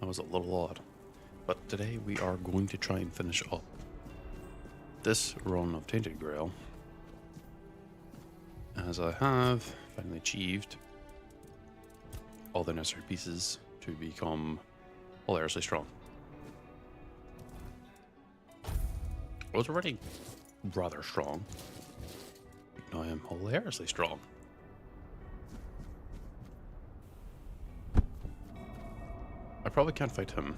That was a little odd. But today we are going to try and finish up this run of Tainted Grail, as I have finally achieved all the necessary pieces to become hilariously strong. I was already rather strong. Now I am hilariously strong. I probably can't fight him.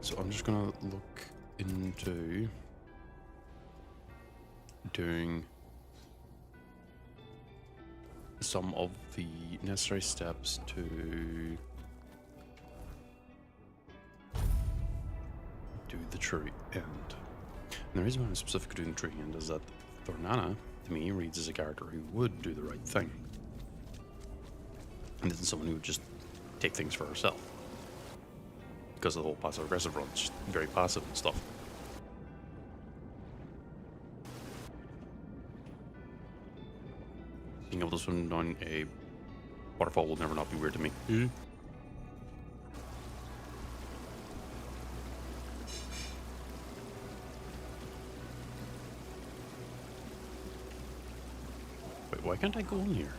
So I'm just gonna look into doing some of the necessary steps to do the true end. And the reason why I'm specifically doing the true end is that Thornana, to me, reads as a character who would do the right thing. And isn't someone who would just take things for herself. Because of the whole passive-aggressive run, it's just very passive and stuff. Being able to swim down a waterfall will never not be weird to me. Wait, why can't I go in here?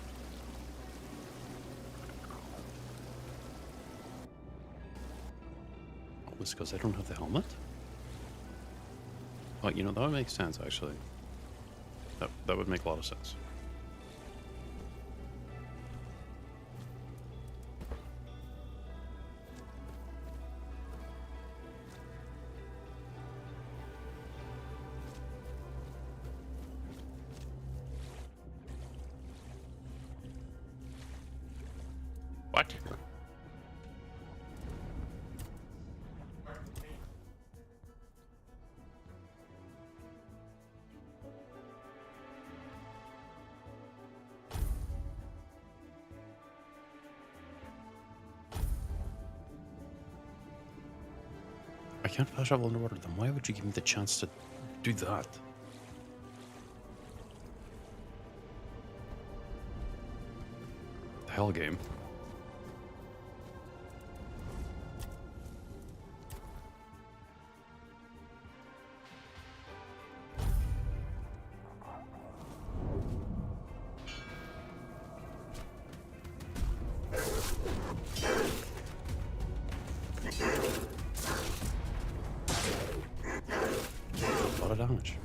Oh, it's because I don't have the helmet? Oh, you know, that would make sense, actually. That would make a lot of sense. What? I can't fast travel underwater, then why would you give me the chance to do that? The hell game. A lot of damage.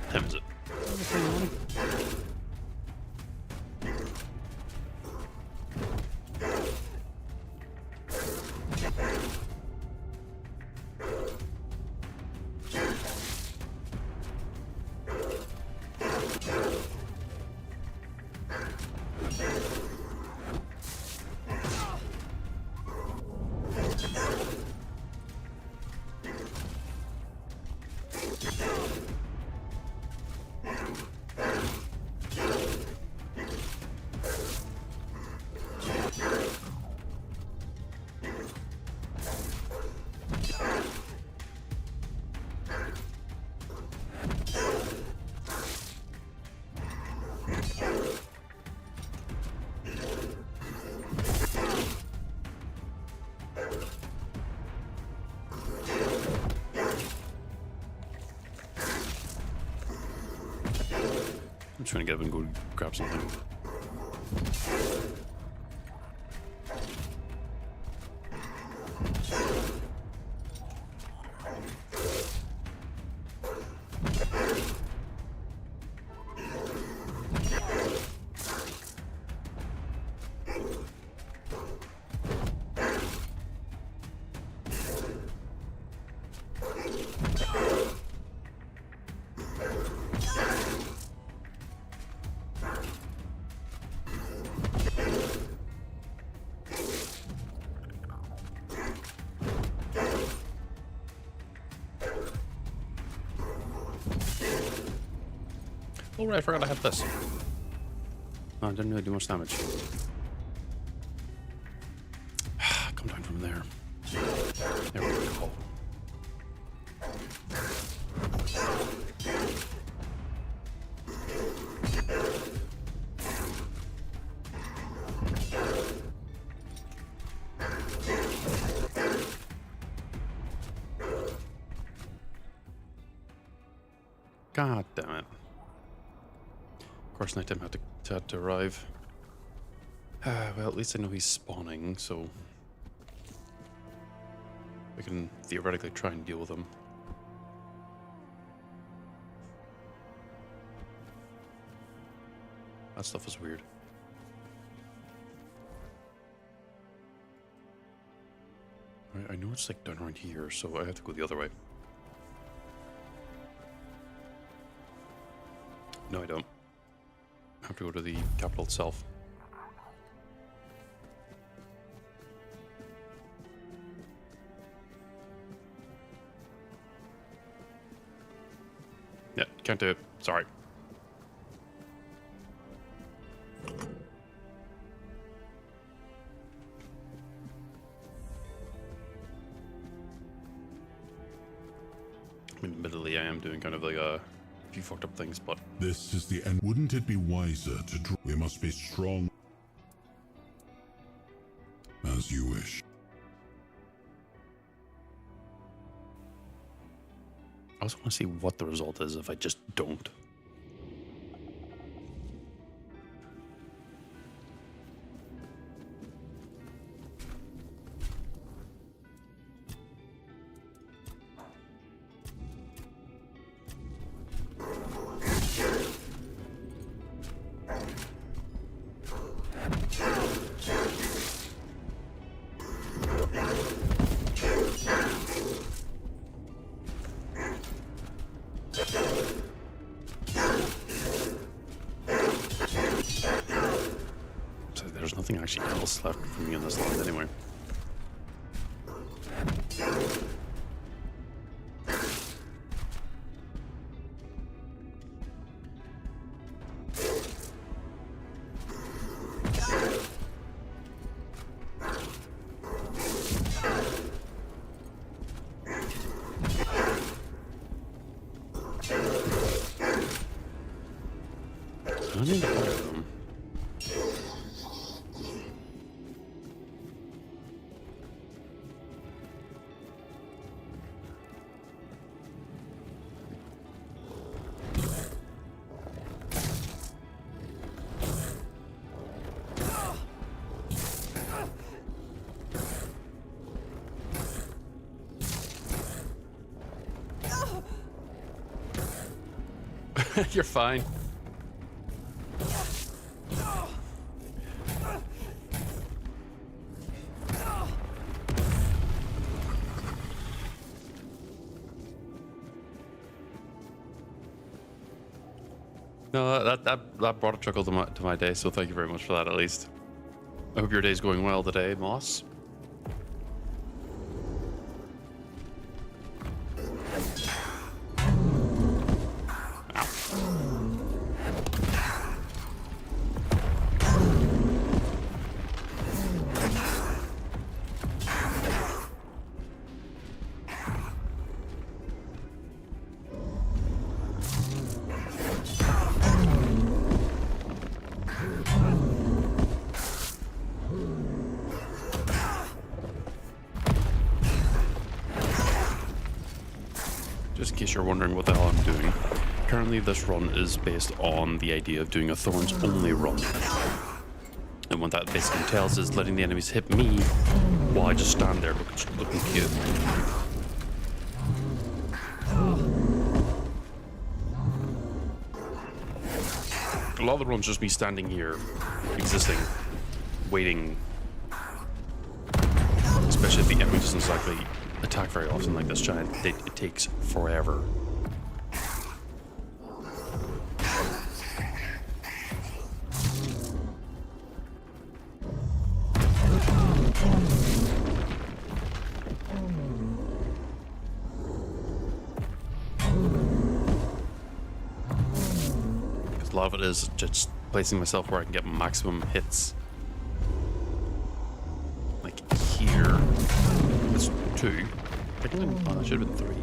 Hems it. I'm just gonna get up and go grab something. Oh right, I forgot I had this. Oh, it didn't really do much damage. Come down from there. There we go. God damn it. Of course, nighttime had to arrive. Well, at least I know he's spawning, so we can theoretically try and deal with him. That stuff is weird. I know it's like down around here, so I have to go the other way. No, I don't. I have to go to the capital itself. Yeah, can't do it. Sorry. Admittedly, I am doing kind of like a few fucked up things, but This is the end. Wouldn't it be wiser to draw? We must be strong. As you wish. I also want to see what the result is if I just don't. There's nothing actually else left for me on this land anyway. I need to order them. You're fine. No, that brought a chuckle to my day, so thank you very much for that at least. I hope your day's going well today, Moss. Just in case you're wondering what the hell I'm doing, currently this run is based on the idea of doing a Thorns only run. And what that basically entails is letting the enemies hit me while I just stand there looking cute. A lot of the runs just me standing here, existing, waiting. Especially if the enemy doesn't exactly attack very often like this giant. It takes forever. A lot of it is just placing myself where I can get maximum hits. Like here. That's 2. Technically, oh, that should have been 3.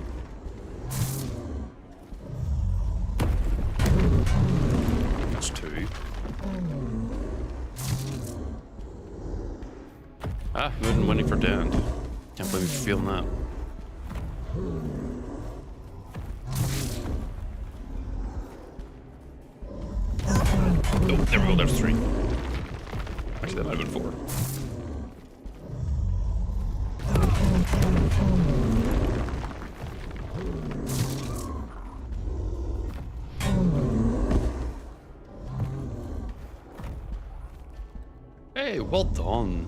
That's 2. Ah, moving winning for Dan. Can't believe you're feeling that. Oh, there we go, there's 3. Actually, that might have been 4. Hey, well done.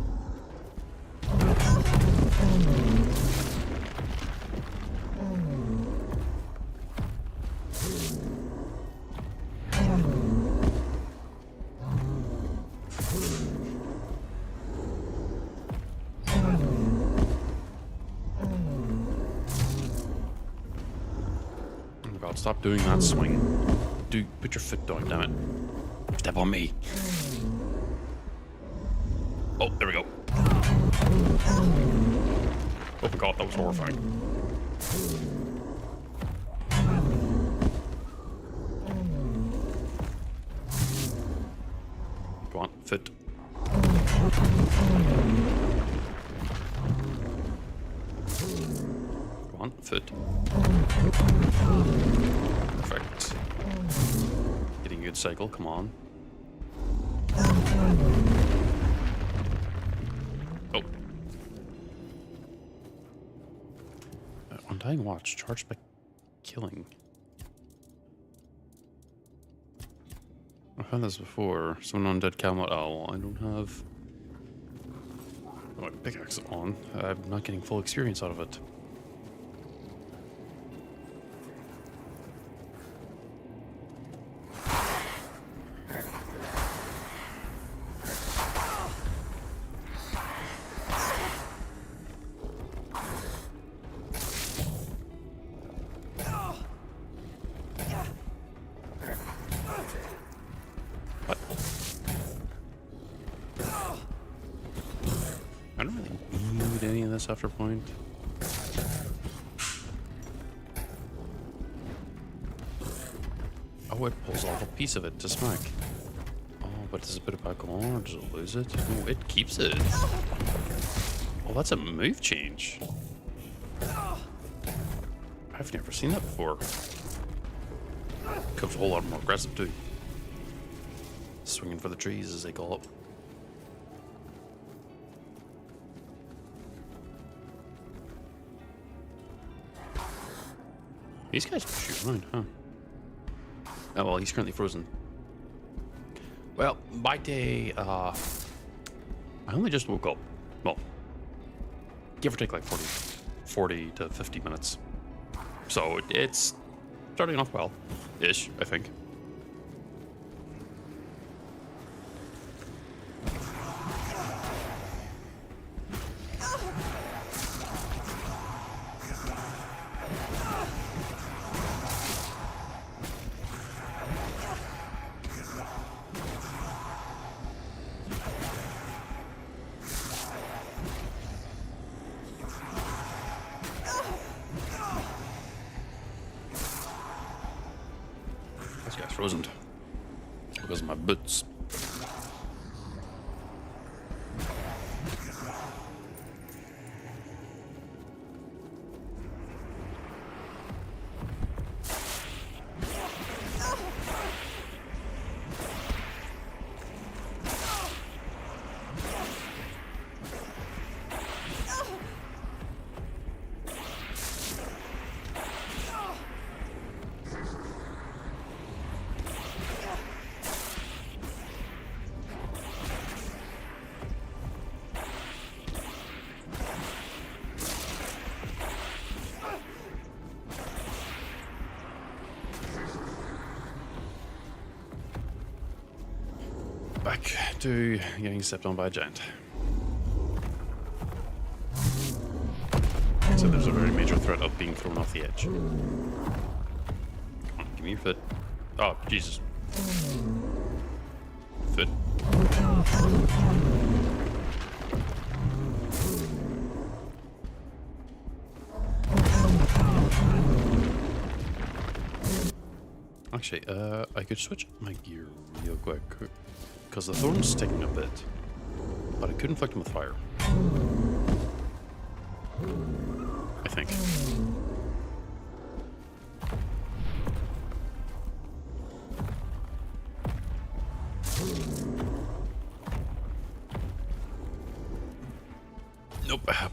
Oh god, stop doing that swing. Dude, put your foot down, damn it. Step on me. Oh, there we go. Oh my god, that was horrifying. Go on, foot. Go on, foot. Perfect. Getting a good cycle, come on. Oh. Undying Watch, charged by killing. I've had this before. Someone undead Camelot Owl. I don't have my pickaxe on. I'm not getting full experience out of it. I don't really need any of this after point. Oh, it pulls off a piece of it to smack. Oh, but does it put it back on or does it lose it? No, it keeps it. Oh, that's a move change. I've never seen that before. Comes a whole lot more aggressive too. Swinging for the trees as they call it. These guys shoot around, huh? Oh, well, he's currently frozen. Well, my day, I only just woke up. Well, give or take like 40 to 50 minutes. So it's starting off well-ish, I think. This guy's frozen because of my boots. Back to getting stepped on by a giant. So there's a very major threat of being thrown off the edge. Come on, give me your foot. Oh, Jesus. Foot. Actually, I could switch my gear real quick. Because the Thorns sticking a bit. But I could inflict them with fire. I think.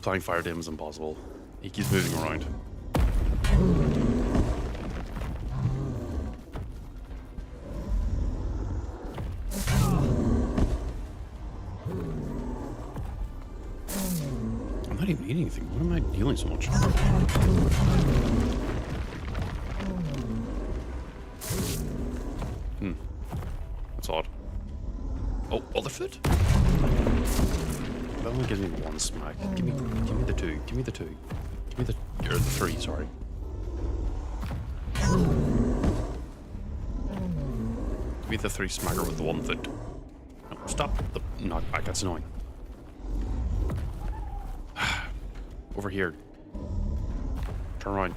applying fire to him is impossible. He keeps moving around. I'm not even eating anything. Why am I healing so much? That's odd. Oh, other foot? That only gives me one smack. Give me the two. Give me the two. Give me the, or the three, sorry. Give me the three smacker with the one foot. No, stop the knockback, that's annoying. Over here. Turn around.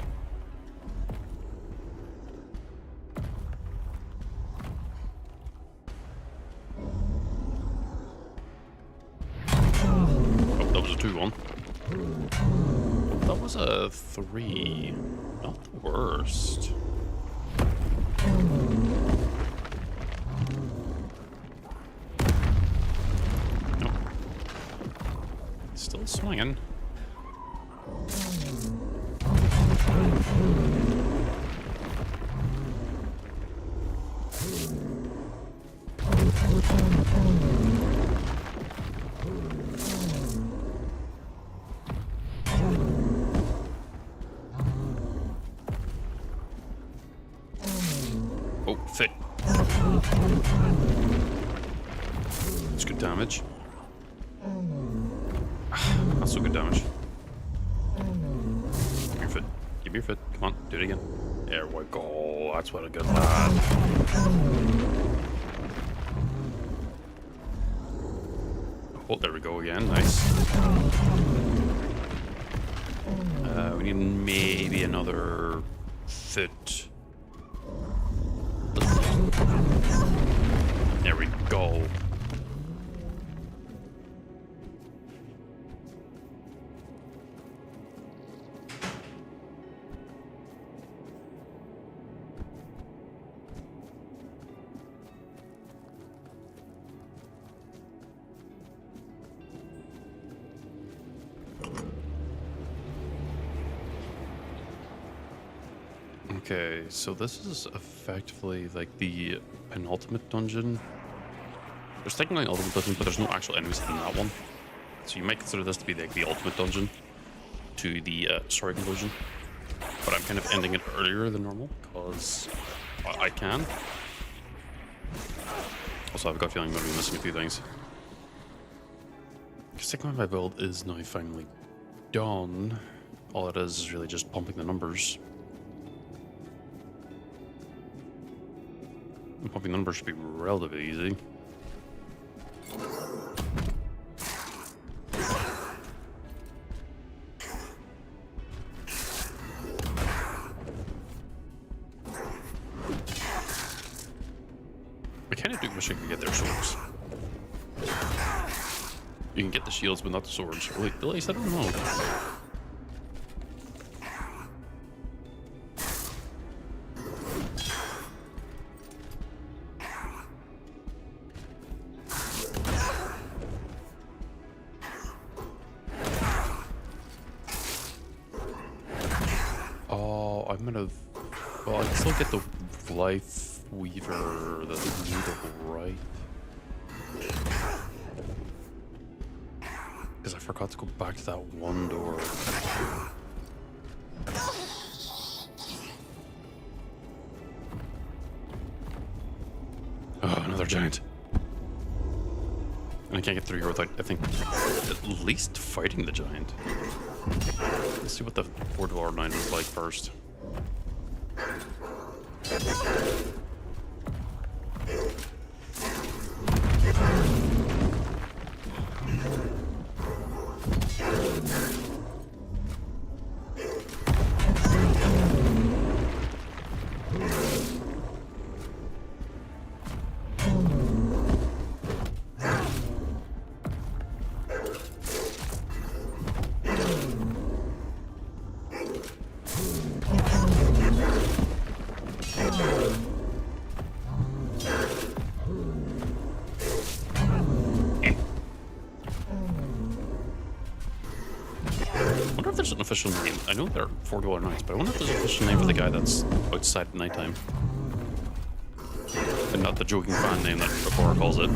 That was a 2-1. That was a 3. Not the worst. Nope. Still swinging. Oh, fit. That's good damage. Not so good damage. Give me your foot. Give me your foot. Come on, do it again. There we go. That's what a good lad. Oh, there we go again. Nice. We need maybe another foot. There we go. Okay, so this is effectively like the penultimate dungeon. There's technically an ultimate dungeon, but there's no actual enemies in that one. So you might consider this to be like the ultimate dungeon to the story conclusion. But I'm kind of ending it earlier than normal because I can. Also, I've got a feeling I'm going to be missing a few things. Because technically my build is now finally done. All it is really just pumping the numbers. Pumping numbers should be relatively easy. I kind of do wish I could get their swords. You can get the shields, but not the swords. Wait, at least I don't know. I'm gonna. Well, I can still get the Life Weaver, the needle, right? Because I forgot to go back to that one door. Oh, another giant. And I can't get through here without, I think, at least fighting the giant. Let's see what the 4-door is like first. there's an official name. I know there are $4 nights, but I wonder if there's an official name for the guy that's outside at nighttime. And not the joking fan name that FoA calls it.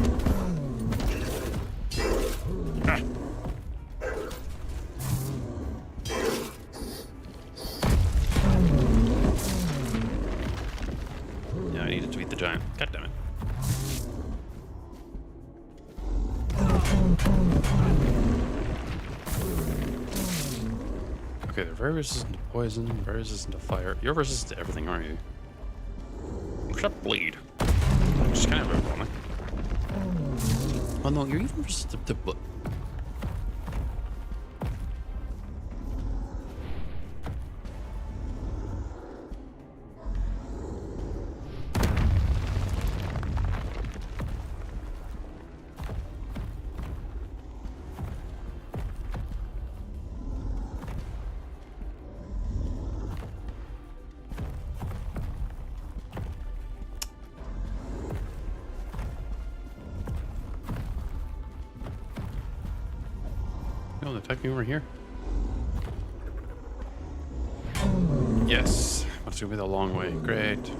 Ah. Yeah, I needed to beat the giant. God damn it. Okay, they're very resistant to poison, very resistant to fire. You're resistant to everything, aren't you? Except bleed. Which is kind of ironic. Oh no, you're even resistant to blood. No, they attacked me over here. Yes, but it's gonna be the long way. Great.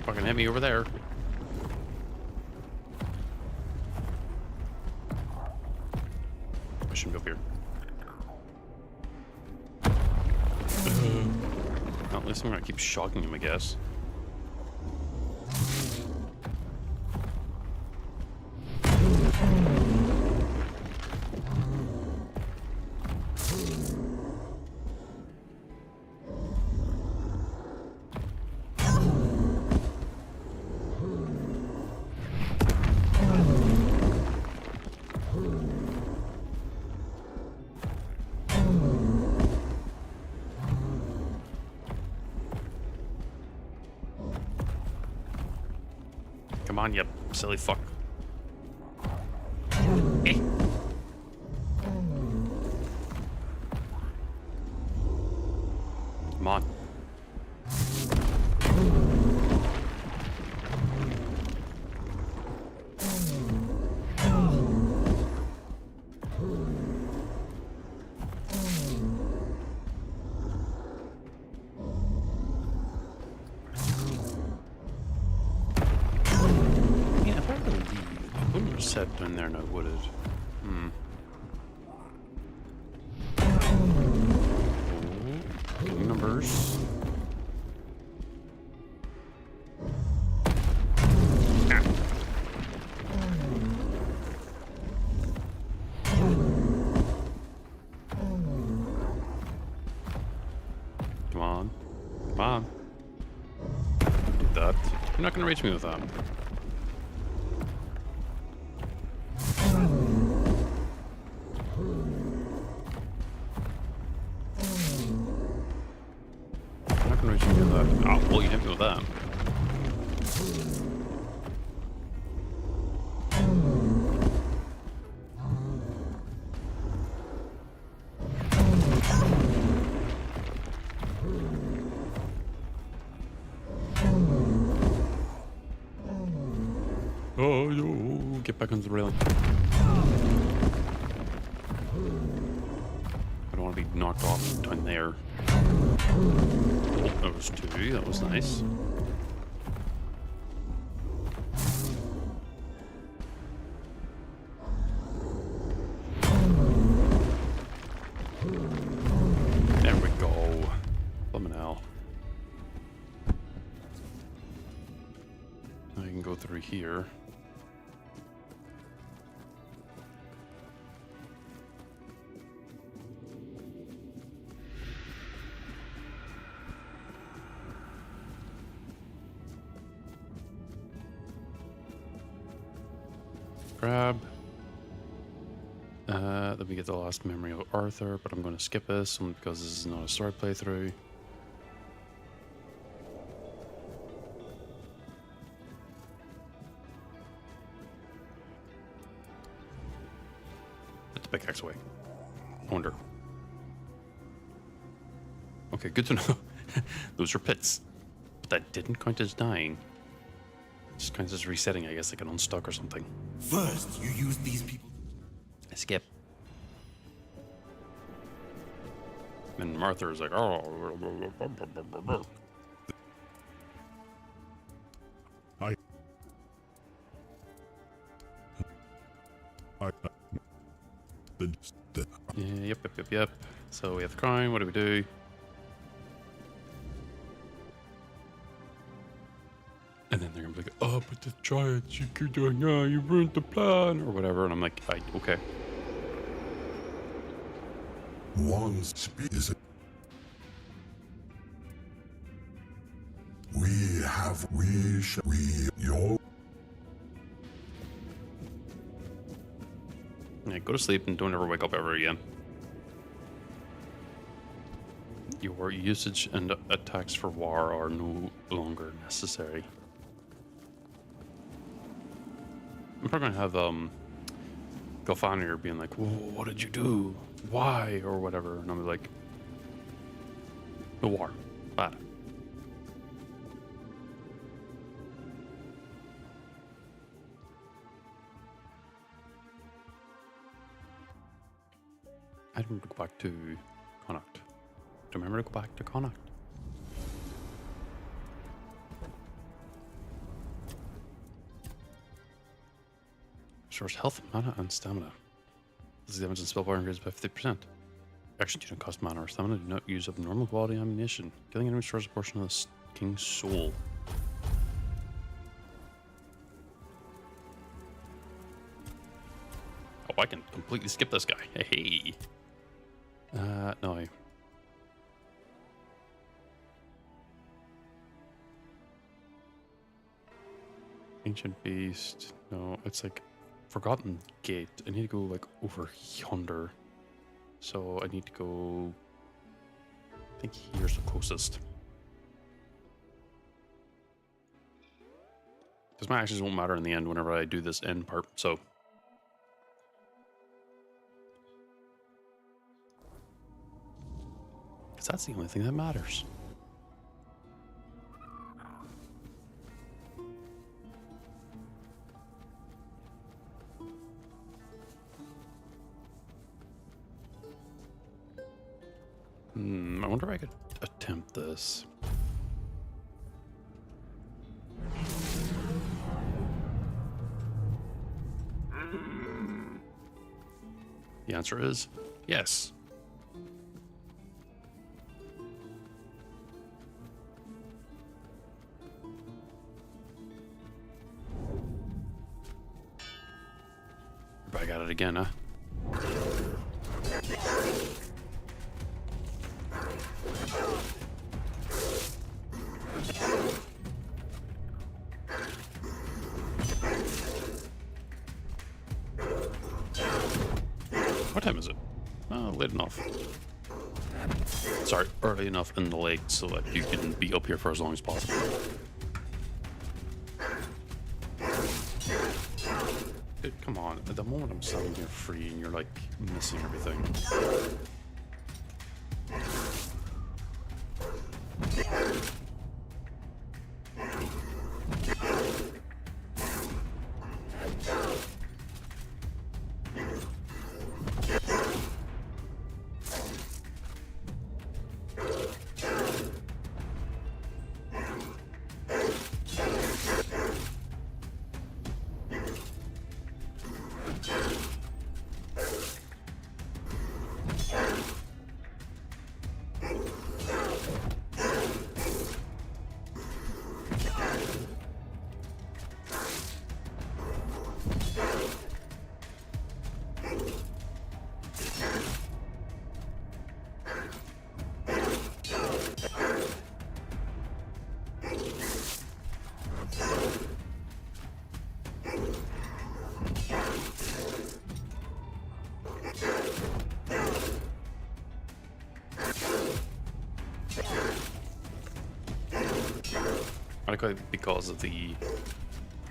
Fucking hit me over there. I shouldn't be up here. Well, at least I'm gonna keep shocking him, I guess. Come on, you silly fuck. Eh. Come on. Set down there now, would it? Hmm. Oh, numbers. Ah. Come on. Come on. Don't do that. You're not gonna reach me with that. Oh, well, you hit me with that. Oh, yo, get back on the rail. I don't want to be knocked off down there. Oh, that was 2. That was nice. There we go. Blumin' hell. Now you can go through here. Grab. Then we get the last memory of Arthur, but I'm going to skip this because this is not a story playthrough. the pickaxe away. I wonder. Okay, good to know. Those are pits. But that didn't count as dying. Just counts as resetting, I guess, like an unstuck or something. First, you use these people. Skip. And Martha is like, oh. Yep. So we have the crown. What do we do? And then they're gonna be like, oh, but the giants, you keep doing, you ruined the plan, or whatever. And I'm like, okay. One's speed is it. Yo. Yeah, go to sleep and don't ever wake up ever again. Your usage and attacks for war are no longer necessary. I'm probably gonna have Galfania being like, whoa, what did you do? Why? Or whatever. And I'm like, the war. Bad. I remember to go back to Connacht. Do you remember to go back to Connacht? Restores health, mana, and stamina. This is damage and spellpower increases by 50%. Actions do not cost mana or stamina. Do not use up normal quality ammunition. Killing enemy restores a portion of the king's soul. Oh, I can completely skip this guy. Hey. No. Ancient Beast. No, it's like Forgotten Gate. I need to go like over yonder. So I need to go. I think here's the closest. Because my actions won't matter in the end whenever I do this end part. So. Because that's the only thing that matters. I wonder if I could attempt this. The answer is yes. I got it again, huh? What time is it? Oh, late enough. Sorry, early enough in the lake so that you can be up here for as long as possible. Dude, come on. At the moment I'm selling you free and you're like missing everything. Because of the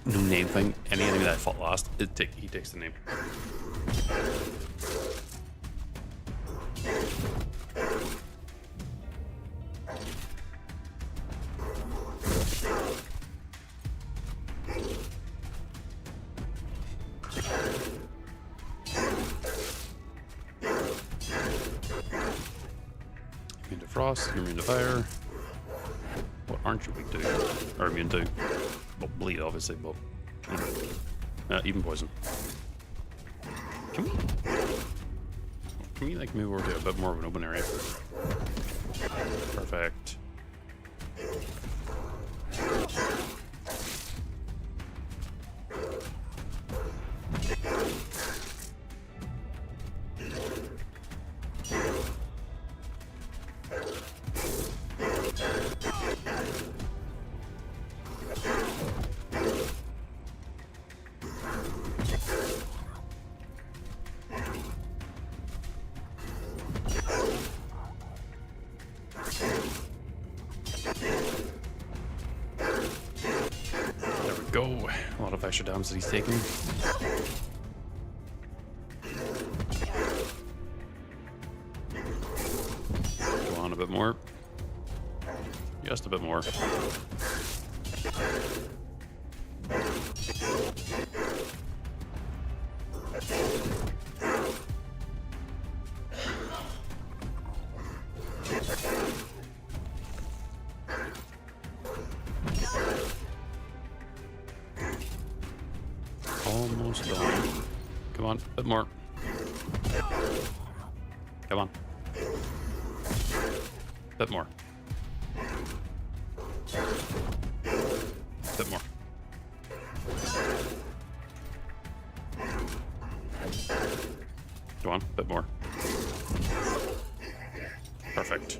new name thing, any enemy that I fought last, he takes the name. Immune to frost, you're immune to fire. What aren't you weak to? Or immune to? Well, bleed, obviously, but... even poison. Can we, like, move over to a bit more of an open area? Perfect. Go. A lot of extra damage that he's taking. Go on a bit more. Just a bit more. Almost done. Come on, a bit more. Come on. Bit more. Bit more. Go on, bit more. Perfect.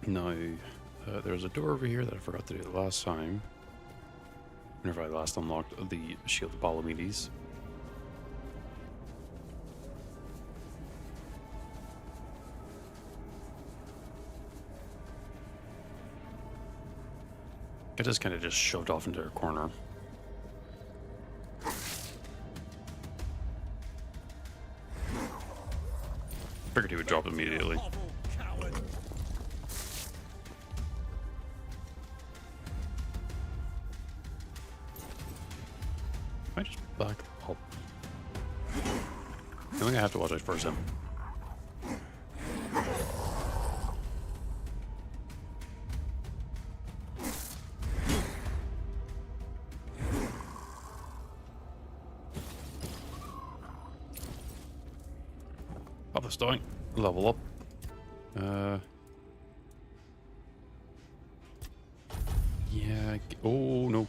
Now, there's a door over here that I forgot to do the last time. Whenever I last unlocked the Shield of Palamedes. I just kind of just shoved off into a corner. Figured he would drop immediately. I just back up. I think I have to watch out for him. Pop the stone, level up. Yeah. Oh no.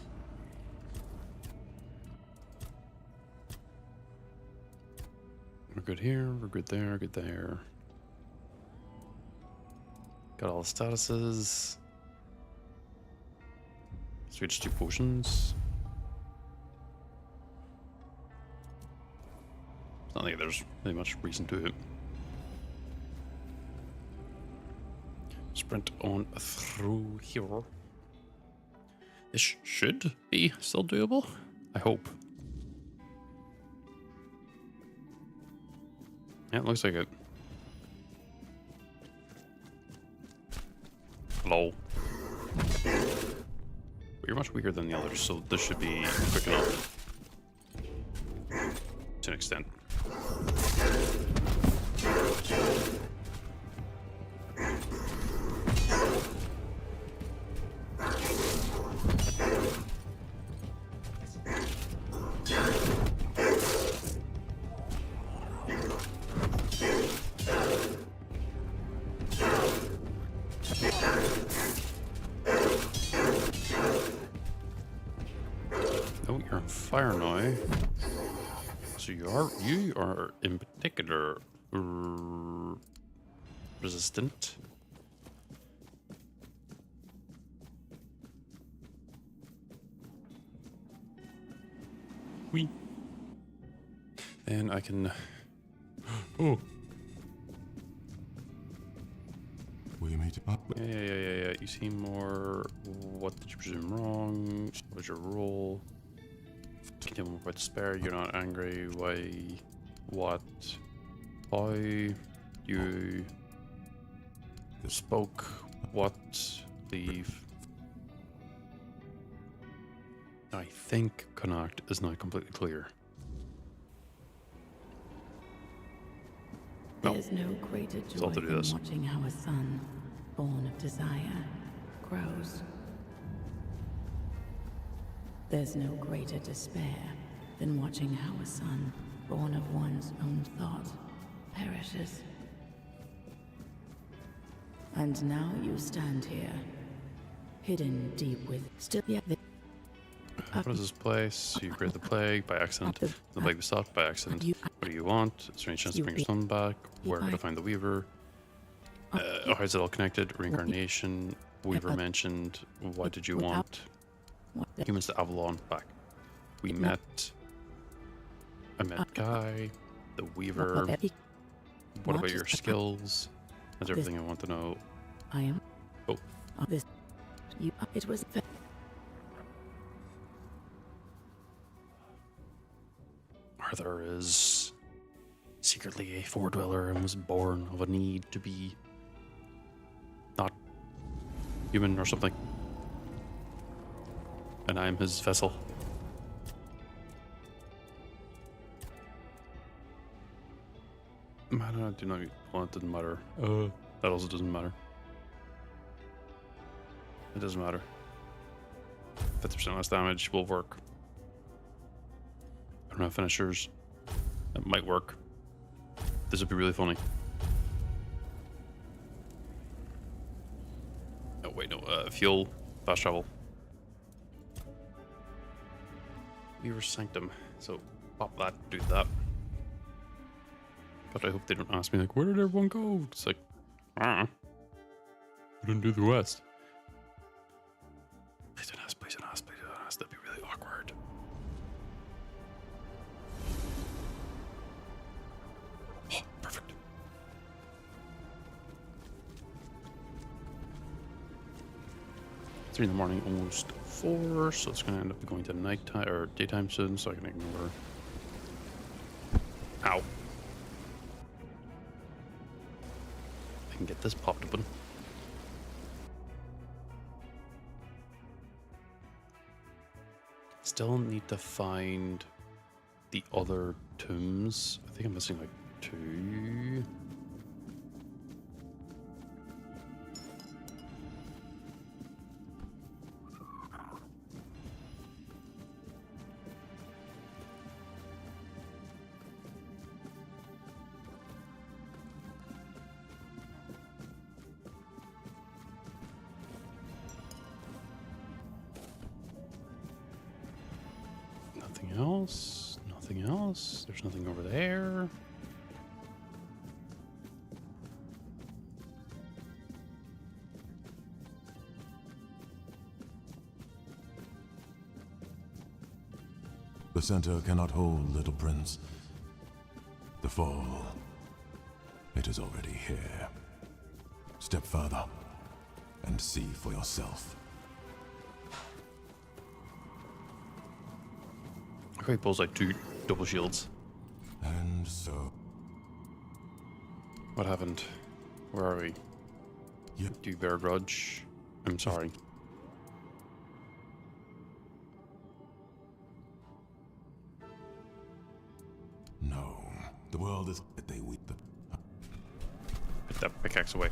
We're good here, we're good there, good there. Got all the statuses. Switch to potions. It's not like there's really much reason to it. Sprint on through here. This should be still doable, I hope. Yeah, it looks like it. Hello. But you're much weaker than the others, so this should be quick enough. To an extent. Oh, you're on fire now. So you are in particular resistant. Whee. And I can. Oh. it up. Yeah. You seem more. What did you presume wrong? What was your role? Continue with despair. You're not angry. Why? What? How? You spoke. What? Leave. I think Connacht is now completely clear. No. There's no greater It's all joy to do than this. watching how a son, born of desire, grows. There's no greater despair than watching how a son, born of one's own thought, perishes. And now you stand here, hidden deep with still yet the What is this place? You created the plague by accident. The plague was stopped by accident. What do you want? Is there any chance to bring your son back? Where could I find the Weaver? How is it all connected? Reincarnation. Weaver mentioned. What did you want? Humans to Avalon back. We met. I met Guy. The Weaver. What about your skills? That's everything I want to know. I am. Oh. This. You. It was. Arthur is secretly a four-dweller and was born of a need to be not human or something. And I'm his vessel. I do not well, it doesn't matter. That also doesn't matter. It doesn't matter. 50% less damage will work. I don't have finishers. That might work. This would be really funny. Oh wait, no. Fuel, fast travel. Weaver Sanctum. So pop that, do that. But I hope they don't ask me like, where did everyone go? It's like, I didn't do the West. Please don't ask, please don't ask, please don't ask. That'd be really awkward. Oh, perfect. It's 3 in the morning, almost 4, so it's going to end up going to nighttime or daytime soon, so I can ignore. Ow. I can get this popped open. Still need to find the other tombs. I think I'm missing like 2. Nothing else. Nothing else. There's nothing over there. The center cannot hold, little prince. The fall, it is already here. Step further and see for yourself. Okay, he pulls like 2 double shields. And so... What happened? Where are we? Yep. Do you bear a grudge? I'm sorry. No. The world is... They weep. Put that pickaxe away.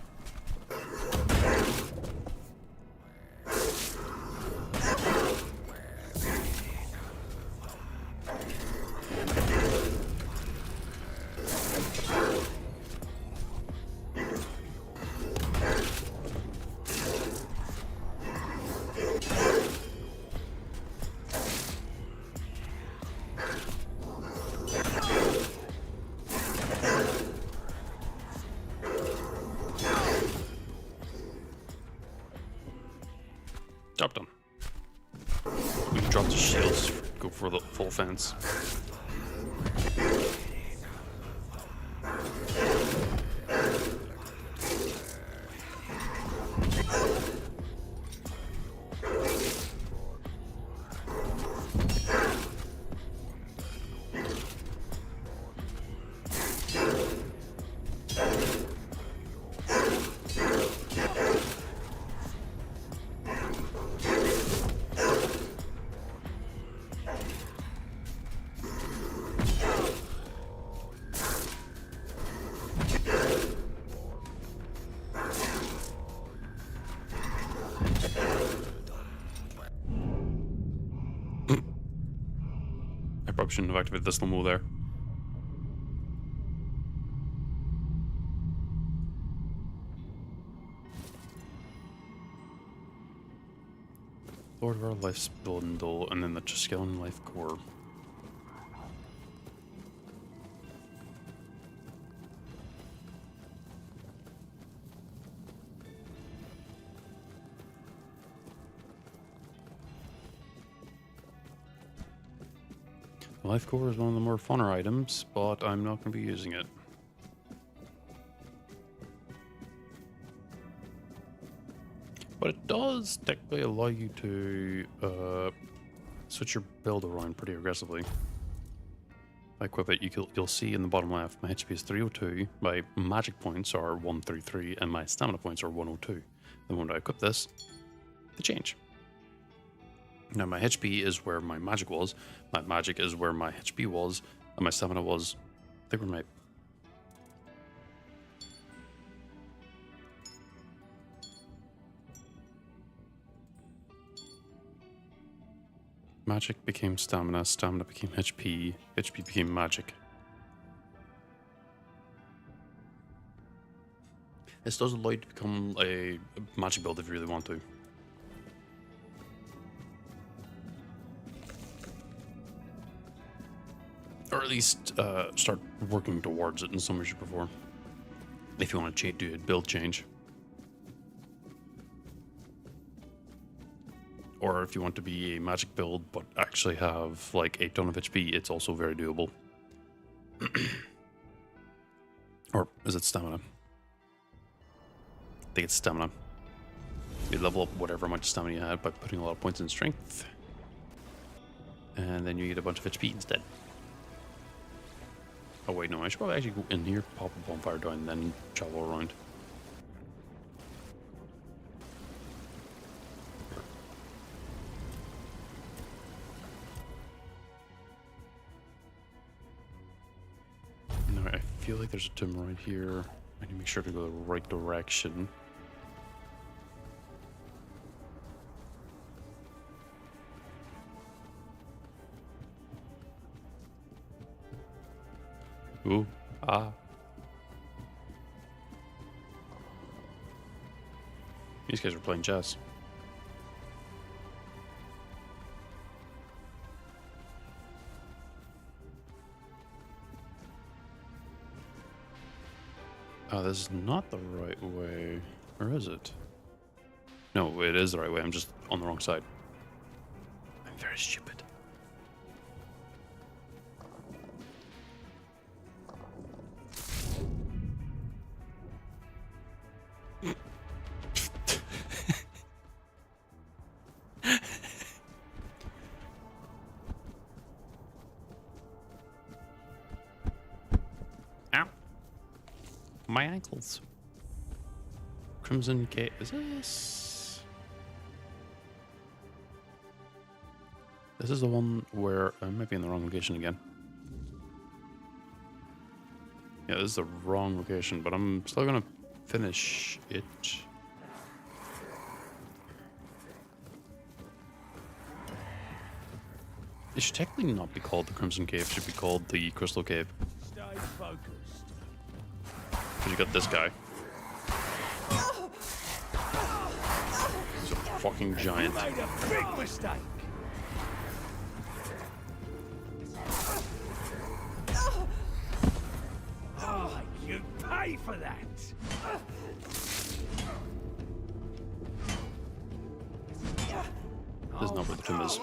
Job done. We can drop the shields, go for the full fence. Probably shouldn't have activated the slow-mo there. Lord of our Life's Bundle, and then the Triskelion Life Core. The Life Core is one of the more funner items, but I'm not going to be using it. But it does technically allow you to switch your build around pretty aggressively. If I equip it, you'll see in the bottom left, my HP is 302, my magic points are 133, and my stamina points are 102. Then when I equip this, they change. Now my HP is where my magic was, my magic is where my HP was, and my stamina was, I think, where my... Magic became stamina, stamina became HP, HP became magic. This does allow you to become a magic build if you really want to. Or at least start working towards it in some way, shape, or form. If you want to do a build change. Or if you want to be a magic build but actually have like a ton of HP, it's also very doable. Or is it stamina? I think it's stamina. You level up whatever amount of stamina you had by putting a lot of points in strength. And then you get a bunch of HP instead. Oh wait, no, I should probably actually go in here, pop a bonfire down, and then travel around. Now I feel like there's a tomb right here. I need to make sure to go the right direction. Ooh, ah. These guys are playing chess. Oh, this is not the right way. Or is it? No, it is the right way. I'm just on the wrong side. I'm very stupid. Ow. My ankles. Crimson Gate. Is this? This is the one where I might be in the wrong location again. Yeah, this is the wrong location, but I'm still gonna finish it. It should technically not be called the Crimson Cave, it should be called the Crystal Cave. Stay focused. Because you got this guy. He's a fucking giant. You made a big mistake. Oh, you pay for that. This is not where the tomb is.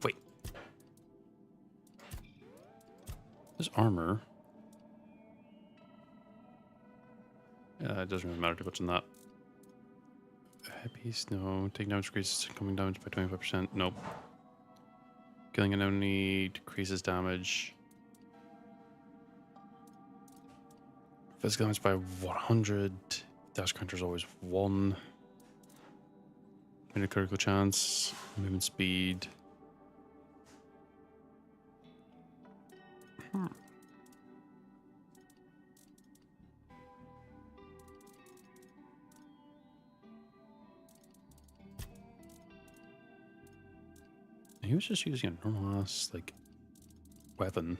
Wait. This armor. Yeah, it doesn't really matter too much in that. Happy snow. Take damage, decreases incoming damage by 25%. Nope. Killing an enemy decreases damage. Physical damage by 100. Dash counter is always 1. Minute critical chance. Movement speed. He was just using a normal ass, like, weapon.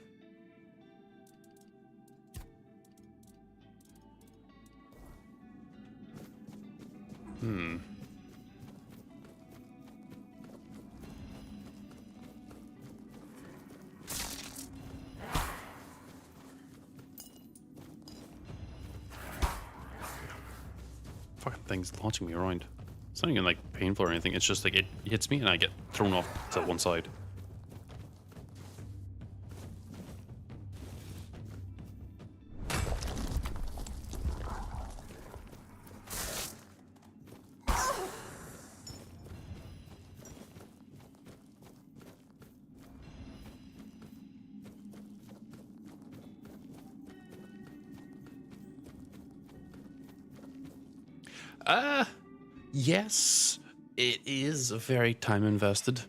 Fucking thing's launching me around. It's not even like painful or anything. It's just like it hits me and I get thrown off to one side. Yes, it is very time invested,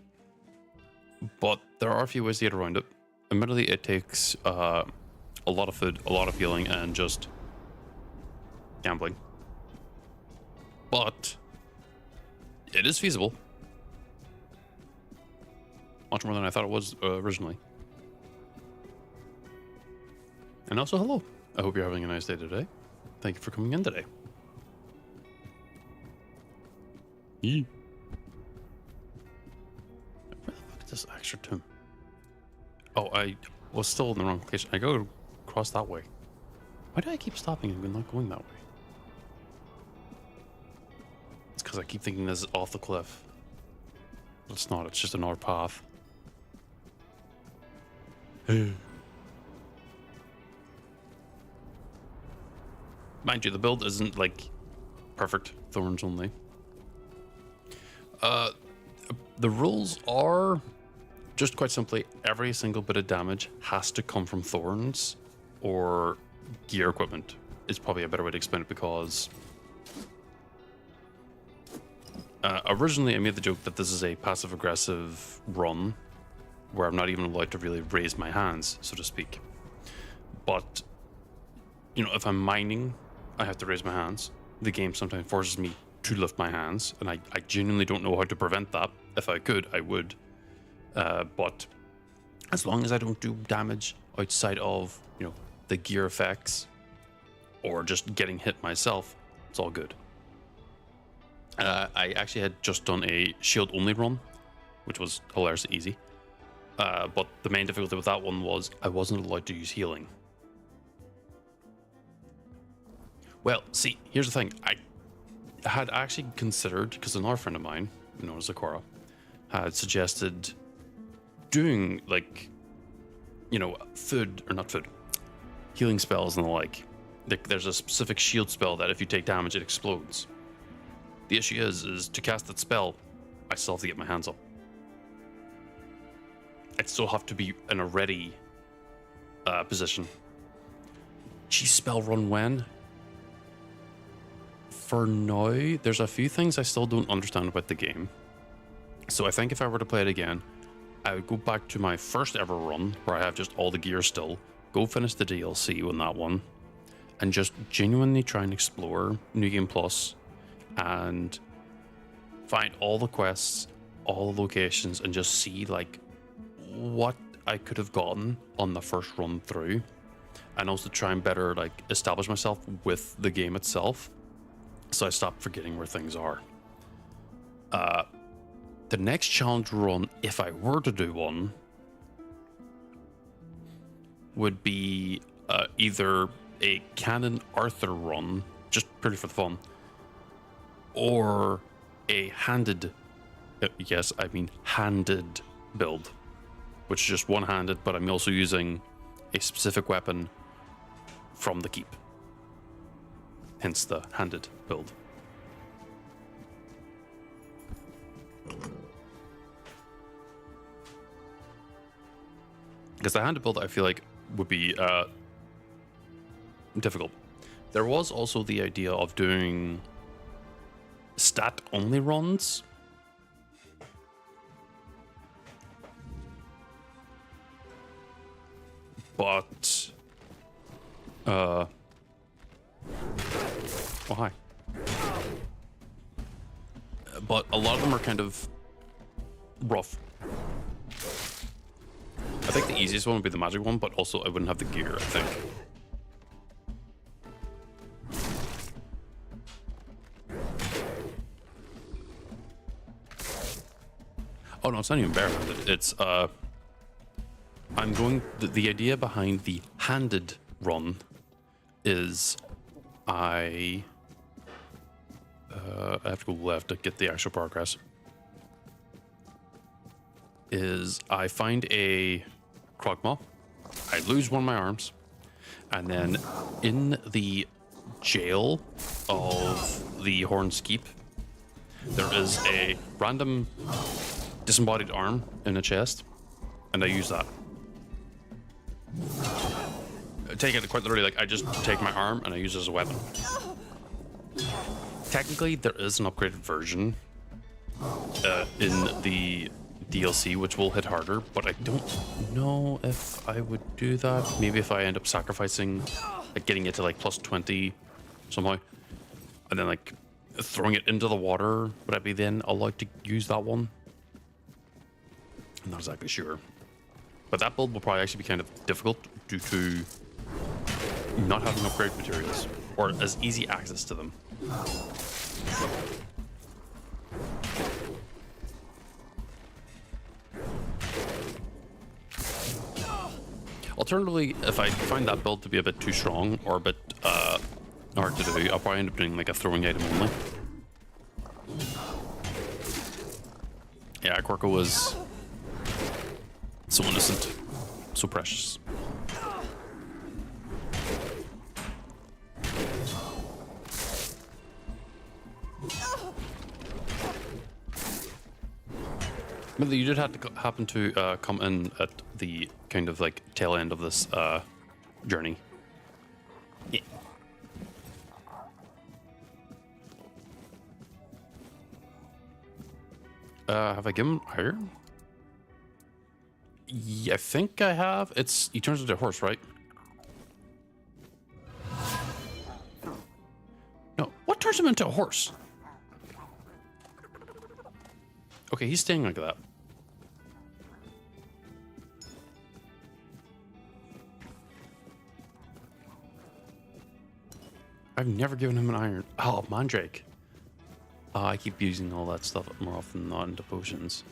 but there are a few ways to get around it. Admittedly, it takes a lot of food, a lot of healing, and just gambling. But it is feasible. Much more than I thought it was originally. And also, hello. I hope you're having a nice day today. Thank you for coming in today. Where the fuck is this extra tomb? Oh, I was still in the wrong place. I go across that way. Why do I keep stopping and not going that way? It's because I keep thinking this is off the cliff. But it's not, it's just another path. Mind you, the build isn't like perfect Thorns only. The rules are just quite simply every single bit of damage has to come from Thorns or gear equipment is probably a better way to explain it, because originally I made the joke that this is a passive aggressive run where I'm not even allowed to really raise my hands, so to speak. But you know, if I'm mining, I have to raise my hands. The game sometimes forces me to lift my hands, and I genuinely don't know how to prevent that. If I could, I would. But as long as I don't do damage outside of, you know, the gear effects or just getting hit myself, it's all good. I actually had just done a shield only run, which was hilariously easy. But the main difficulty with that one was I wasn't allowed to use healing. Well, see, here's the thing. I had actually considered, because another friend of mine, known as Zakora, had suggested doing, like, you know, healing spells and the like. There's a specific shield spell that if you take damage, it explodes. The issue is to cast that spell, I still have to get my hands up. I still have to be in a ready position. Geez, spell run when? For now, there's a few things I still don't understand about the game. So I think if I were to play it again, I would go back to my first ever run where I have just all the gear still, go finish the DLC on that one, and just genuinely try and explore New Game Plus and find all the quests, all the locations, and just see like what I could have gotten on the first run through, and also try and better like establish myself with the game itself, so I stop forgetting where things are. The next challenge run, if I were to do one, would be either a Canon Arthur run, just purely for the fun, or a handed, yes, I mean handed build, which is just one-handed, but I'm also using a specific weapon from the keep. Hence the handed build. Because the handed build, I feel like, would be difficult. There was also the idea of doing stat-only runs. But... oh, hi. But a lot of them are kind of rough. I think the easiest one would be the magic one, but also I wouldn't have the gear, I think. Oh no, it's not even barehanded. It's I'm going. The idea behind the handed run is I have to go left to get the actual progress. Is I find a Krogmaw, I lose one of my arms, and then in the jail of the Horn's Keep, there is a random disembodied arm in a chest, and I use that. I take it quite literally, like I just take my arm and I use it as a weapon. Technically, there is an upgraded version in the DLC which will hit harder, but I don't know if I would do that. Maybe if I end up sacrificing, like getting it to like plus 20 somehow, and then like throwing it into the water, would I be then allowed to use that one? I'm not exactly sure. But that build will probably actually be kind of difficult due to not having upgrade materials or as easy access to them. Alternatively, if I find that build to be a bit too strong or a bit hard to do, I'll probably end up doing like a throwing item only. Yeah, Quirko was so innocent, so precious. But you did have to happen to come in at the kind of like tail end of this journey. Yeah. Have I given higher? Yeah, I think I have. He turns into a horse, right? No, what turns him into a horse? Okay, he's staying like that. I've never given him an iron. Oh, Mandrake. I keep using all that stuff more often than not into potions.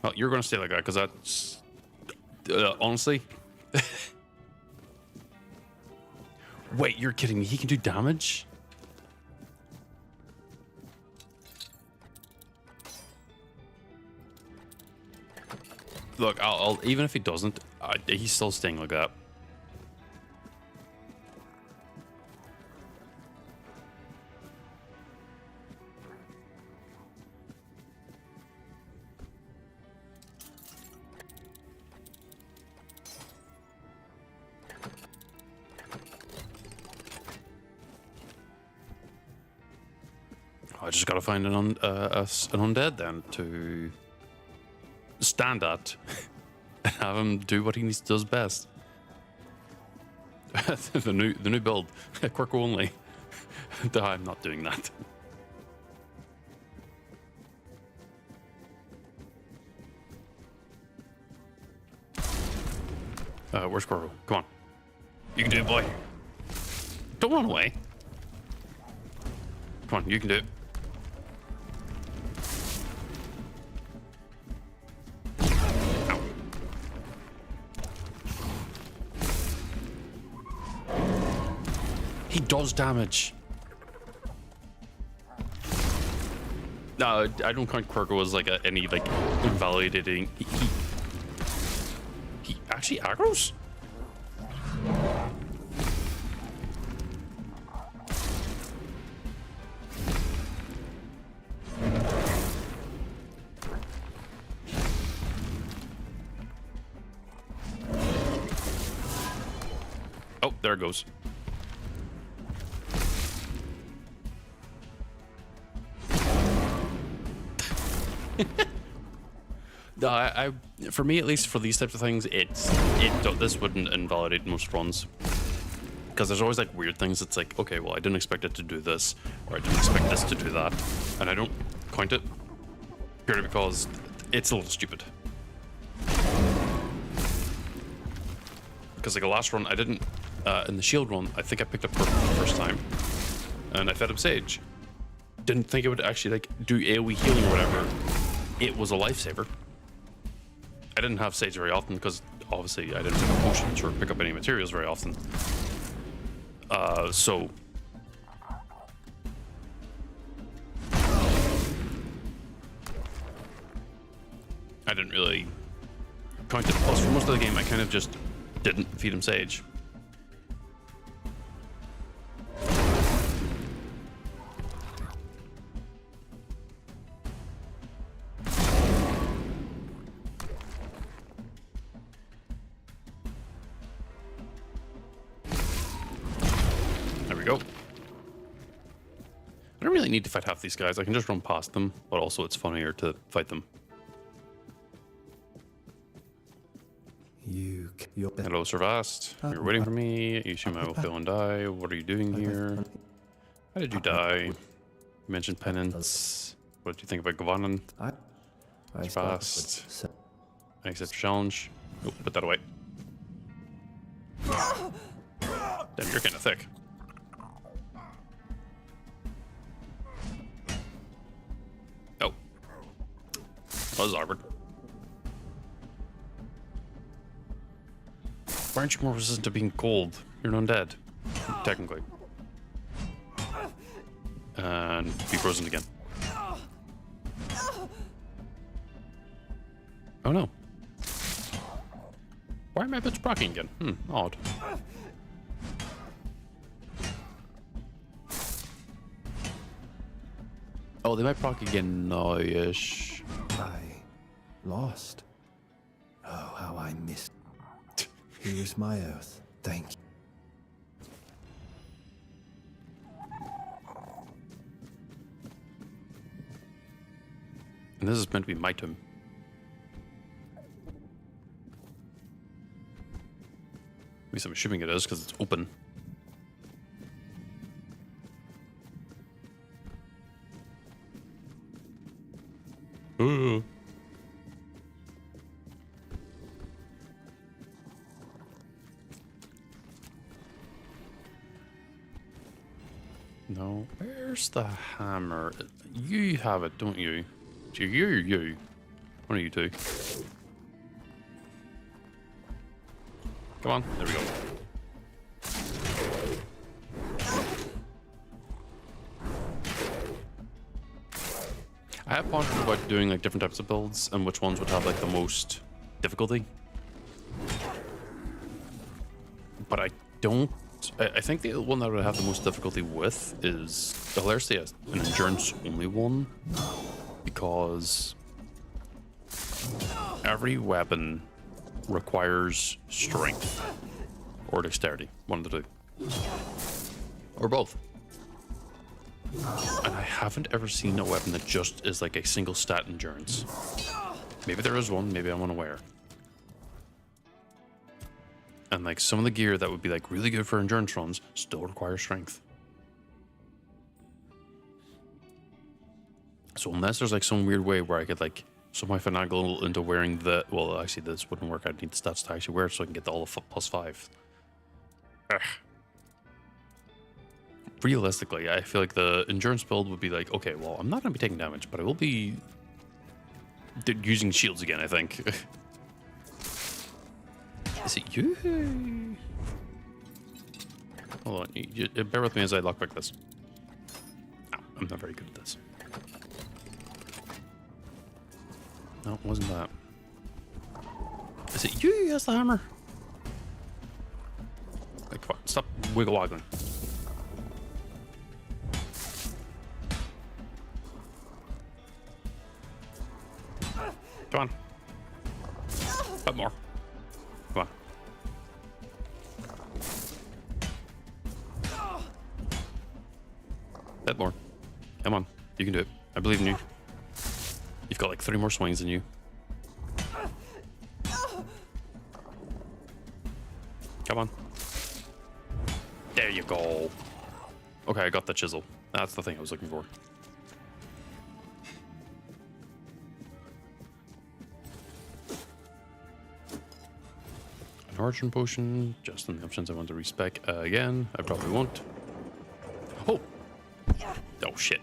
Well, you're going to stay like that, because that's... honestly... Wait, you're kidding me? He can do damage? Look, I'll even if he doesn't, he's still staying like that. I just gotta find an undead then to stand at and have him do what he does best. the new build, Quirko only. I'm not doing that. Where's Quirko? Come on, you can do it, boy. Don't run away. Come on, you can do it. He does damage. No, I don't count Quirko as like any like invalidating. He actually aggroes. Oh, there it goes. No, for me at least, for these types of things, this wouldn't invalidate most runs, because there's always like weird things. It's like, okay, well, I didn't expect it to do this, or I didn't expect this to do that, and I don't count it purely because it's a little stupid. because like the last run, I didn't, in the shield run, I think I picked up purple for the first time. And I fed him Sage. Didn't think it would actually like do AoE healing or whatever. It was a lifesaver. I didn't have Sage very often because obviously I didn't pick up potions or pick up any materials very often. So I didn't really count it. Plus, for most of the game, I kind of just didn't feed him Sage. There we go. I don't really need to fight half these guys. I can just run past them, but also it's funnier to fight them. You're better. Hello, Servast. You're waiting for me. You assume I will fail and die. What are you doing here? How did you die? You mentioned penance. What did you think about Gavanan? Fast. I accept your challenge. Oh, put that away. Damn, you're kind of thick. Oh. That was awkward. Why aren't you more resistant to being cold? You're an undead, technically. And be frozen again. Oh no. Why am I bitch proccing again? Odd. Oh, they might proc again now-ish. I lost. Oh, how I missed. Here's my oath. Thank you. And this is meant to be my tomb. At least I'm assuming it is because it's open. Ooh. No, where's the hammer? You have it, don't you? You. One of you two. Come on, there we go. I have pondered about doing like different types of builds and which ones would have like the most difficulty. But I don't. I think the one that I would have the most difficulty with is hilariously an endurance only one, because every weapon requires strength or dexterity, one of the two, or both. And I haven't ever seen a weapon that just is like a single stat endurance. Maybe there is one, maybe I'm unaware. And like some of the gear that would be like really good for endurance runs still require strength. So unless there's like some weird way where I could like somehow finagle into wearing the, well actually this wouldn't work, I'd need the stats to actually wear it so I can get all the +5. Ugh. Realistically, I feel like the endurance build would be like, okay, well I'm not going to be taking damage, but I will be using shields again, I think. Is it you? Hold on, you bear with me as I lockpick this. Oh, I'm not very good at this. No, it wasn't that. Is it you who has the hammer? Like, come on, stop wiggle woggling. Come on. A bit more. Come on. Bit more. Come on. You can do it. I believe in you. You've got like 3 more swings than you. Come on. There you go. Okay, I got the chisel. That's the thing I was looking for. Origin potion, just in the options I want to respec again. I probably won't. Oh! Oh shit.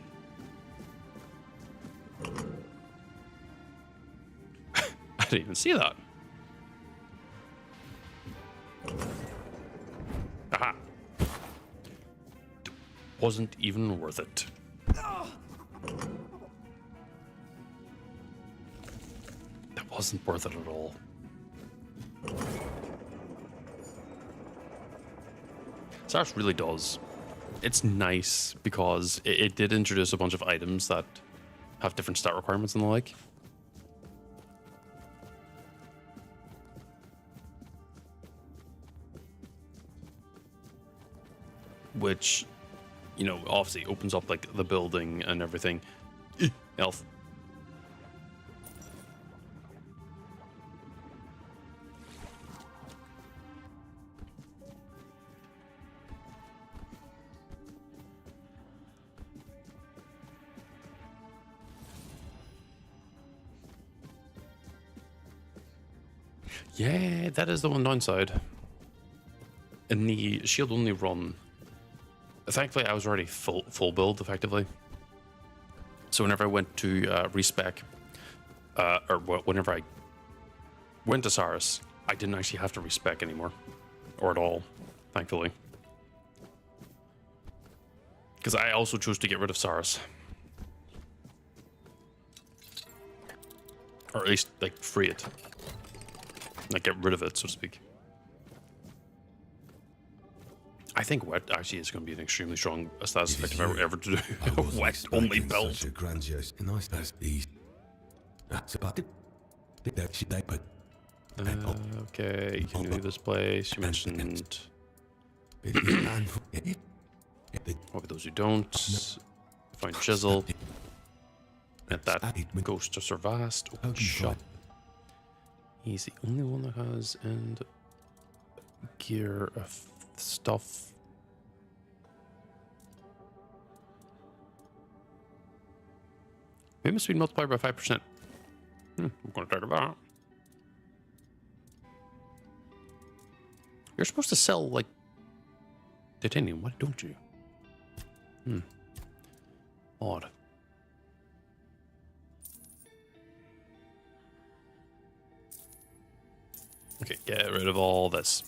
I didn't even see that. Aha. Wasn't even worth it. That wasn't worth it at all. Sarus really does. It's nice because it did introduce a bunch of items that have different stat requirements and the like. Which, you know, obviously opens up like the building and everything. Elf. Yeah, that is the one downside. In the shield only run, thankfully I was already full build effectively. So whenever I went to respec, or whenever I went to Sarus, I didn't actually have to respec anymore, or at all, thankfully. Because I also chose to get rid of Sarus. Or at least, like, free it. Like, get rid of it, so to speak. I think wet actually is going to be an extremely strong status effect if I were ever to do a wet only build. Such a grandiose, nice as these. That's about it. That shit they put. Okay, you can leave this place. You mentioned. Oh, for those who don't, find chisel. Get that ghost of Servast. Open shop. He's the only one that has and gear of stuff. Movement speed multiplied by 5%. I'm going to talk about that. You're supposed to sell, like, titanium. Why don't you? Odd. Okay, get rid of all this.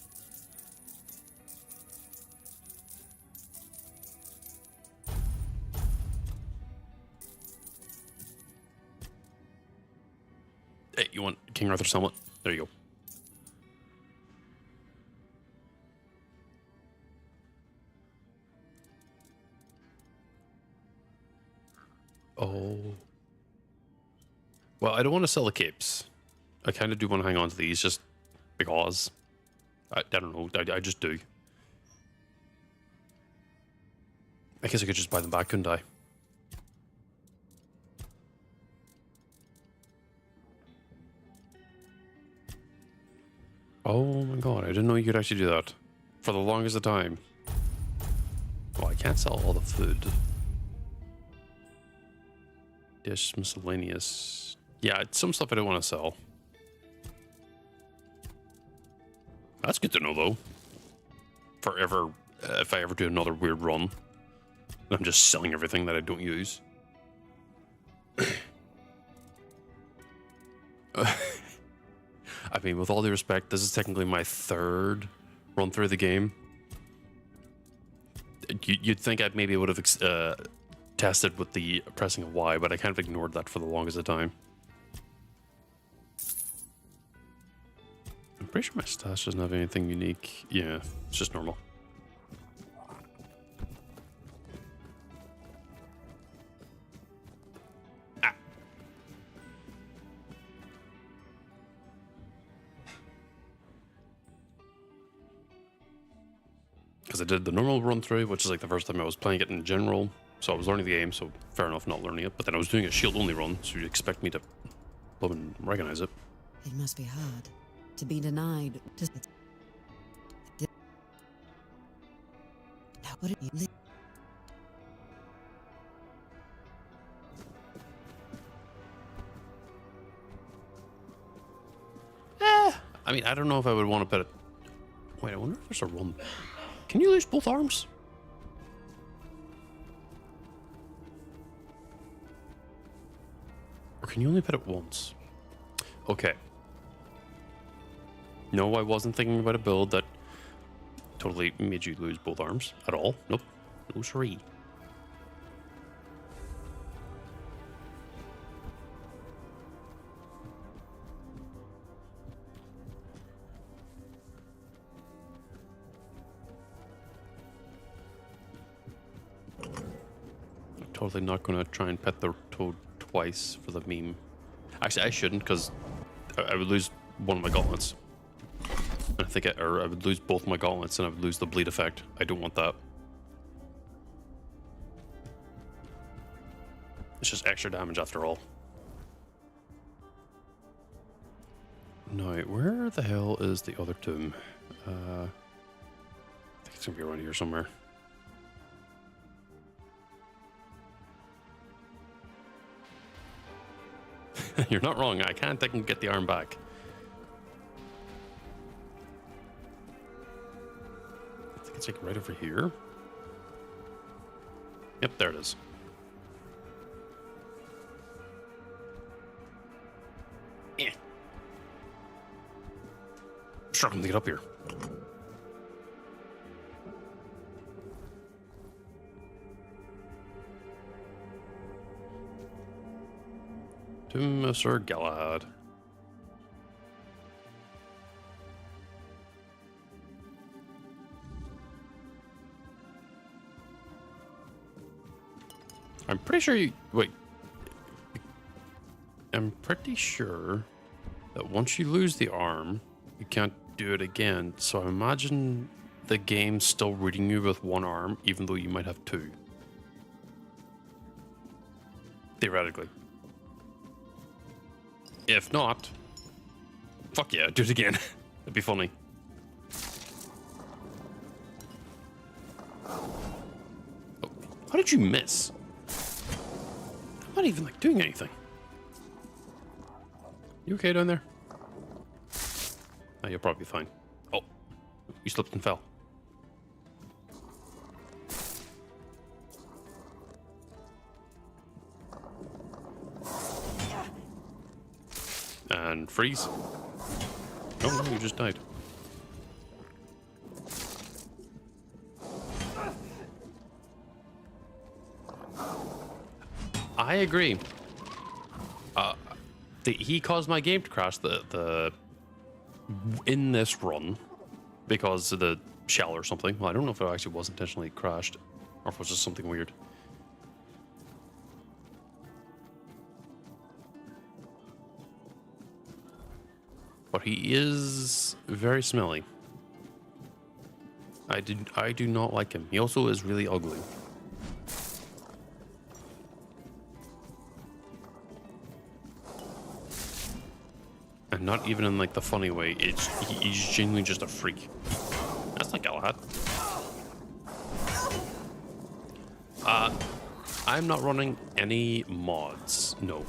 Hey, you want King Arthur's helmet? There you go. Oh. Well, I don't want to sell the capes. I kind of do want to hang on to these just because. I don't know. I just do. I guess I could just buy them back, couldn't I? Oh my god, I didn't know you could actually do that. For the longest of time. Well, I can't sell all the food. Dish, miscellaneous. Yeah, some stuff I don't want to sell. That's good to know, though. Forever, if I ever do another weird run, I'm just selling everything that I don't use. I mean, with all due respect, this is technically my third run through the game. You'd think I maybe would have tested with the pressing of Y, but I kind of ignored that for the longest of time. I'm pretty sure my stash doesn't have anything unique. Yeah, it's just normal. Because I did the normal run through, which is like the first time I was playing it in general. So I was learning the game, so fair enough not learning it. But then I was doing a shield only run, so you'd expect me to recognize it. It must be hard to be denied. What did you I mean, I don't know if I would want to put Wait, I wonder if there's a run. Can you lose both arms? Or can you only put it once? Okay. No, I wasn't thinking about a build that totally made you lose both arms at all. Nope. No siree. Totally not going to try and pet the toad twice for the meme. Actually, I shouldn't, because I would lose one of my gauntlets. And I think I would lose both my gauntlets and I would lose the bleed effect. I don't want that. It's just extra damage after all. Now, where the hell is the other tomb? I think it's going to be around here somewhere. You're not wrong. I can't think and get the arm back. I think it's like right over here. Yep, there it is. Yeah. Struggling to get up here. To Sir Galahad. I'm pretty sure you... Wait. I'm pretty sure that once you lose the arm, you can't do it again. So I imagine the game's still reading you with one arm, even though you might have two. Theoretically. If not, fuck yeah, do it again. That'd be funny. Oh, how did you miss? I'm not even like doing anything. You okay down there? Oh, you'll probably be fine. Oh, you slipped and fell. And freeze. Oh no, you just died. I agree. He caused my game to crash in this run because of the shell or something. Well, I don't know if it actually was intentionally crashed or if it was just something weird. But he is very smelly. I do not like him. He also is really ugly. And not even in like the funny way. He's genuinely just a freak. That's not Galahad. I'm not running any mods. No.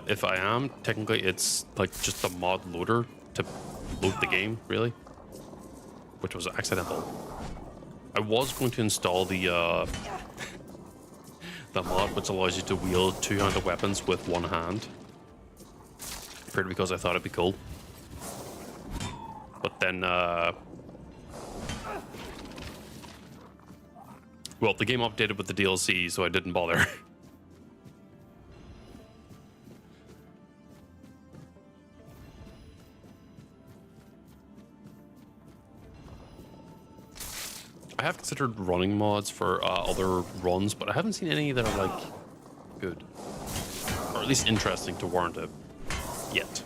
If I am, technically it's like just the mod loader to load the game, really. Which was accidental. I was going to install the mod which allows you to wield two-handed weapons with one hand. Purely because I thought it'd be cool. But then, well, the game updated with the DLC, so I didn't bother. I have considered running mods for other runs, but I haven't seen any that are like good, or at least interesting to warrant it yet.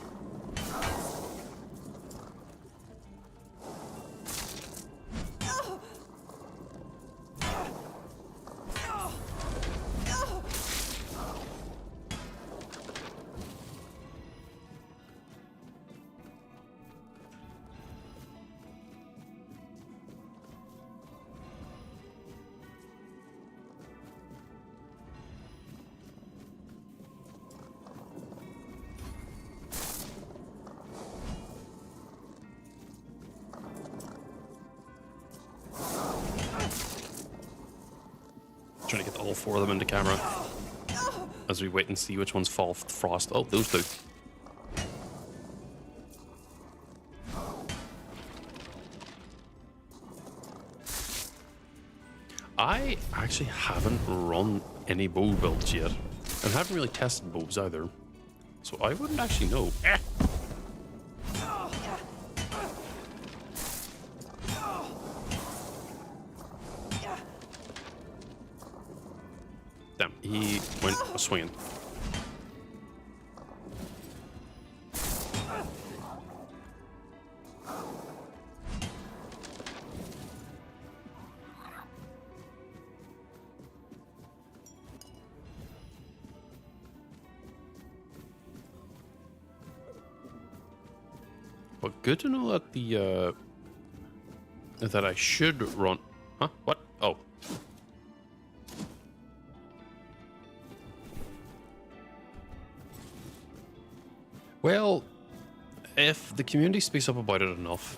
all four of them into camera as we wait and see which ones fall frost. Oh, those two. I actually haven't run any bow builds yet, and haven't really tested bows either, so I wouldn't actually know. Damn, he went swinging. But good to know that the that I should run. Huh? What? Oh. Well, if the community speaks up about it enough,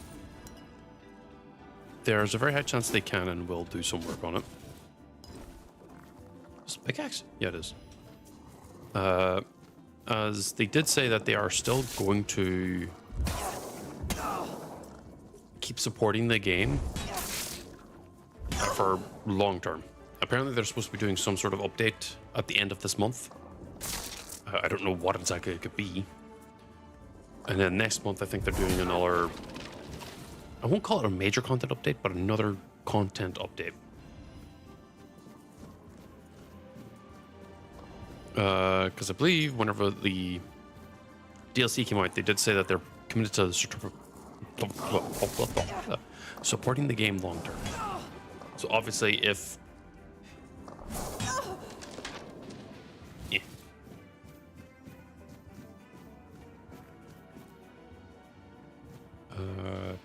there's a very high chance they can and will do some work on it. Is it pickaxe? Yeah, it is. As they did say that they are still going to keep supporting the game for long term. Apparently they're supposed to be doing some sort of update at the end of this month. I don't know what exactly it could be. And then next month I think they're doing another, I won't call it a major content update, but another content update. Because I believe whenever the DLC came out, they did say that they're committed to supporting the game long term. So obviously, if yeah.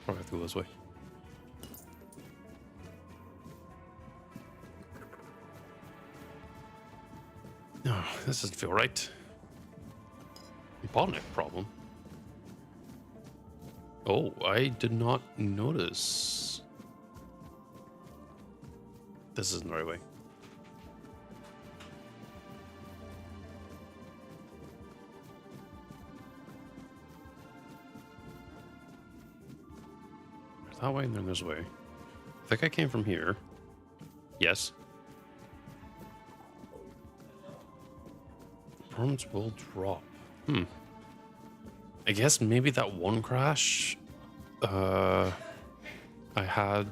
Probably have to go this way. No, this doesn't feel right. Bottleneck problem. Oh, I did not notice. This isn't the right way. There's that way and then this way. I think I came from here. Yes. Performance will drop. I guess maybe that one crash I had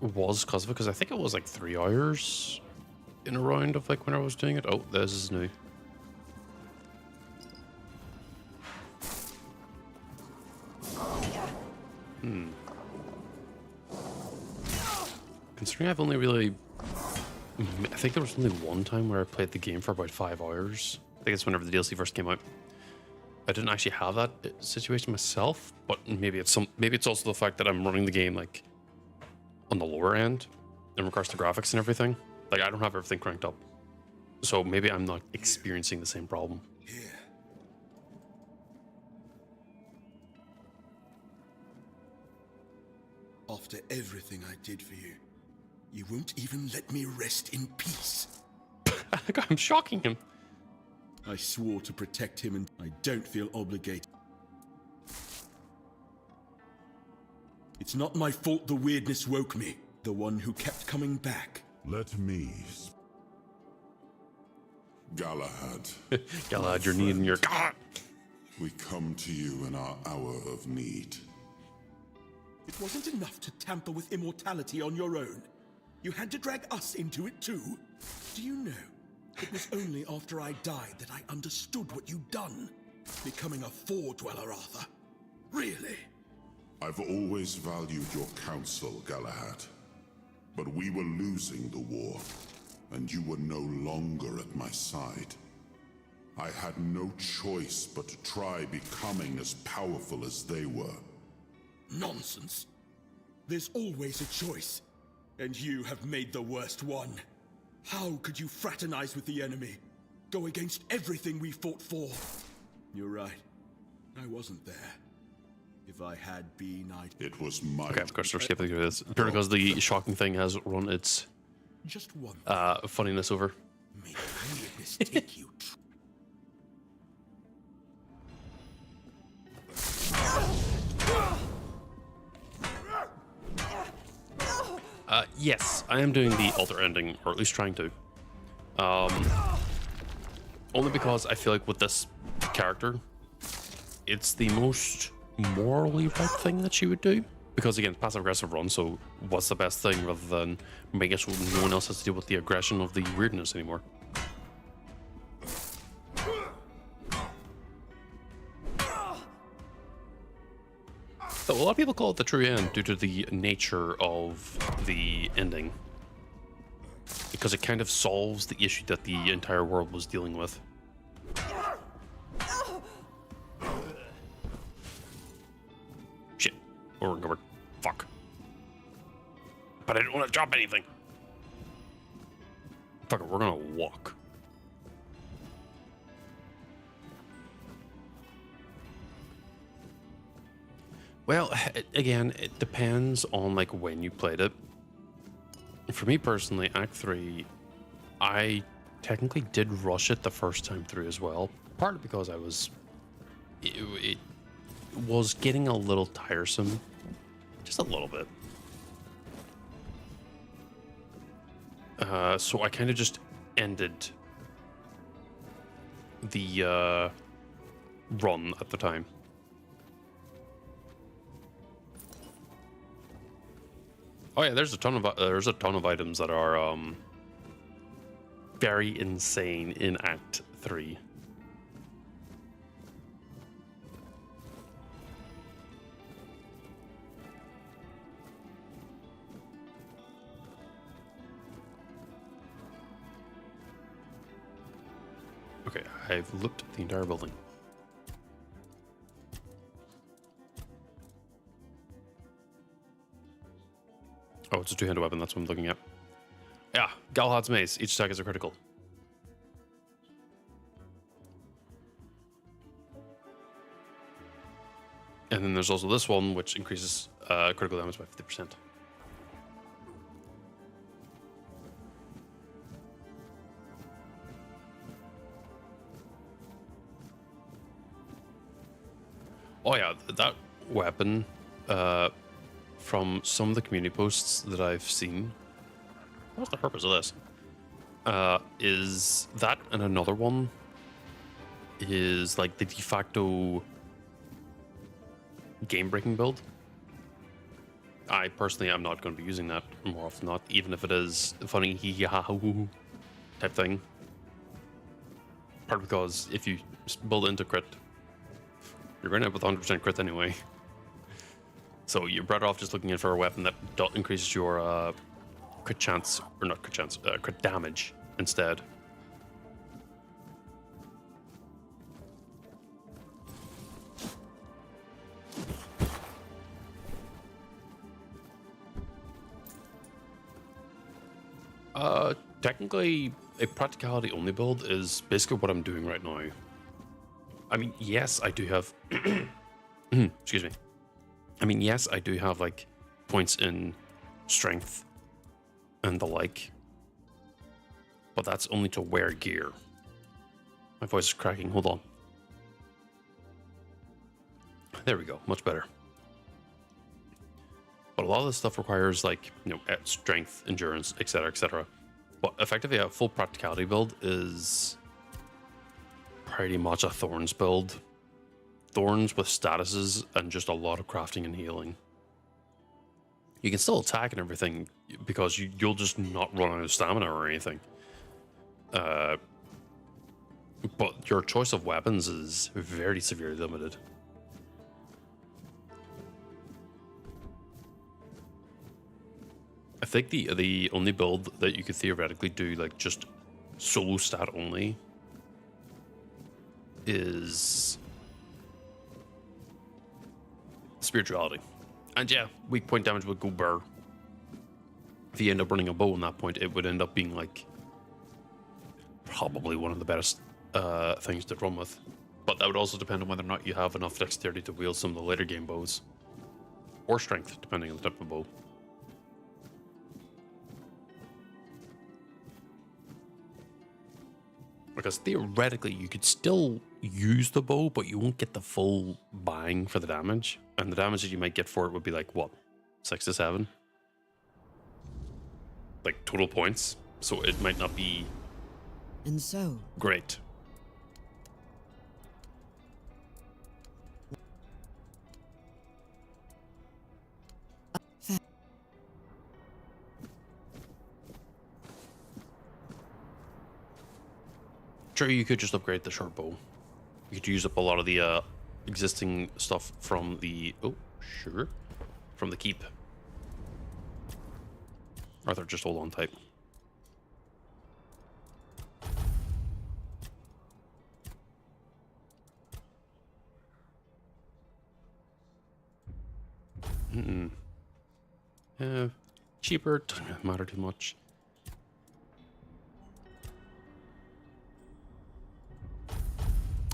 was because of it, because I think it was like 3 hours in a round of like when I was doing it. Oh, this is new. Considering I've only really, I think there was only one time where I played the game for about 5 hours. I think it's whenever the DLC first came out. I didn't actually have that situation myself, but maybe it's also the fact that I'm running the game like on the lower end in regards to graphics and everything. Like I don't have everything cranked up, so maybe I'm not experiencing the same problem. Here. After everything I did for you, you won't even let me rest in peace. I'm shocking him. I swore to protect him and I don't feel obligated. It's not my fault the weirdness woke me. The one who kept coming back. Let me. Galahad. Galahad, you're needing your. We come to you in our hour of need. It wasn't enough to tamper with immortality on your own. You had to drag us into it too. Do you know? It was only after I died that I understood what you'd done. Becoming a FoA dweller, Arthur. Really? I've always valued your counsel, Galahad. But we were losing the war, and you were no longer at my side. I had no choice but to try becoming as powerful as they were. Nonsense. There's always a choice, and you have made the worst one. How could you fraternize with the enemy? Go against everything we fought for? You're right. I wasn't there. If I had been, I'd It was my Okay, of course we're skipping through this. Purely because the shocking thing has run its just one. funniness over. May weirdness take you. Yes, I am doing the alter ending, or at least trying to. Only because I feel like with this character, it's the most morally right thing that she would do. Because again, passive aggressive run, so what's the best thing rather than make it so no one else has to deal with the aggression of the weirdness anymore? So a lot of people call it the true end due to the nature of the ending. Because it kind of solves the issue that the entire world was dealing with. Shit. We're uncovered. Fuck. But I don't want to drop anything. Fuck it, we're gonna walk. Well, again, it depends on like when you played it. For me personally, Act 3, I technically did rush it the first time through as well. Partly because I was... It was getting a little tiresome. Just a little bit. So I kind of just ended the run at the time. Oh yeah, there's a ton of items that are very insane in Act 3. Okay, I've looked at the entire building. Oh, it's a two-handed weapon, that's what I'm looking at. Yeah, Galahad's Mace. Each attack is a critical. And then there's also this one, which increases critical damage by 50%. Oh yeah, that weapon, from some of the community posts that I've seen, what's the purpose of this? Is that and another one is like the de facto game-breaking build. I personally am not going to be using that more often than not, even if it is a funny hee-hee-ha-hoo type thing. Part because if you build it into crit, you're going to end up with 100% crit anyway. So you're better off just looking in for a weapon that increases your crit chance, or not crit chance, crit damage instead. Technically, a practicality only build is basically what I'm doing right now. I mean, yes, I do have... excuse me. I mean, yes, I do have, like, points in strength and the like. But that's only to wear gear. My voice is cracking. Hold on. There we go. Much better. But a lot of this stuff requires, like, you know, strength, endurance, etc., etc. But effectively, a full practicality build is pretty much a Thorns build. Thorns with statuses and just a lot of crafting and healing. You can still attack and everything because you'll just not run out of stamina or anything. But your choice of weapons is very severely limited. I think the only build that you could theoretically do, like, just solo stat only is spirituality. And yeah, weak point damage would go burr. If you end up running a bow on that point, it would end up being, like, probably one of the best things to run with. But that would also depend on whether or not you have enough dexterity to wield some of the later game bows. Or strength, depending on the type of bow. Because theoretically, you could still use the bow, but you won't get the full bang for the damage. And the damage that you might get for it would be like, what, 6 to 7? Like, total points. So it might not be And so, great. Sure, you could just upgrade the short bow. You could use up a lot of the existing stuff from the... Oh, sure. From the keep. Arthur, just hold on tight. Cheaper, doesn't matter too much.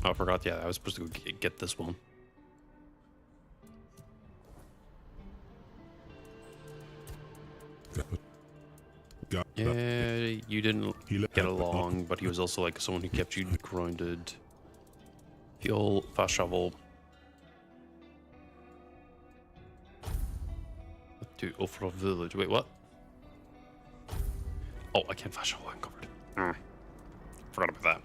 Oh, I forgot, yeah, I was supposed to go get this one. Yeah, you didn't get along, but he was also like someone who kept you grounded. Fuel, fast travel. To Ulfra Village. Wait, what? Oh, I can't fast travel. I'm covered. Forgot about that.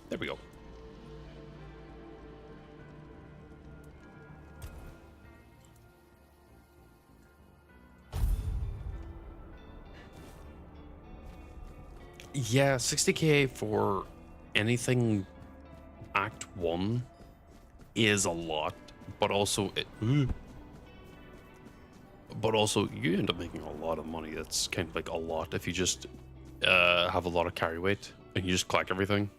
There we go. Yeah, 60k for anything Act 1 is a lot, but also you end up making a lot of money. That's kind of like a lot if you just have a lot of carry weight and you just collect everything.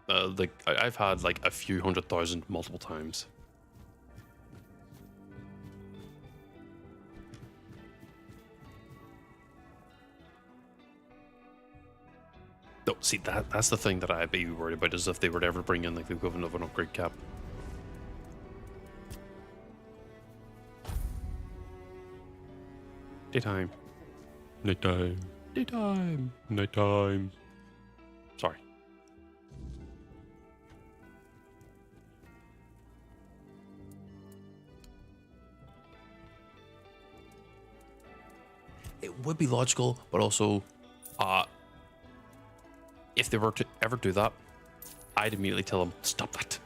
Like I've had like a few 100,000 multiple times. No, see that's the thing that I'd be worried about is if they were to ever bring in like the equivalent of an upgrade cap. Daytime. Nighttime. Daytime. Nighttime. Sorry. It would be logical, but also, if they were to ever do that, I'd immediately tell them, stop that.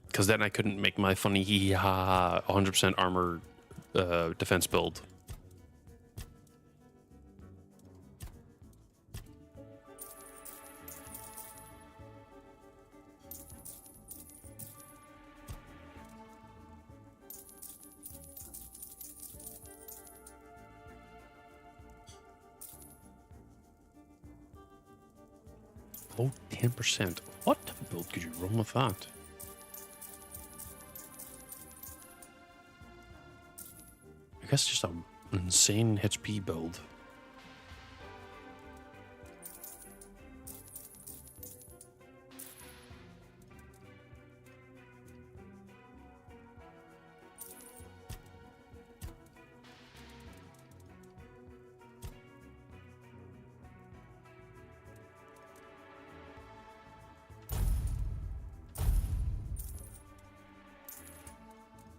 Because then I couldn't make my funny hee ha 100% armor defense build. Oh, 10%. What build could you run with that? I guess just an insane HP build.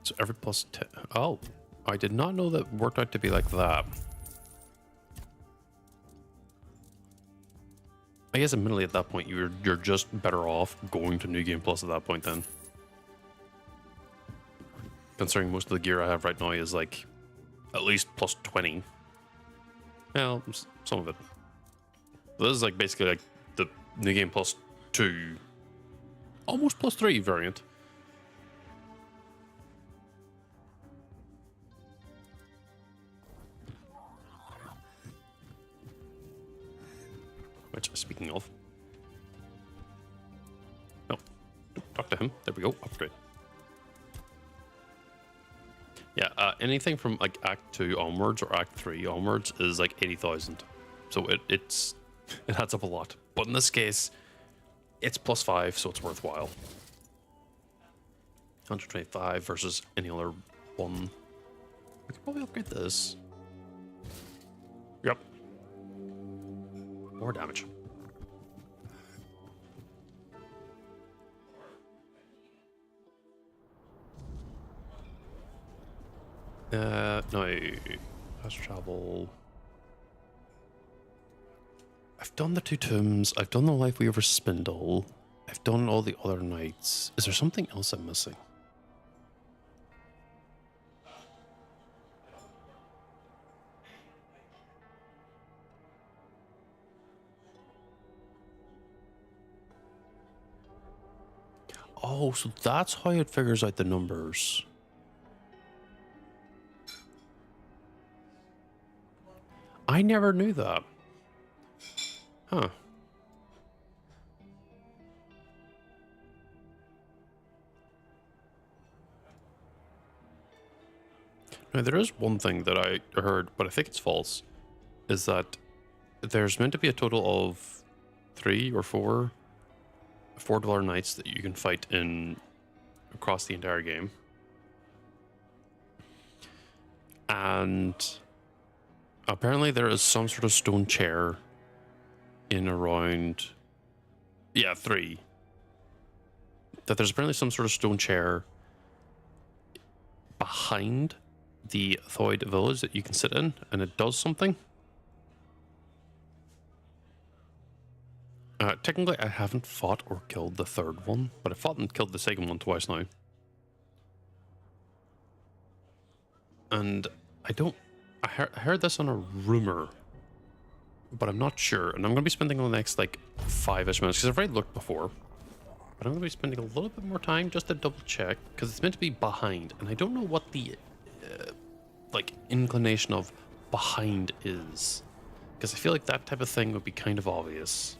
So every plus 10. Oh, I did not know that worked out to be like that. I guess admittedly at that point you're just better off going to New Game Plus at that point then. Considering most of the gear I have right now is like at least plus 20. Well, some of it. This is like basically like the New Game Plus 2, almost plus 3 variant. Which, speaking of... No, talk to him. There we go. Upgrade. anything from like Act 2 onwards or Act 3 onwards is like 80,000. So it adds up a lot. But in this case, it's +5, so it's worthwhile. 125 versus any other one. We could probably upgrade this. Yep. More damage. No. Fast travel. I've done the 2 tombs. I've done the Lifeweaver Spindle. I've done all the other knights. Is there something else I'm missing? Oh, so that's how it figures out the numbers. I never knew that. Huh. Now, there is one thing that I heard, but I think it's false, is that there's meant to be a total of 3 or 4 $4 knights that you can fight in across the entire game. And apparently there is some sort of stone chair in around... Yeah, 3. That there's apparently some sort of stone chair behind the Thoid village that you can sit in, and it does something. Technically, I haven't fought or killed the 3rd one, but I fought and killed the 2nd one twice now. And I heard this on a rumor, but I'm not sure. And I'm going to be spending the next, like, 5-ish minutes, because I've already looked before. But I'm going to be spending a little bit more time just to double check, because it's meant to be behind. And I don't know what the, like, inclination of behind is. Because I feel like that type of thing would be kind of obvious.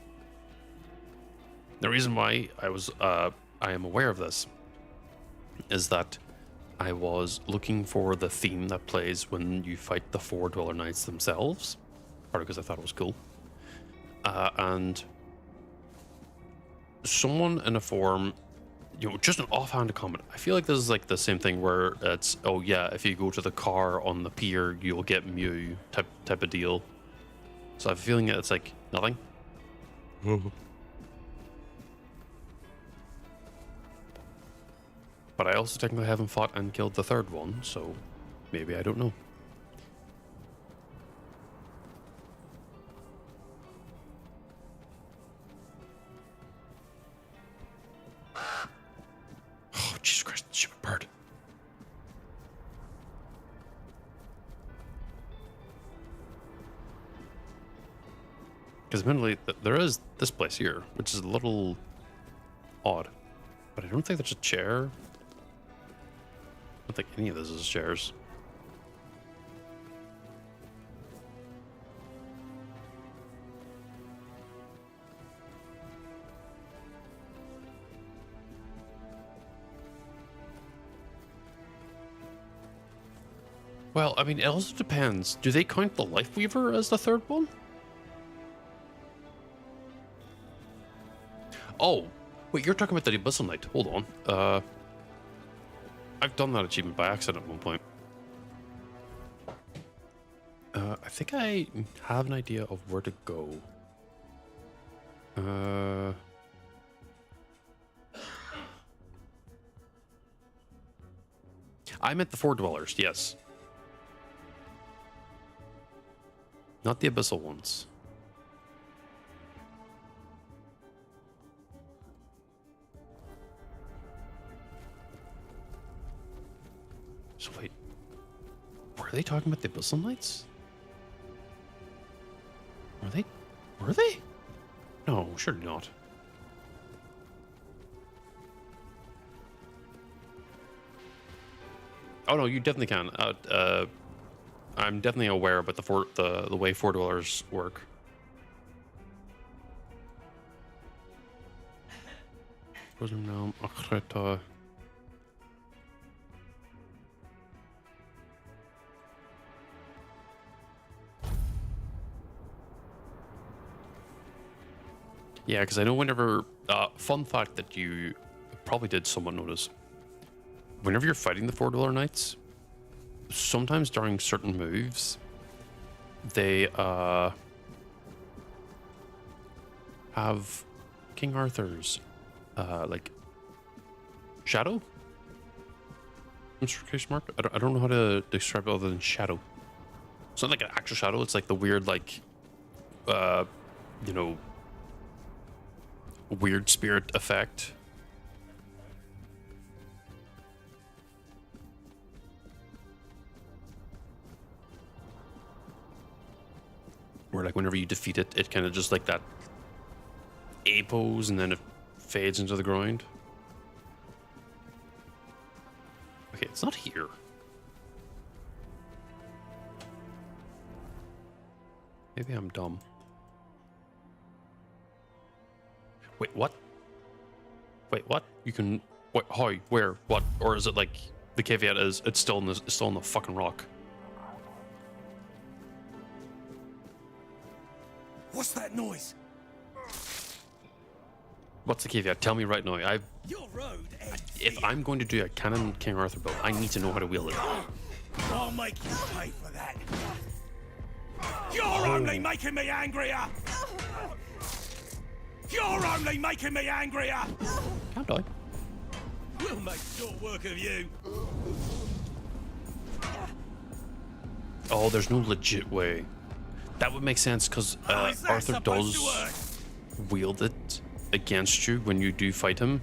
The reason why I am aware of this is that I was looking for the theme that plays when you fight the 4 Dweller Knights themselves, partly because I thought it was cool. And someone in a forum, you know, just an offhand comment. I feel like this is like the same thing where it's, oh yeah, if you go to the car on the pier, you'll get Mew type of deal. So I have a feeling that it's like nothing. But I also technically haven't fought and killed the 3rd one, so maybe I don't know. Oh, Jesus Christ, stupid bird. Because admittedly, there is this place here, which is a little odd. But I don't think there's a chair. I don't think any of this is chairs. Well, I mean, it also depends. Do they count the Lifeweaver as the 3rd one? Oh, wait, you're talking about the Abyssal Knight. Hold on. I've done that achievement by accident at one point. I think I have an idea of where to go. I meant the 4 Dwellers, yes. Not the Abyssal ones. So wait, were they talking about the Abyssal Knights? Were they? No, surely not. Oh no, you definitely can. I'm definitely aware about the way 4 Dwellers work. Frozen Realm, Achreta. Yeah, because I know whenever... fun fact that you probably did somewhat notice. Whenever you're fighting the Four Dweller Knights, sometimes during certain moves, they have King Arthur's like shadow. Exclamation mark. I don't know how to describe it other than shadow. It's not like an actual shadow. It's like the weird like you know, weird spirit effect. Where like whenever you defeat it, it kind of just like that A pose and then it fades into the ground. Okay, it's not here. Maybe I'm dumb. Wait, what? Wait, what? You can... Wait, how? Where? What? Or is it like... The caveat is it's still in the fucking rock. What's that noise? What's the caveat? Tell me right now. Your road ends If here. I'm going to do a canon King Arthur build, I need to know how to wield it. I'll make you pay for that. You're only making me angrier. You're only making me angrier. Can't I? We'll make short work of you. Oh, there's no legit way. That would make sense because How is that Arthur supposed does to work? wield it against you when you do fight him.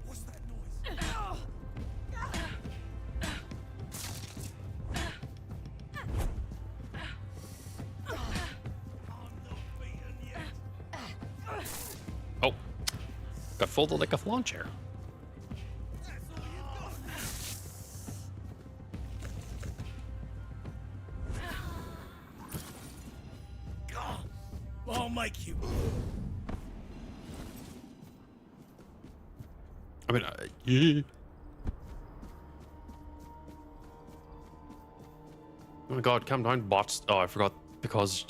What's that noise? I'm not beaten yet. Oh, got folded like a lawn chair. That's all you've got. I'll make you. I mean, yeah. Oh my god, calm down, bots. Oh, I forgot because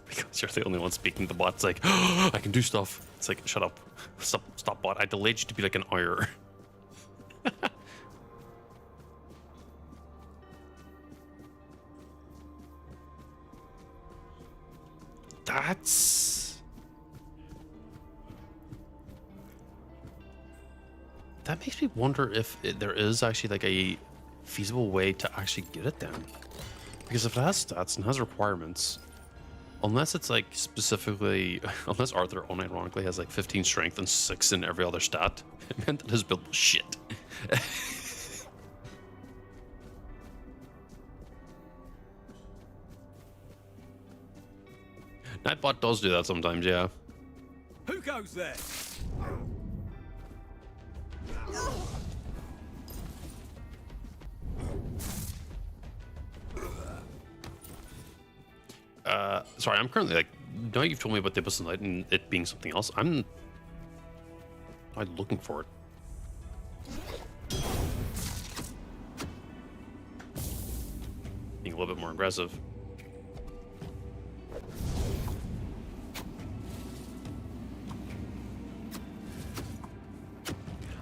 because you're the only one speaking. The bot's like, oh, I can do stuff. It's like, shut up, stop, bot. I delayed you to be like an hour. That makes me wonder if there is actually like a feasible way to actually get it then. Because if it has stats and has requirements, unless it's like specifically, unless Arthur unironically has like 15 strength and 6 in every other stat, it meant that his build was shit. Nightbot does do that sometimes, yeah. Who goes there? Sorry, I'm currently like, now you've told me about the Abyss of Night and it being something else, I'm looking for it. Being a little bit more aggressive.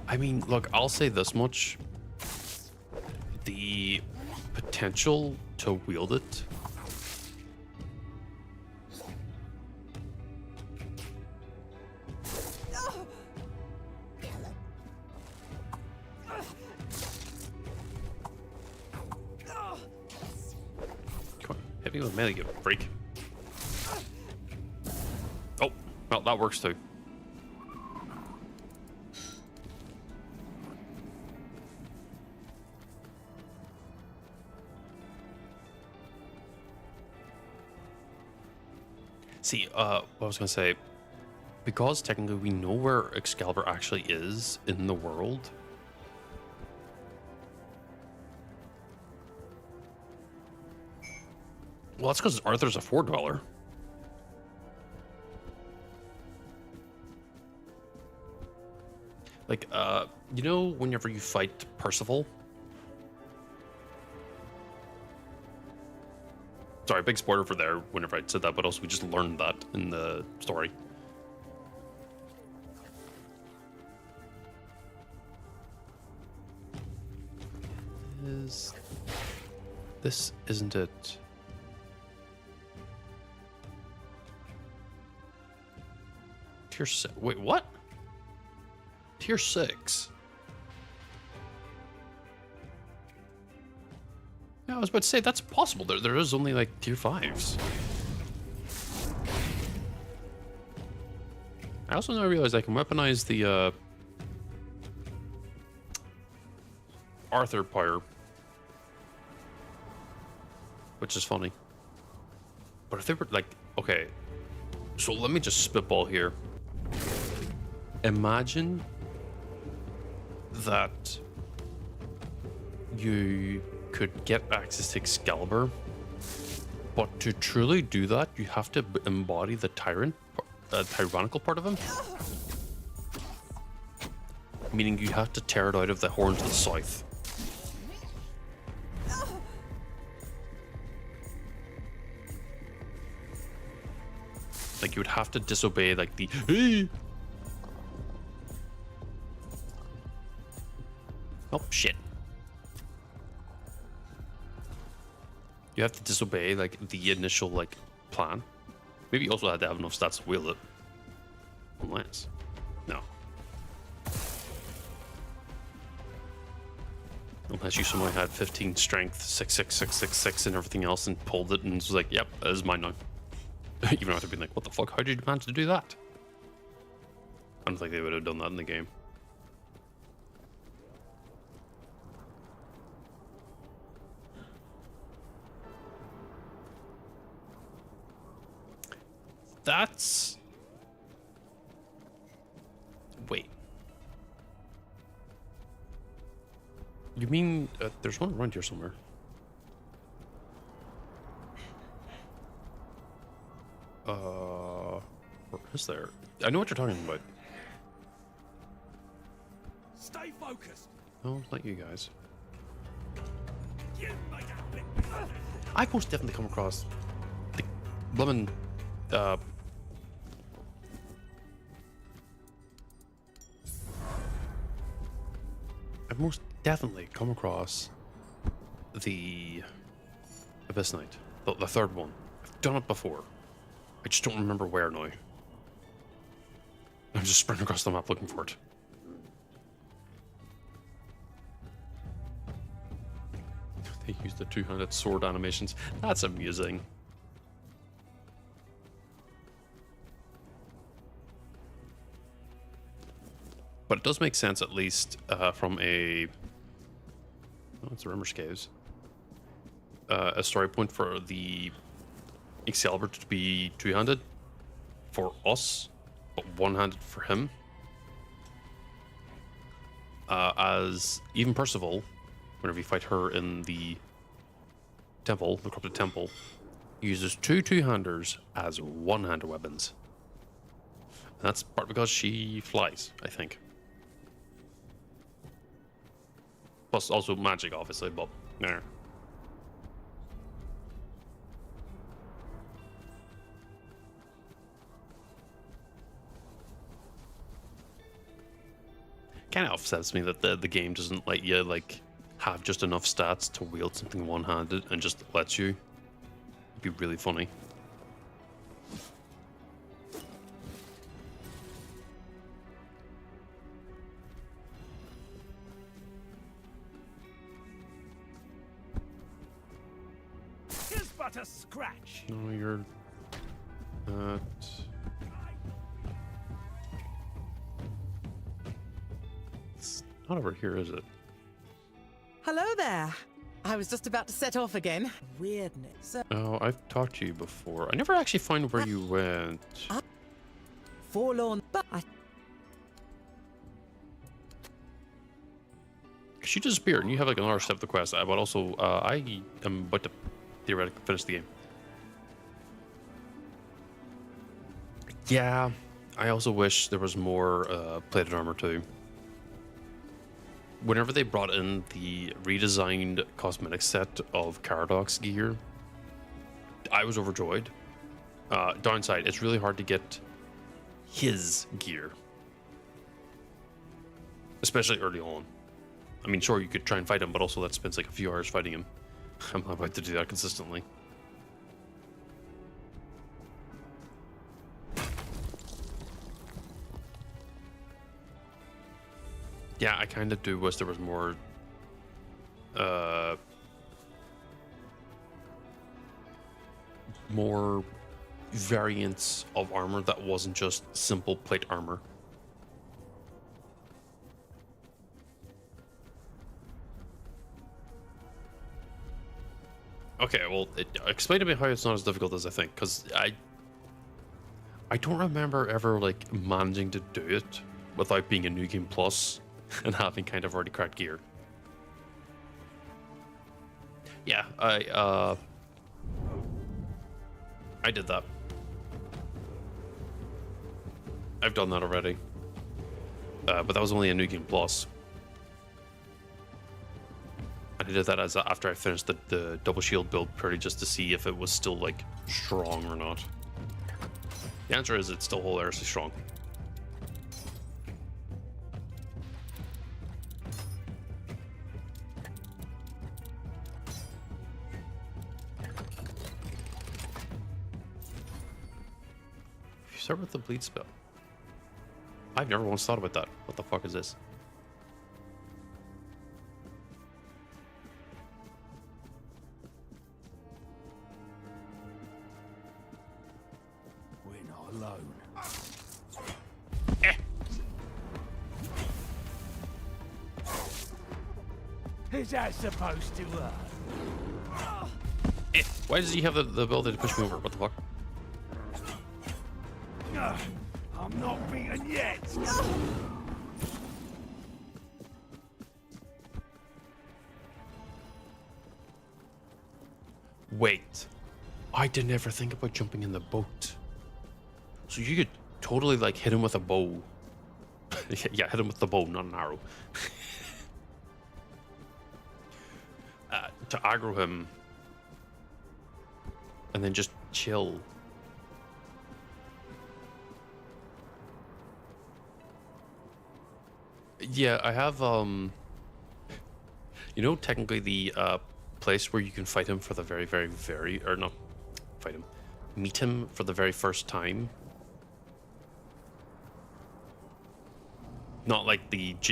I mean, look, I'll say this much. The potential to wield it Come on, hit me with melee, you freak. Oh, well, that works too. See, what I was gonna say, because technically we know where Excalibur actually is in the world. Well, that's because Arthur's a Four Dweller. Like, Like, you know, whenever you fight Percival. Sorry, big spoiler for there whenever I said that, but also we just learned that in the story. This isn't it? Tier 6. Wait, what? Tier 6. Yeah, I was about to say that's possible. There is only like tier 5s. I also now realize I can weaponize the Arthur power, which is funny. But if they were like, okay, so let me just spitball here. Imagine that you could get access to Excalibur, but to truly do that, you have to embody the tyrannical part of him. Meaning you have to tear it out of the horns of the south. Like you would have to disobey like the oh shit. You have to disobey like the initial like plan. Maybe you also had to have enough stats to wield it. Unless. No. Unless you somehow had 15 strength, 66666 and everything else and pulled it and was like, yep, that is mine now. Even after being like, what the fuck? How did you manage to do that? I don't think they would have done that in the game. That's... Wait. You mean there's one around here somewhere? Where is there? I know what you're talking about. Stay focused. Oh, it's not you guys. You make a big... I've most definitely come across the blooming I've most definitely come across the Abyss Knight, the third one. I've done it before. I just don't remember where now. I'm just sprinting across the map looking for it. They use the two-handed sword animations. That's amusing. But it does make sense, at least, from a... Oh, it's a Rimmer Scaves. A story point for the Excalibur to be two-handed for us, but one-handed for him. As even Percival, whenever you fight her in the temple, the corrupted temple, uses two-handers as one-handed weapons. And that's part because she flies, I think. Plus also magic, obviously, but nah. Kind of upsets me that the game doesn't let you like have just enough stats to wield something one-handed and just lets you. It'd be really funny. Here's but a scratch. No, you're not. It's not over here, is it? Hello there. I was just about to set off again. Weirdness. Oh, I've talked to you before. I never actually found where you went. Forlorn, but Because you disappeared and you have like another step of the quest, but also I am about to theoretically finish the game. Yeah, I also wish there was more plated armor too. whenever they brought in the redesigned cosmetic set of Caradox gear, I was overjoyed. Downside, it's really hard to get his gear, especially early on. I mean, sure, you could try and fight him, but also that spends like a few hours fighting him. I'm not about to do that consistently. Yeah, I kind of do wish there was more more variants of armor that wasn't just simple plate armor. Okay, well, explain to me how it's not as difficult as I think, because I don't remember ever like managing to do it without being a New Game Plus and having kind of already cracked gear. Yeah, I did that. I've done that already. But that was only a New Game Plus. And I did that as after I finished the double shield build purely just to see if it was still like strong or not. The answer is it's still hilariously strong. You start with the bleed spell. I've never once thought about that. What the fuck is this? We're not alone. Eh. Is that supposed to work? Eh. Why does he have the ability to push me over? What the fuck? I'm not beaten yet. Wait. I didn't ever think about jumping in the boat. So you could totally like hit him with a bow. Yeah, hit him with the bow, not an arrow. To aggro him. And then just chill. Yeah, I have, you know, technically the place where you can fight him for the or no, fight him, meet him for the very first time. Not like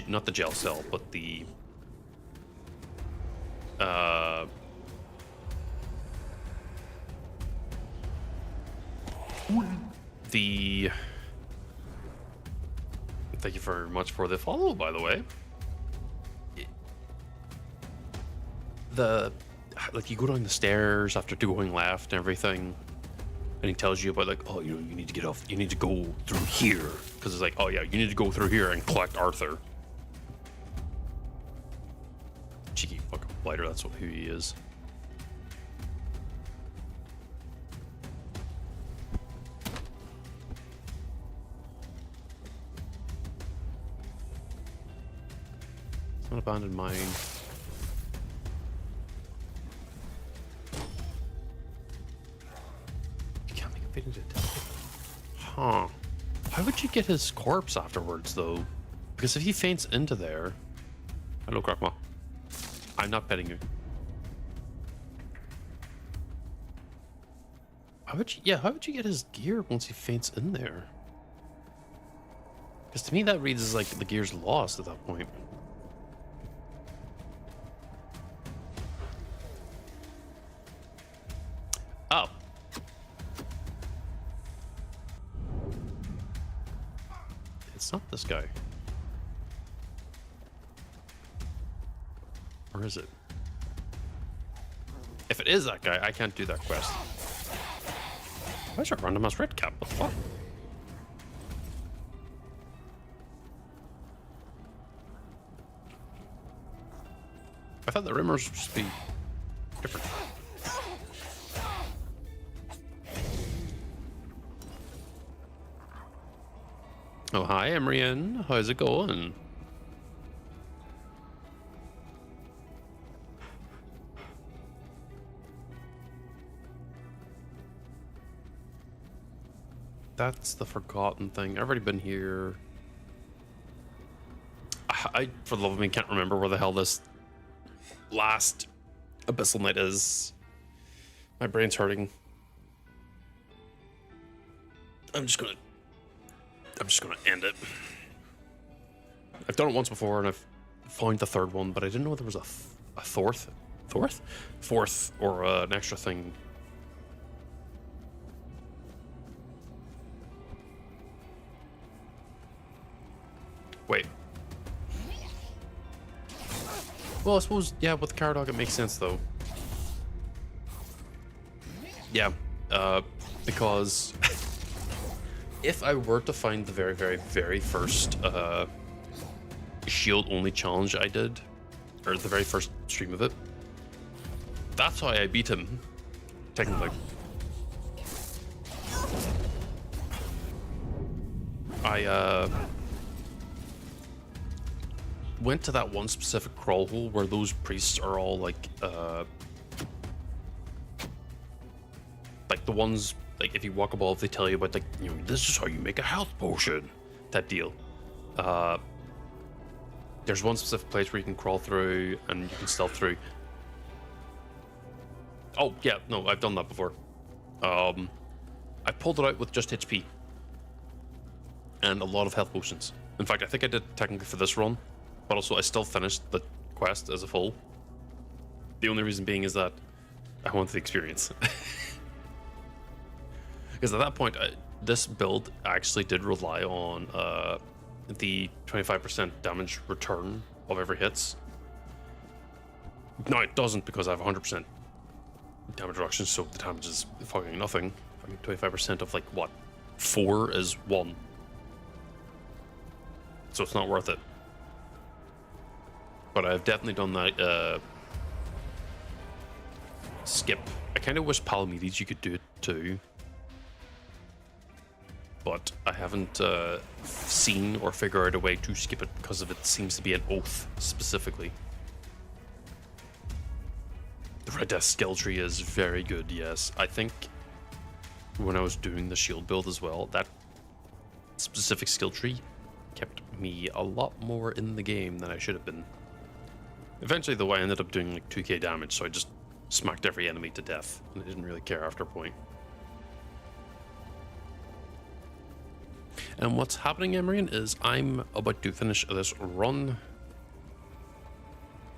not the jail cell, but the, thank you very much for the follow, by the way. Like you go down the stairs after going left and everything, and he tells you about like, oh, you know, you need to get off, you need to go through here, because it's like, oh yeah, you need to go through here and collect Arthur. Cheeky fucking blighter, that's who he is. An abandoned mine. You can't make a fit into it. Huh. How would you get his corpse afterwards, though? Because if he faints into there... Hello, Krakma. I'm not petting you. How would you get his gear once he faints in there? Because to me that reads as like the gear's lost at that point. Oh. It's not this guy. Or is it? If it is that guy, I can't do that quest. Why is there a random ass red cap? What the fuck? I thought the rimmers would just be different. Oh, hi, Emrian. How's it going? That's the forgotten thing. I've already been here. I, for the love of me, can't remember where the hell this last Abyssal Night is. My brain's hurting. I'm just gonna end it. I've done it once before, and I've found the third one, but I didn't know there was a fourth, or an extra thing. Wait. Well, I suppose, yeah, with Caradog it makes sense, though. Yeah, because if I were to find the very, very, very first shield-only challenge I did, or the very first stream of it, that's how I beat him, technically. I went to that one specific crawl hole where those priests are all like the ones, like, if you walk above, they tell you about, like, you know, this is how you make a health potion, that deal. There's one specific place where you can crawl through and you can stealth through. Oh yeah, no, I've done that before. I pulled it out with just HP and a lot of health potions. In fact, I think I did technically for this run, but also I still finished the quest as a full. The only reason being is that I wanted the experience. Because at that point, this build actually did rely on the 25% damage return of every hits. No, it doesn't, because I have 100% damage reduction, so the damage is fucking nothing. I mean, 25% of, like, what? 4 is 1. So it's not worth it. But I've definitely done that skip. I kind of wish Palamedes you could do it too. But I haven't seen or figured out a way to skip it because of it seems to be an oath specifically. The Red Death skill tree is very good, yes. I think when I was doing the shield build as well, that specific skill tree kept me a lot more in the game than I should have been. Eventually, though, I ended up doing like 2k damage, so I just smacked every enemy to death, and I didn't really care after a point. And what's happening, Emrian, is I'm about to finish this run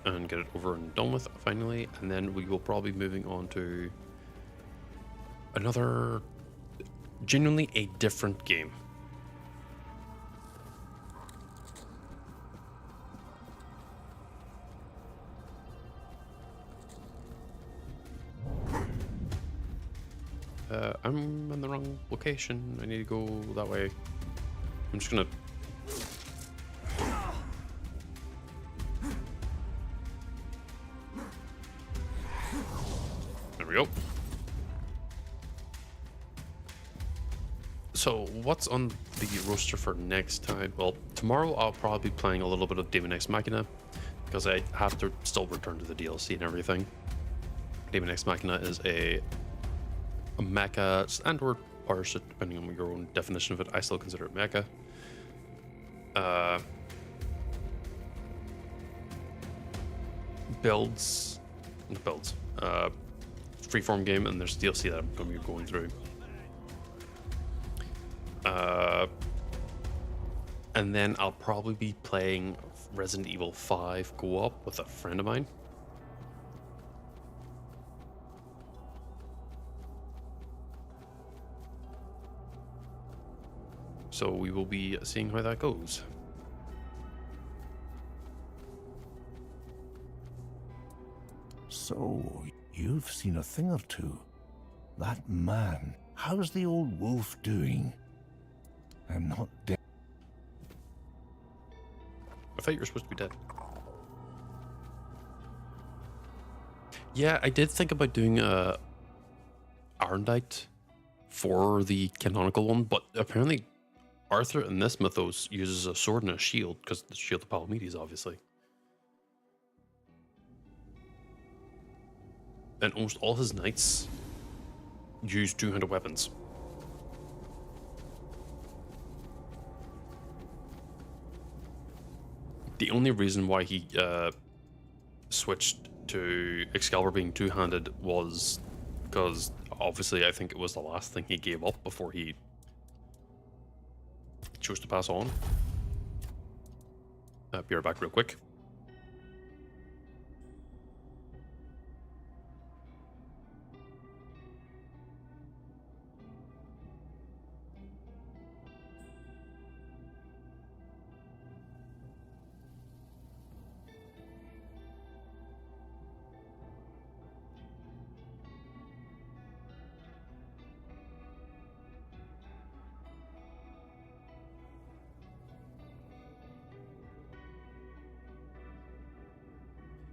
and get it over and done with finally, and then we will probably be moving on to another, genuinely a different game. I'm in the wrong location. I need to go that way. I'm just gonna... There we go. So, what's on the roster for next time? Well, tomorrow I'll probably be playing a little bit of Demon X Machina, because I have to still return to the DLC and everything. Demon X Machina is a mecha and or power set, depending on your own definition of it. I still consider it mecha. Freeform game, and there's DLC that I'm going to be going through. And then I'll probably be playing Resident Evil 5 co-op with a friend of mine. So we will be seeing how that goes. So, you've seen a thing or two. That man, how's the old wolf doing? I'm not dead. I thought you were supposed to be dead. Yeah, I did think about doing a Arendite for the canonical one, but apparently Arthur in this mythos uses a sword and a shield, because the shield of Palamedes, obviously. And almost all his knights use 200 weapons. The only reason why he switched to Excalibur being two-handed was because obviously I think it was the last thing he gave up before he chose to pass on. Be right back real quick.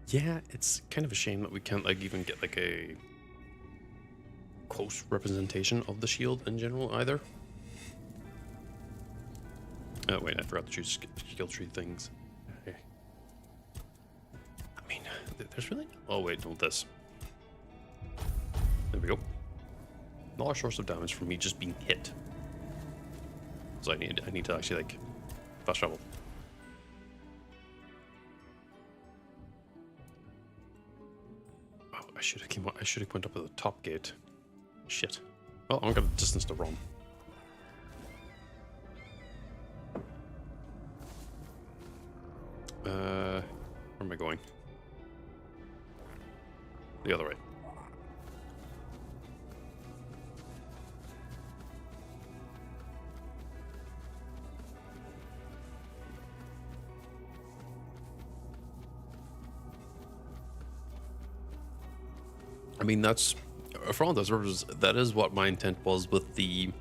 Yeah, it's kind of a shame that we can't like even get like a close representation of the shield in general either. Oh wait, I forgot to choose skill tree things. Okay. I mean, there's really... Oh wait, don't this. There we go. Another source of damage from me just being hit. So I need to actually like fast travel. I should have went up to the top gate. Shit. Well, I'm gonna distance to run. Where am I going? The other way. I mean, that's, for all those purposes, that is what my intent was with the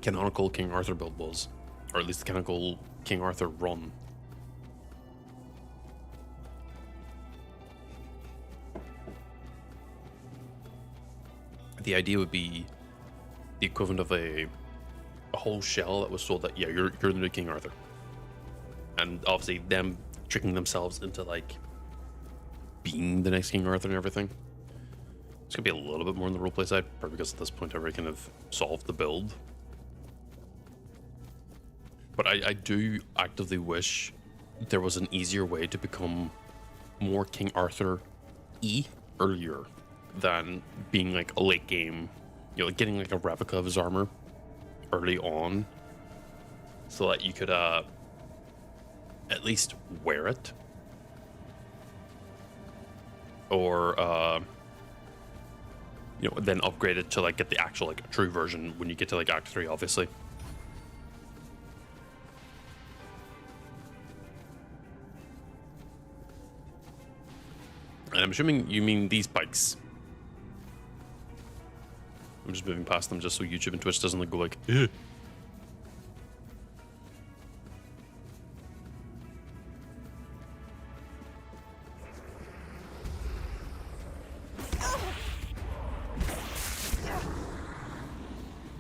canonical King Arthur build was. Or at least the canonical King Arthur run. The idea would be the equivalent of a whole shell that was sold that, yeah, you're the new King Arthur. And obviously them tricking themselves into, like, being the next King Arthur and everything. It's gonna be a little bit more on the roleplay side, probably because at this point I've already kind of solved the build. But I do actively wish there was an easier way to become more King Arthur-y earlier than being like a late game, you know, like getting like a replica of his armor early on so that you could at least wear it. Or you know, then upgrade it to like get the actual like true version when you get to like Act 3, obviously. And I'm assuming you mean these bikes. I'm just moving past them just so YouTube and Twitch doesn't like go like, ugh.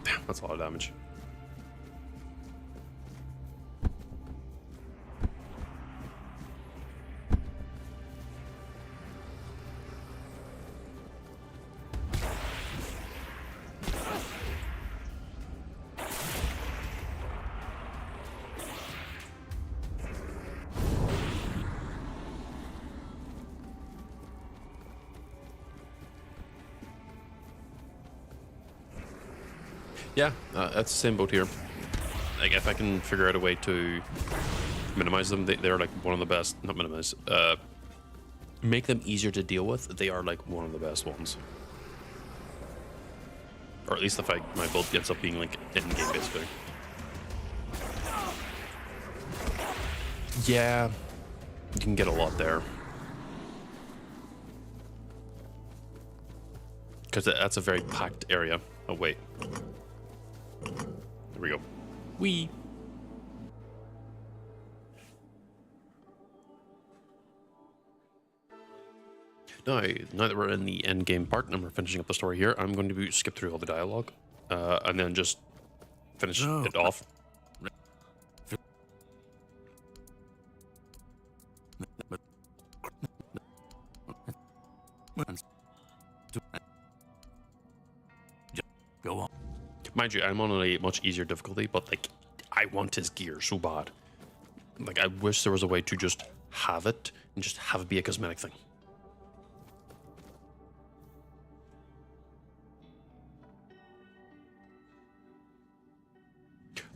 Damn, that's a lot of damage. Yeah, that's the same boat here. Like, if I can figure out a way to minimize them, they're like one of the best. Not minimize. Make them easier to deal with. They are like one of the best ones. Or at least if my build ends up being like in game basically. Yeah, you can get a lot there. Because that's a very packed area. Oh wait. There we go. Whee! Now that we're in the end game part and we're finishing up the story here, I'm going to skip through all the dialogue and then just finish it off. Go on. Mind you, I'm on a much easier difficulty, but like, I want his gear so bad. Like, I wish there was a way to just have it and just have it be a cosmetic thing.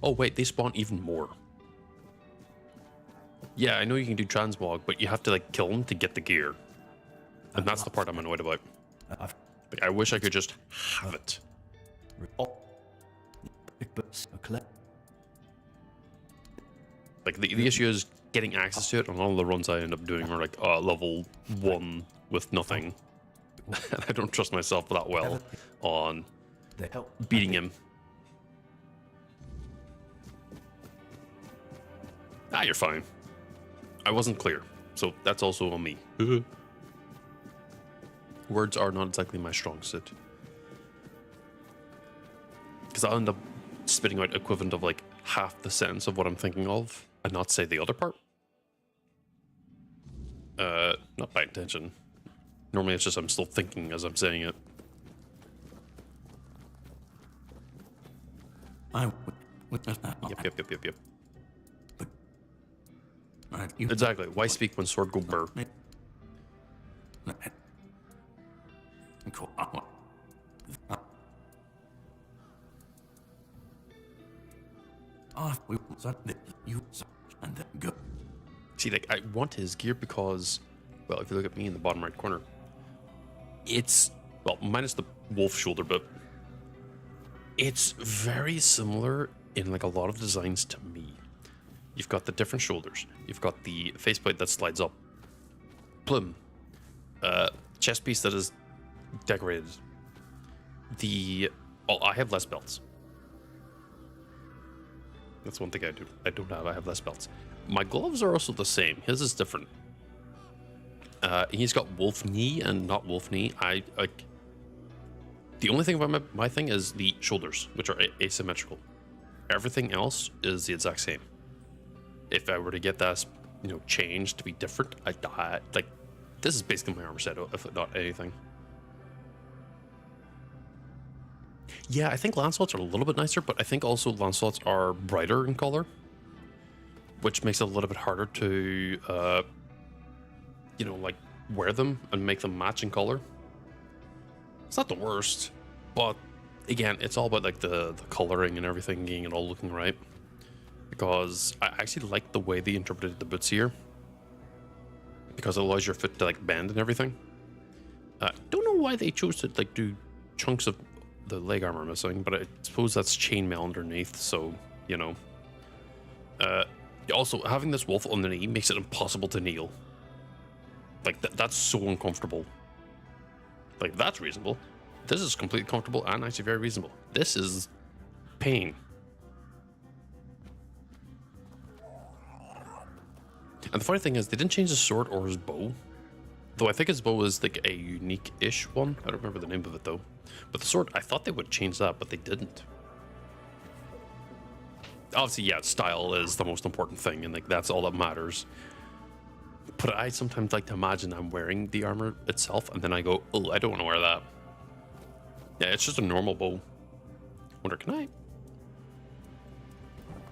Oh wait, they spawn even more. Yeah, I know you can do transmog, but you have to like kill them to get the gear. And that's the part I'm annoyed about. Like, I wish I could just have it. Like, the issue is getting access to it, and all the runs I end up doing are like level 1 with nothing. And I don't trust myself that well on beating him. Ah, you're fine. I wasn't clear, so that's also on me. Words are not exactly my strong suit. Because I'll end up spitting out equivalent of like half the sentence of what I'm thinking of and not say the other part. Not by intention. Normally it's just I'm still thinking as I'm saying it. Yep. Exactly. Why speak when sword go burr? See, like, I want his gear because, well, if you look at me in the bottom right corner, it's, well, minus the wolf shoulder, but it's very similar in like a lot of designs to me. You've got the different shoulders. You've got the faceplate that slides up. Plume. Chest piece that is decorated. Well, I have less belts. That's one thing I do. I don't have. I have less belts. My gloves are also the same. His is different. He's got wolf knee and not wolf knee. I like. The only thing about my thing is the shoulders, which are asymmetrical. Everything else is the exact same. If I were to get that, changed to be different, I'd die. Like, this is basically my armor set, if not anything. Yeah, I think Lancelots are a little bit nicer, but I think also Lancelots are brighter in color, which makes it a little bit harder to, like, wear them and make them match in color. It's not the worst, but again, it's all about like the coloring and everything, getting it all looking right. Because I actually like the way they interpreted the boots here, because it allows your foot to like bend and everything. Don't know why they chose to like do chunks of the leg armor missing, but I suppose that's chainmail underneath, so also having this wolf on the knee makes it impossible to kneel. Like that's so uncomfortable. Like, that's reasonable. This is completely comfortable and actually very reasonable. This is pain. And the funny thing is, they didn't change his sword or his bow. Though I think his bow is like a unique-ish one. I don't remember the name of it though. But the sword, I thought they would change that, but they didn't. Obviously, yeah, style is the most important thing, and like that's all that matters. But I sometimes like to imagine I'm wearing the armor itself, and then I go, oh, I don't want to wear that. Yeah, it's just a normal bow. Wonder, can I?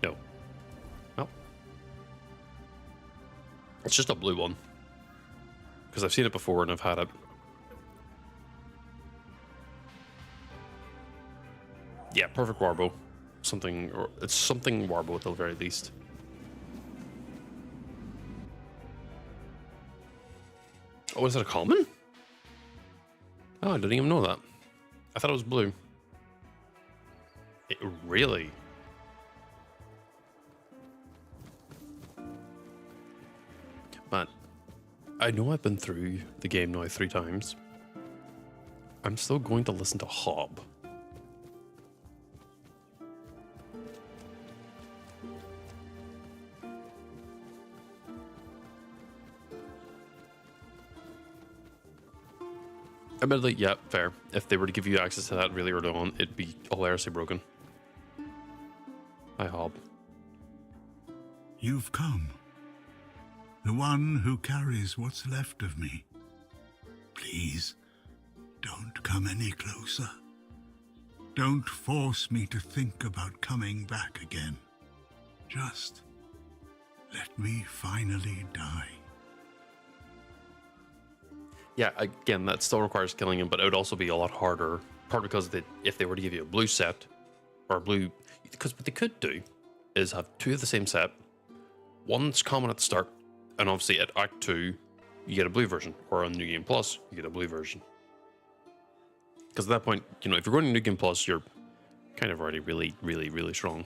No. Well. It's just a blue one. Because I've seen it before and I've had it. Yeah, perfect warbow. Something, or it's something warbow at the very least. Oh, is it a common? Oh, I didn't even know that. I thought it was blue. It really? Man, I know I've been through the game now 3 times. I'm still going to listen to Hob. Admittedly, yeah, fair. If they were to give you access to that really early on, it'd be hilariously broken. Hi, Hob. You've come. The one who carries what's left of me. Please, don't come any closer. Don't force me to think about coming back again. Just Let me finally die. Yeah, again, that still requires killing him, but it would also be a lot harder. Partly because if they were to give you a blue set, or a blue... Because what they could do is have two of the same set. One's common at the start, and obviously at Act 2, you get a blue version. Or on New Game Plus, you get a blue version. Because at that point, you know, if you're going to New Game Plus, you're kind of already really, really, really strong.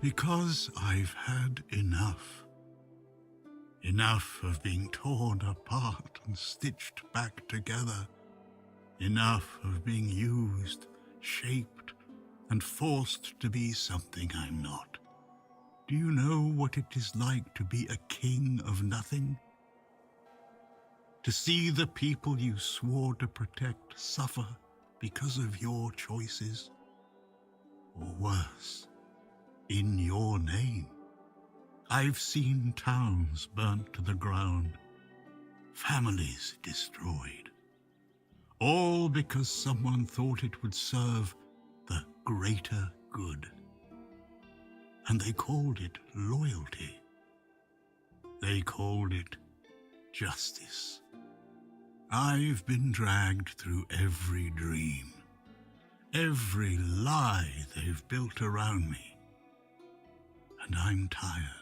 Because I've had enough. Enough of being torn apart and stitched back together. Enough of being used, shaped, and forced to be something I'm not. Do you know what it is like to be a king of nothing? To see the people you swore to protect suffer because of your choices? Or worse, in your name. I've seen towns burnt to the ground, families destroyed, all because someone thought it would serve the greater good. And they called it loyalty. They called it justice. I've been dragged through every dream, every lie they've built around me. And I'm tired.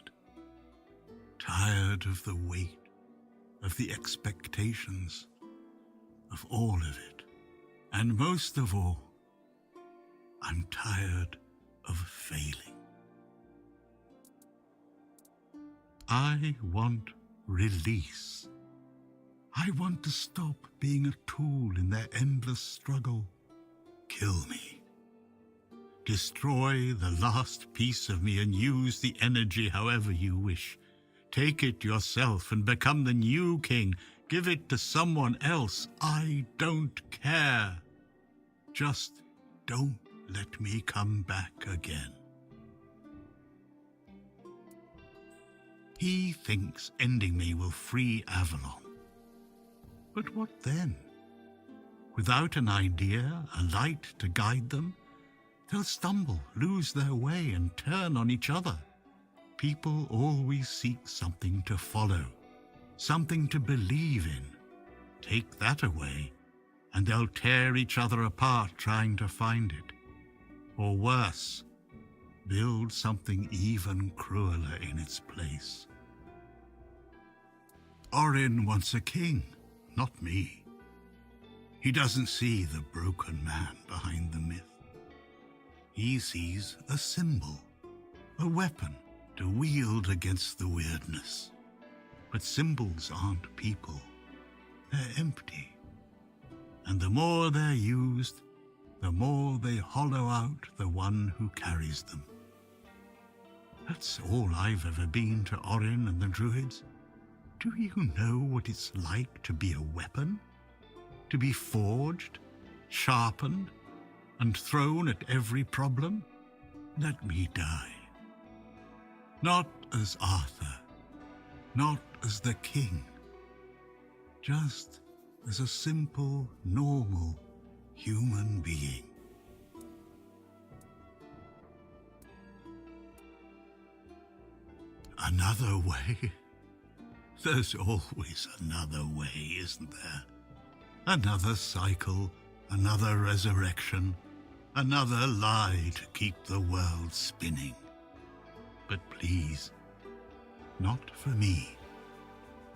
Tired of the weight, of the expectations, of all of it. And most of all, I'm tired of failing. I want release. I want to stop being a tool in their endless struggle. Kill me. Destroy the last piece of me and use the energy however you wish. Take it yourself and become the new king. Give it to someone else. I don't care. Just don't let me come back again. He thinks ending me will free Avalon. But what then? Without an idea, a light to guide them, they'll stumble, lose their way, and turn on each other. People always seek something to follow, something to believe in. Take that away, and they'll tear each other apart trying to find it. Or worse, build something even crueler in its place. Orin wants a king, not me. He doesn't see the broken man behind the myth. He sees a symbol, a weapon to wield against the weirdness. But symbols aren't people. They're empty. And the more they're used, the more they hollow out the one who carries them. That's all I've ever been to Orin and the Druids. Do you know what it's like to be a weapon? To be forged, sharpened, and thrown at every problem? Let me die. Not as Arthur, not as the king, just as a simple, normal human being. Another way? There's always another way, isn't there? Another cycle, another resurrection, another lie to keep the world spinning. But please, not for me.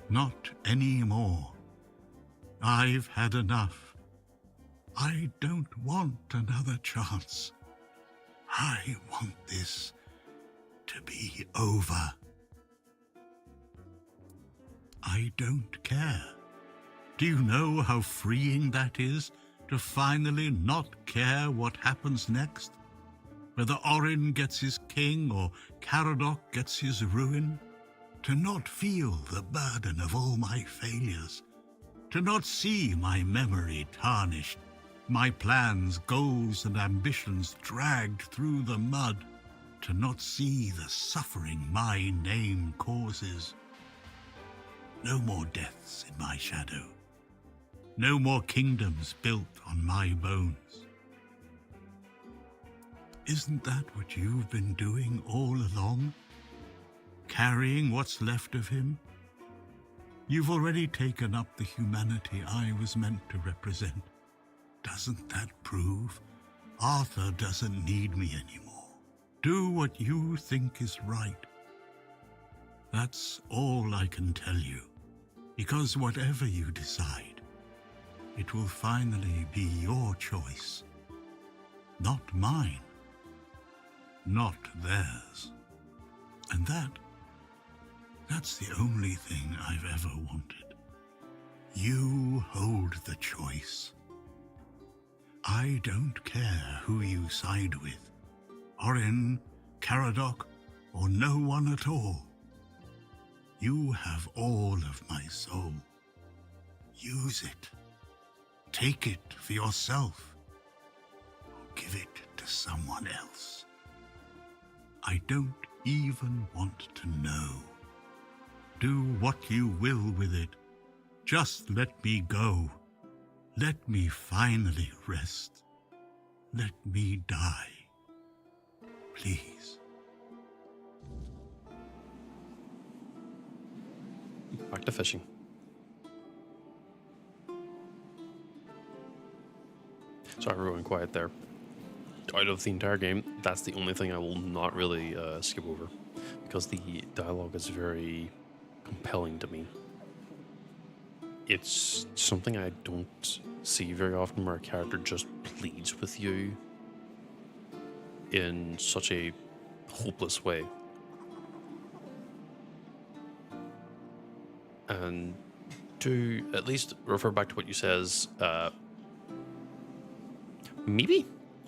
Not anymore. I've had enough. I don't want another chance. I want this to be over. I don't care. Do you know how freeing that is, to finally not care what happens next? Whether Orin gets his king or Caradoc gets his ruin? To not feel the burden of all my failures? To not see my memory tarnished, my plans, goals, and ambitions dragged through the mud? To not see the suffering my name causes? No more deaths in my shadow. No more kingdoms built on my bones. Isn't that what you've been doing all along? carrying what's left of him? You've already taken up the humanity I was meant to represent. Doesn't that prove Arthur doesn't need me anymore? Do what you think is right. That's all I can tell you, because whatever you decide, it will finally be your choice, not mine, not theirs. And that's the only thing I've ever wanted. You hold the choice. I don't care who you side with, Orin, Caradoc, or no one at all. You have all of my soul. Use it. Take it for yourself. Or give it to someone else. I don't even want to know. Do what you will with it. Just let me go. Let me finally rest. Let me die. Please. Back to fishing. Sorry for going quiet there. Out of the entire game, that's the only thing I will not really skip over, because the dialogue is very compelling to me. It's something I don't see very often, where a character just pleads with you in such a hopeless way. And to at least refer back to what you says, Meeby?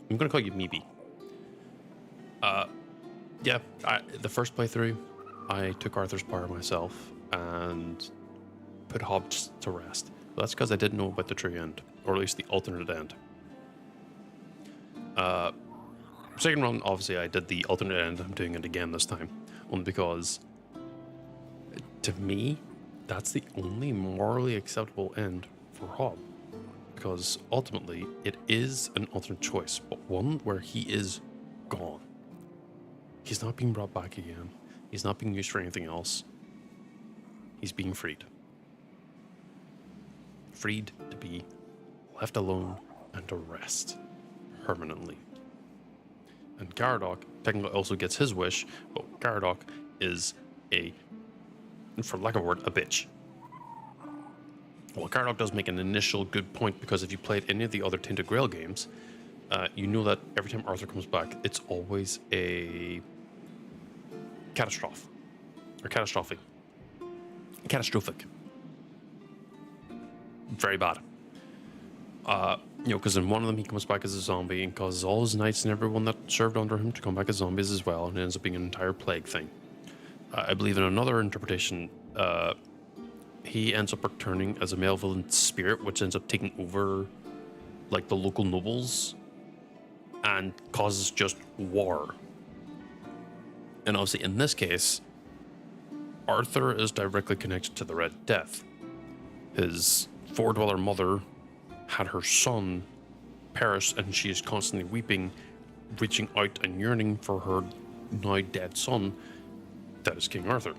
I'm going to call you Meeby. Yeah, the first playthrough, I took Arthur's power myself and put Hobbs to rest. But that's because I didn't know about the true end, or at least the alternate end. Second run, obviously, I did the alternate end. I'm doing it again this time, only because, to me, that's the only morally acceptable end for Hobb. Because ultimately, it is an alternate choice, but one where he is gone. He's not being brought back again. He's not being used for anything else. He's being freed. Freed to be left alone and to rest permanently. And Caradoc technically also gets his wish, but Caradoc is for lack of a word, a bitch. Well, Caradoc does make an initial good point, because if you played any of the other Tainted Grail games, you know that every time Arthur comes back, it's always a catastrophe. Or catastrophic. Catastrophic. Very bad. Because in one of them he comes back as a zombie and causes all his knights and everyone that served under him to come back as zombies as well, and it ends up being an entire plague thing. I believe in another interpretation, he ends up returning as a malevolent spirit, which ends up taking over, like, the local nobles and causes just war. And obviously, in this case, Arthur is directly connected to the Red Death. His four-dweller mother had her son perish, and she is constantly weeping, reaching out and yearning for her now dead son. That is King Arthur.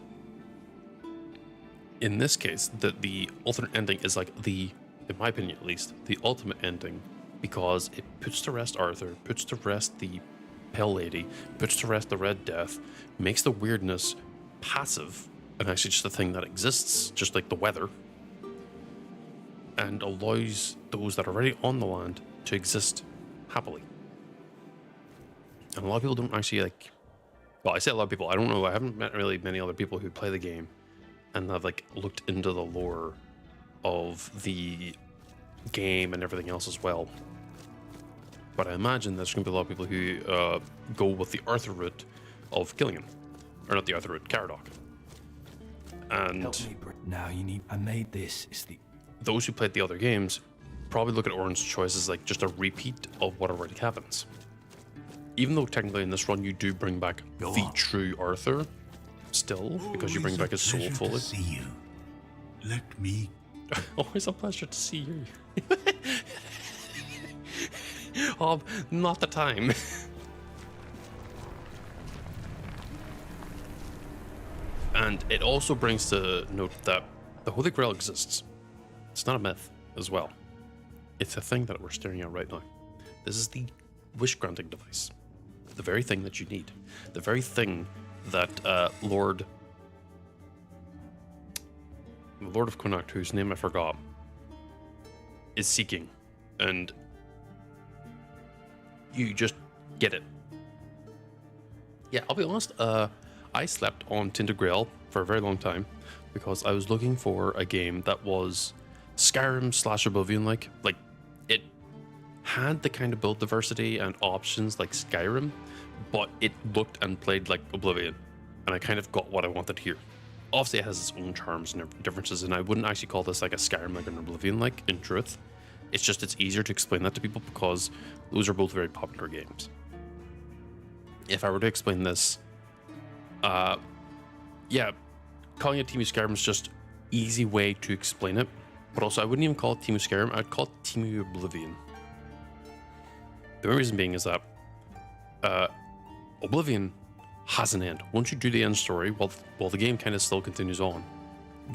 In this case, the alternate ending is like in my opinion at least, the ultimate ending, because it puts to rest Arthur, puts to rest the Pale Lady, puts to rest the Red Death, makes the weirdness passive and actually just a thing that exists, just like the weather, and allows those that are already on the land to exist happily. And a lot of people don't actually well, I say a lot of people, I don't know, I haven't met really many other people who play the game and have looked into the lore of the game and everything else as well. But I imagine there's going to be a lot of people who go with the Arthur route of killing him. Or not the Arthur route, Caradoc. And Help me, now you need. I made this. It's the. Those who played the other games probably look at Orin's choice as just a repeat of what already happens. Even though technically in this run you do bring back the true Arthur, still, because you bring back his soul fully. See you. Let me. Always a pleasure to see you. Oh, not the time. And it also brings to note that the Holy Grail exists. It's not a myth as well. It's a thing that we're staring at right now. This is the wish-granting device. The very thing that you need. The very thing that the Lord of Connacht, whose name I forgot, is seeking. And you just get it. Yeah, I'll be honest, I slept on Tinted Grail for a very long time because I was looking for a game that was Skyrim / Oblivion-like. Like, it had the kind of build diversity and options like Skyrim, but it looked and played like Oblivion, and I kind of got what I wanted here. Obviously, it has its own charms and differences, and I wouldn't actually call this like a Skyrim like an Oblivion-like, in truth. It's just it's easier to explain that to people because those are both very popular games. If I were to explain this, yeah, calling it Team Skyrim is just easy way to explain it, but also I wouldn't even call it Team Skyrim, I'd call it Team Oblivion. The main reason being is that Oblivion has an end. Once you do the end story, while the game kind of still continues on,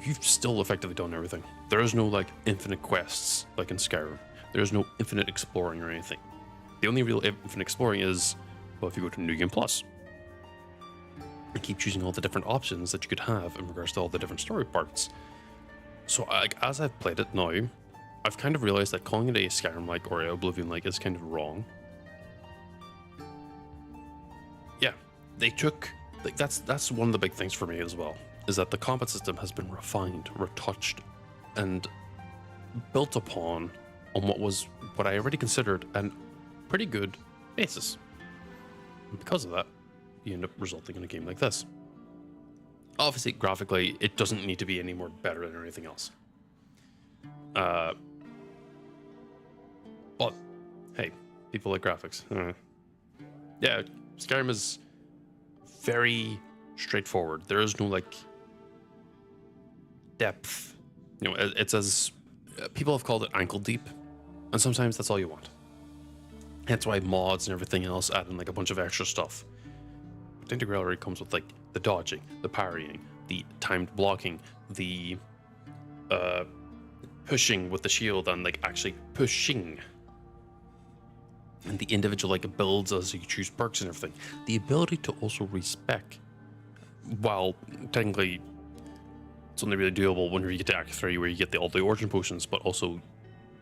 you've still effectively done everything. There is no like infinite quests like in Skyrim. There is no infinite exploring or anything. The only real infinite exploring is, well, if you go to New Game Plus and keep choosing all the different options that you could have in regards to all the different story parts. So as I've played it now, I've kind of realized that calling it a Skyrim-like or a Oblivion-like is kind of wrong. Yeah, they took, like, that's one of the big things for me as well, is that the combat system has been refined, retouched, and built upon on what I already considered a pretty good basis. And because of that, you end up resulting in a game like this. Obviously, graphically, it doesn't need to be any more better than anything else. But hey, people like graphics. Yeah, Skyrim is very straightforward. There is no like depth. You know, it's as people have called it ankle deep, and sometimes that's all you want. That's why mods and everything else add in like a bunch of extra stuff. Tinted Grail already comes with like the dodging, the parrying, the timed blocking, the pushing with the shield, and like actually pushing, and the individual like builds as you choose perks and everything. The ability to also respec, while technically it's only really doable whenever you get to Act 3 where you get all the origin potions, but also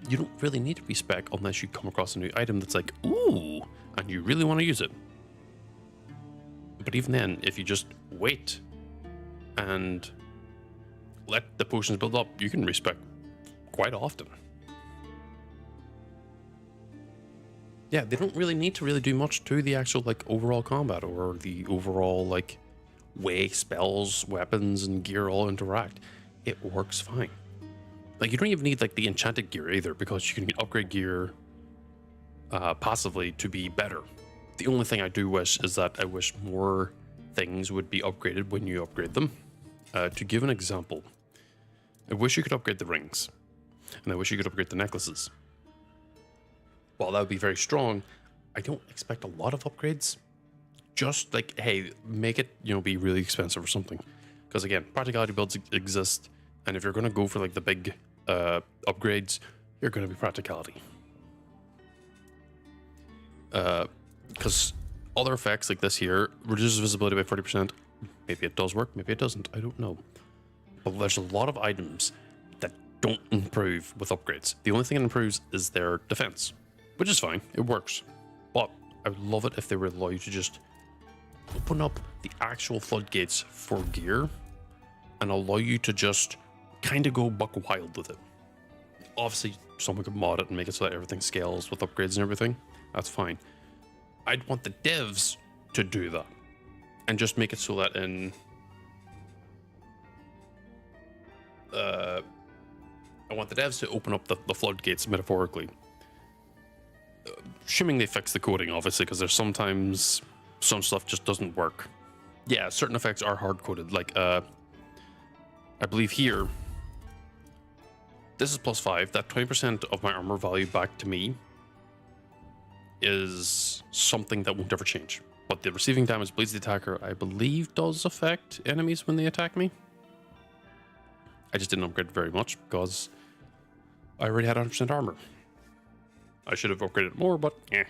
you don't really need to respec unless you come across a new item that's like, ooh, and you really want to use it. But even then, if you just wait and let the potions build up, you can respec quite often. Yeah, they don't really need to really do much to the actual like overall combat or the overall like way spells, weapons, and gear all interact. It works fine. Like, you don't even need like the enchanted gear either, because you can upgrade gear passively to be better. The only thing I do wish is that I wish more things would be upgraded when you upgrade them. To give an example, I wish you could upgrade the rings, and I wish you could upgrade the necklaces. While that would be very strong, I don't expect a lot of upgrades. Just like, hey, make it, you know, be really expensive or something. Because again, practicality builds exist, and if you're going to go for like the big upgrades, you're going to be practicality. Because other effects like this here reduces visibility by 40%. Maybe it does work, maybe it doesn't, I don't know. But there's a lot of items that don't improve with upgrades. The only thing that improves is their defense, which is fine, it works. But I would love it if they would allow you to just open up the actual floodgates for gear and allow you to just kind of go buck wild with it. Obviously, someone could mod it and make it so that everything scales with upgrades and everything. That's fine. I'd want the devs to do that and just make it so that in I want the devs to open up the floodgates metaphorically. Assuming they fix the coding, obviously, because there's sometimes some stuff just doesn't work. Yeah, certain effects are hard-coded. Like, I believe here, this is +5. That 20% of my armor value back to me is something that won't ever change. But the receiving damage bleeds the attacker, I believe, does affect enemies when they attack me. I just didn't upgrade very much because I already had 100% armor. I should have upgraded more, but eh.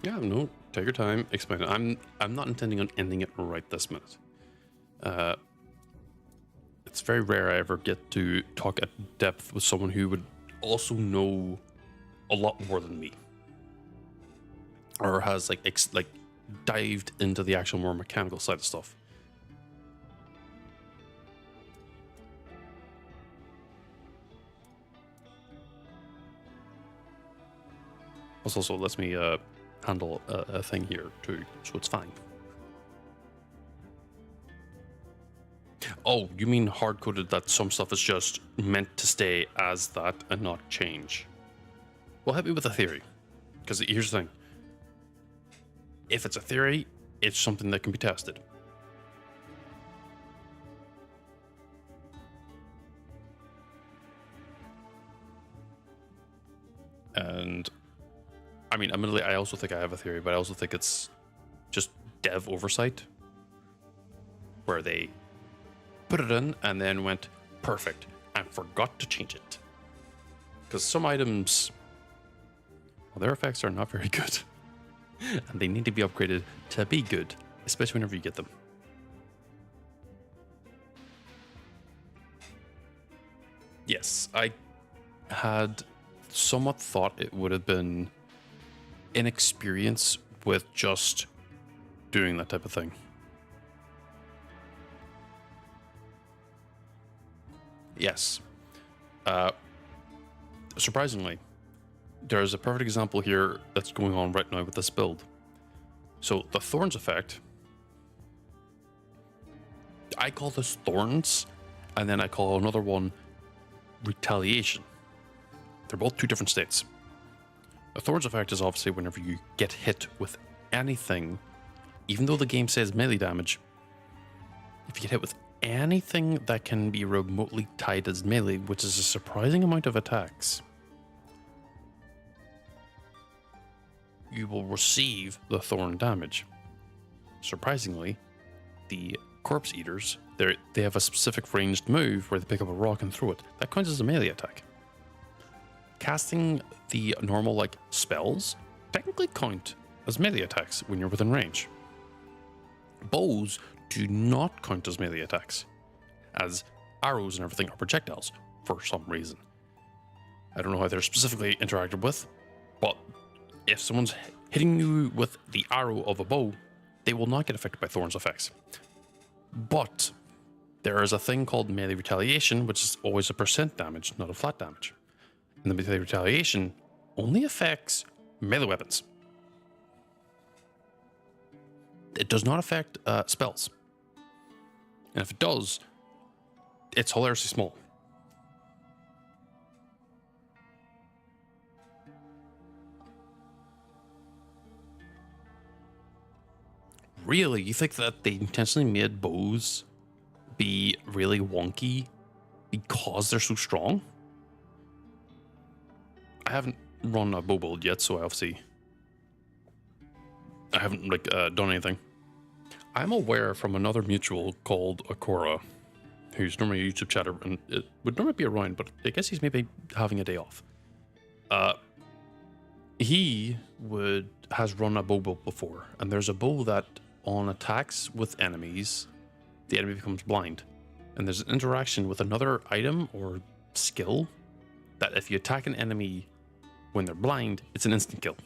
Yeah, no, take your time, explain it. I'm not intending on ending it right this minute. It's very rare I ever get to talk at depth with someone who would also know a lot more than me, or has like dived into the actual more mechanical side of stuff. This also lets me handle a thing here too, so it's fine. Oh, you mean hard-coded that some stuff is just meant to stay as that and not change? Well, help me with a theory. Because here's the thing. If it's a theory, it's something that can be tested. And, I mean, admittedly, I also think I have a theory, but I also think it's just dev oversight. Where they put it in and then went perfect and forgot to change it, because some items, well, their effects are not very good and they need to be upgraded to be good, especially whenever you get them. Yes, I had somewhat thought it would have been inexperience with just doing that type of thing. Yes. Surprisingly, there's a perfect example here that's going on right now with this build. So the Thorns effect, I call this Thorns, and then I call another one Retaliation. They're both two different states. The Thorns effect is obviously whenever you get hit with anything, even though the game says melee damage, if you get hit with anything that can be remotely tied as melee, which is a surprising amount of attacks, you will receive the thorn damage. Surprisingly, the corpse eaters, they have a specific ranged move where they pick up a rock and throw it. That counts as a melee attack. Casting the normal like spells technically count as melee attacks when you're within range. Bows do not count as melee attacks, as arrows and everything are projectiles for some reason. I don't know how they're specifically interacted with, but if someone's hitting you with the arrow of a bow, they will not get affected by Thorns effects. But there is a thing called melee retaliation, which is always a percent damage, not a flat damage. And the melee retaliation only affects melee weapons. It does not affect spells. And if it does, it's hilariously small. Really? You think that they intentionally made bows be really wonky because they're so strong? I haven't run a bow build yet, so I haven't done anything. I'm aware from another mutual called Akora, who's normally a YouTube chatter and it would normally be around, but I guess he's maybe having a day off. He has run a bow build before, and there's a bow that on attacks with enemies, the enemy becomes blind. And there's an interaction with another item or skill that if you attack an enemy when they're blind, it's an instant kill.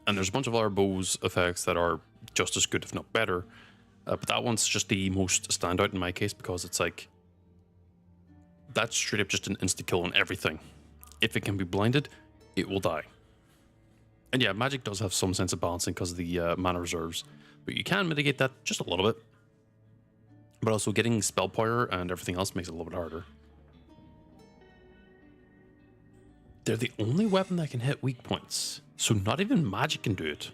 And there's a bunch of other bows effects that are just as good, if not better. But that one's just the most standout in my case because it's like, that's straight up just an instant kill on everything. If it can be blinded, it will die. And yeah, magic does have some sense of balancing because of the mana reserves, but you can mitigate that just a little bit. But also getting spell power and everything else makes it a little bit harder. They're the only weapon that can hit weak points, so not even magic can do it.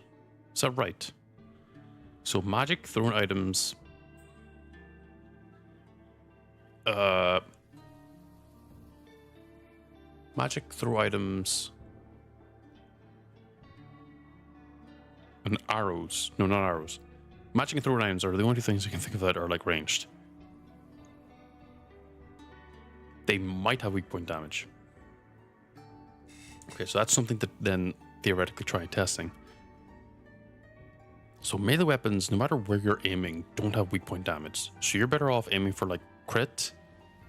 Is that right? So magic, thrown items, Magic throw items. And arrows. No, not arrows. Magic and throw items are the only things you can think of that are like ranged. They might have weak point damage. Okay, so that's something to then theoretically try testing. So melee weapons, no matter where you're aiming, don't have weak point damage. So you're better off aiming for like crit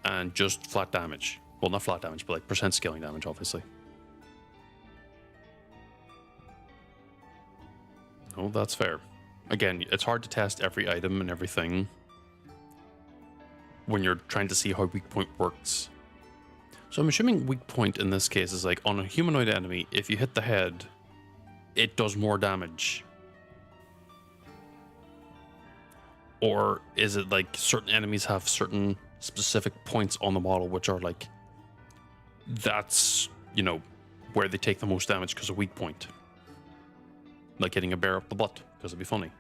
and just flat damage. Well, not flat damage, but like percent scaling damage, obviously. No, that's fair. Again, it's hard to test every item and everything when you're trying to see how weak point works. So I'm assuming weak point in this case is like on a humanoid enemy, if you hit the head, it does more damage. Or is it like certain enemies have certain specific points on the model which are like, that's, you know, where they take the most damage because of weak point. Like hitting a bear up the butt, because it'd be funny.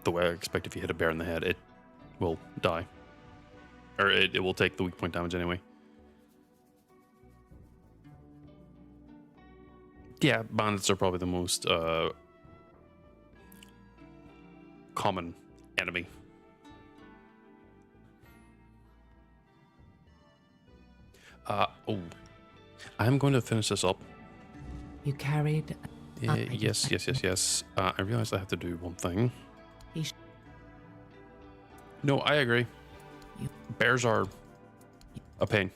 The way I expect if you hit a bear in the head, it will die. Or it will take the weak point damage anyway. Yeah, bandits are probably the most common enemy. I'm going to finish this up. You carried... Yes. I realized I have to do one thing. No, I agree. Bears are a pain.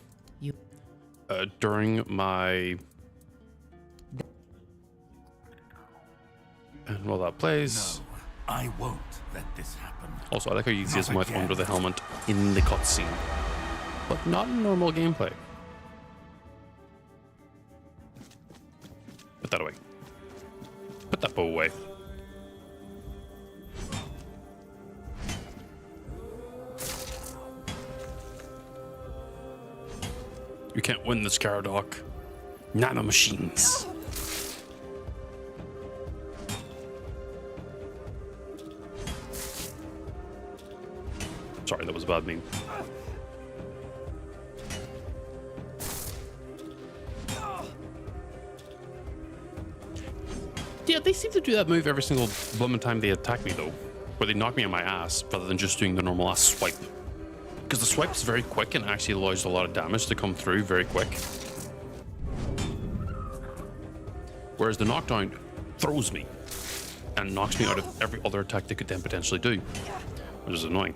During my... And while that plays... No, I won't let this happen. Also, I like how you see his mouth under the helmet in the cutscene. But not in normal gameplay. Put that away. Put that bow away. You can't win this, Caradoc. Nanomachines. Sorry, that was a bad meme. Yeah, they seem to do that move every single blooming time they attack me, though. Where they knock me on my ass, rather than just doing the normal ass swipe. Because the swipe is very quick and actually allows a lot of damage to come through very quick. Whereas the knockdown throws me and knocks me out of every other attack they could then potentially do. Which is annoying.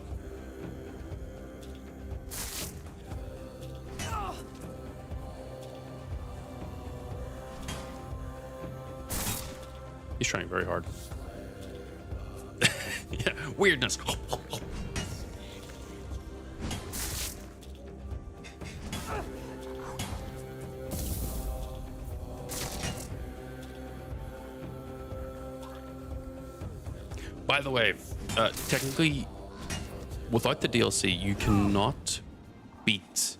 He's trying very hard. Yeah, weirdness. By the way, technically, without the DLC, you cannot beat...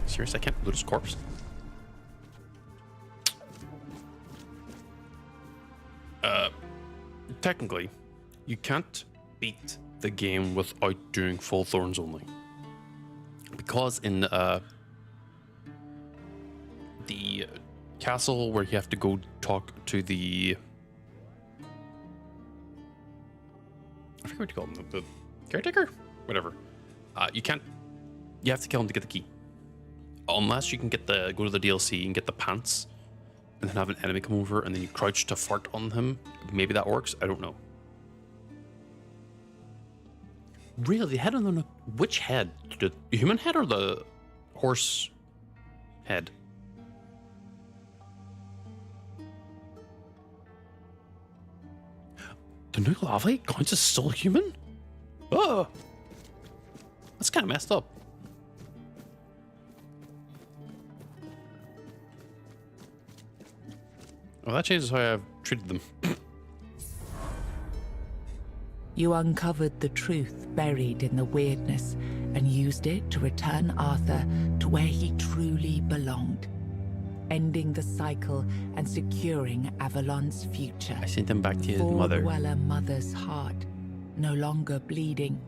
Serious, I can't loot his corpse. Technically, you can't beat the game without doing full Thorns only. Because in the castle where you have to go talk to the... I forget what you call him, the caretaker? Whatever. You have to kill him to get the key. Unless you can go to the DLC and get the pants and then have an enemy come over and then you crouch to fart on him. Maybe that works. I don't know. Really? The head on the... Which head? The human head or the horse head? The new lava counts as still human? Oh! That's kind of messed up. Well, that changes how I've treated them. You uncovered the truth buried in the weirdness and used it to return Arthur to where he truly belonged. ending the cycle and securing Avalon's future. I sent him back to his For mother. Dweller Mother's heart, no longer bleeding,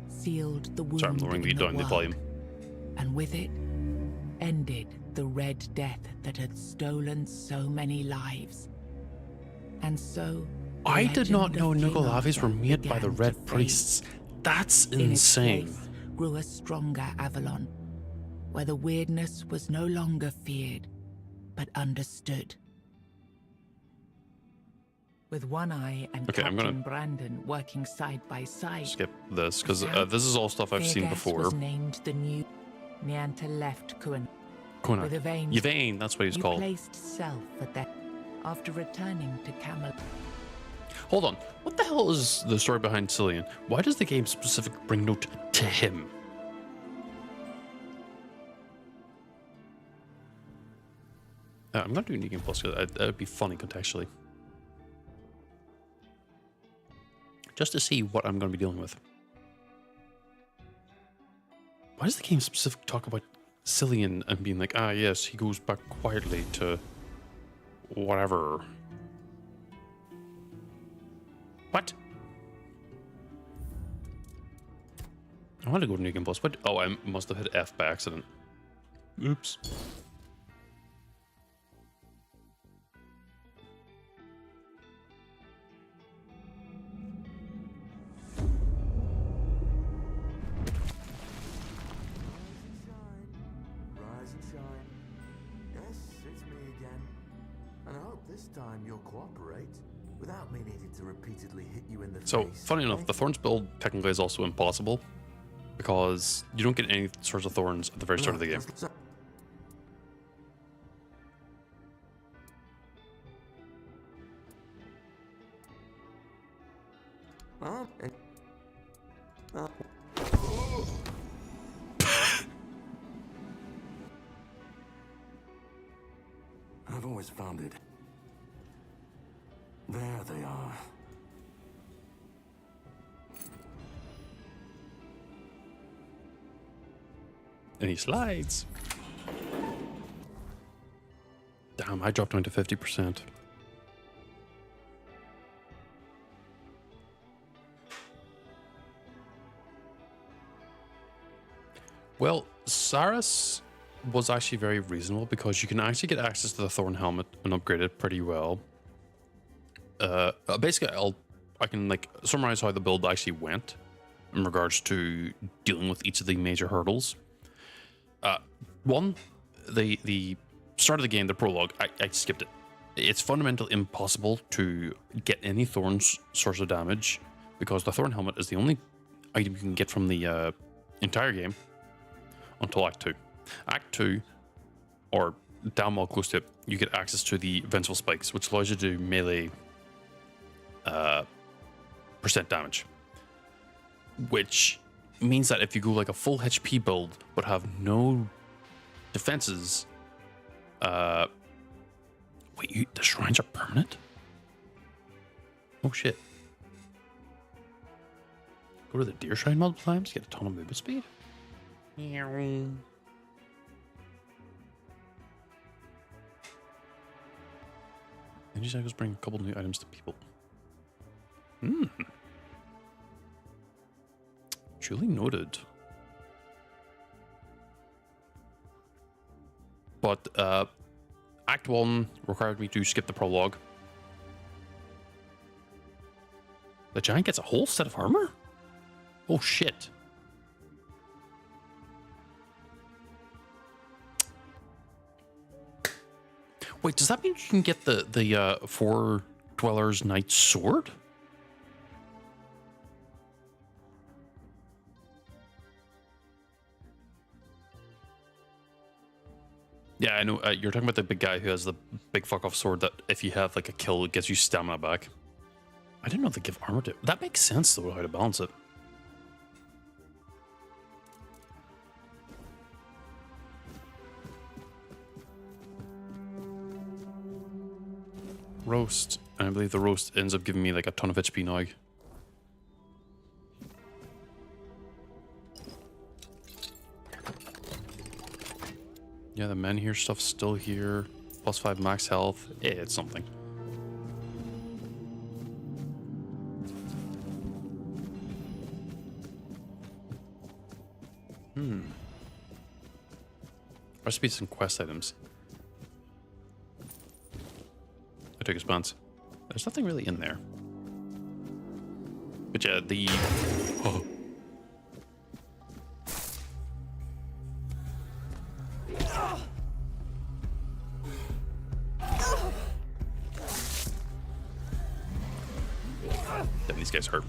sealed the wound Sorry, I'm lowering in down the world, volume. and with it, ended the Red Death that had stolen so many lives. And so, the I did not legend know of King Nugalavis were Arthur made by the began Red to fade. Priests. That's In its insane. place grew a stronger Avalon, where the weirdness was no longer feared, but understood. With One Eye and Okay, I'm gonna- Captain Brandon working side by side, Skip this, because this is all stuff I've seen Theogas before. was named the new Nianta left Kuan. Konak. With Yvain, Yvain, that's what he's you called. placed self at that. After returning to Camelot, Hold on. What the hell is the story behind Cillian? Why does the game specifically bring note to him? I'm not doing New Game Plus because that would be funny contextually. Just to see what I'm going to be dealing with. Why does the game specifically talk about Cillian and being like, ah, yes, he goes back quietly to whatever? What? I want to go to New Game Plus. What? Oh, I must have hit F by accident. Oops. Rise and shine. Yes, it's me again. And I hope this time you'll cooperate without me needing to repeatedly hit you in the So, face. funny enough, the Thorns build technically is also impossible because you don't get any sorts of Thorns at the very start of the game. I've always found it. There they are. And he slides. Damn, I dropped down to 50%. Well, Saris was actually very reasonable because you can actually get access to the Thorn helmet and upgrade it pretty well. Basically, I can like summarize how the build actually went in regards to dealing with each of the major hurdles. One, the start of the game, the prologue, I skipped it. It's fundamentally impossible to get any Thorns source of damage because the Thorn helmet is the only item you can get from the entire game until Act 2. Act 2, or down while close to it, you get access to the Vengeful Spikes, which allows you to do melee percent damage. Which means that if you go like a full HP build but have no defenses, wait, the shrines are permanent? Oh shit. Go to the deer shrine multiple times, get a ton of movement speed. And these cycles bring a couple new items to people. Truly noted. But Act 1 required me to skip the prologue. The giant gets a whole set of armor? Oh shit. Wait, does that mean you can get the Four Dwellers Knight's sword? Yeah, I know. You're talking about the big guy who has the big fuck off sword that if you have like a kill, it gets you stamina back. I didn't know they give armor to. That makes sense though, how to balance it. Roast. And I believe the roast ends up giving me like a ton of HP now. Yeah, the men here stuff's still here. plus 5 max health. It's something. Recipes and quest items. I took a sponsor. There's nothing really in there. But yeah, the... Oh. Damn, these guys hurt.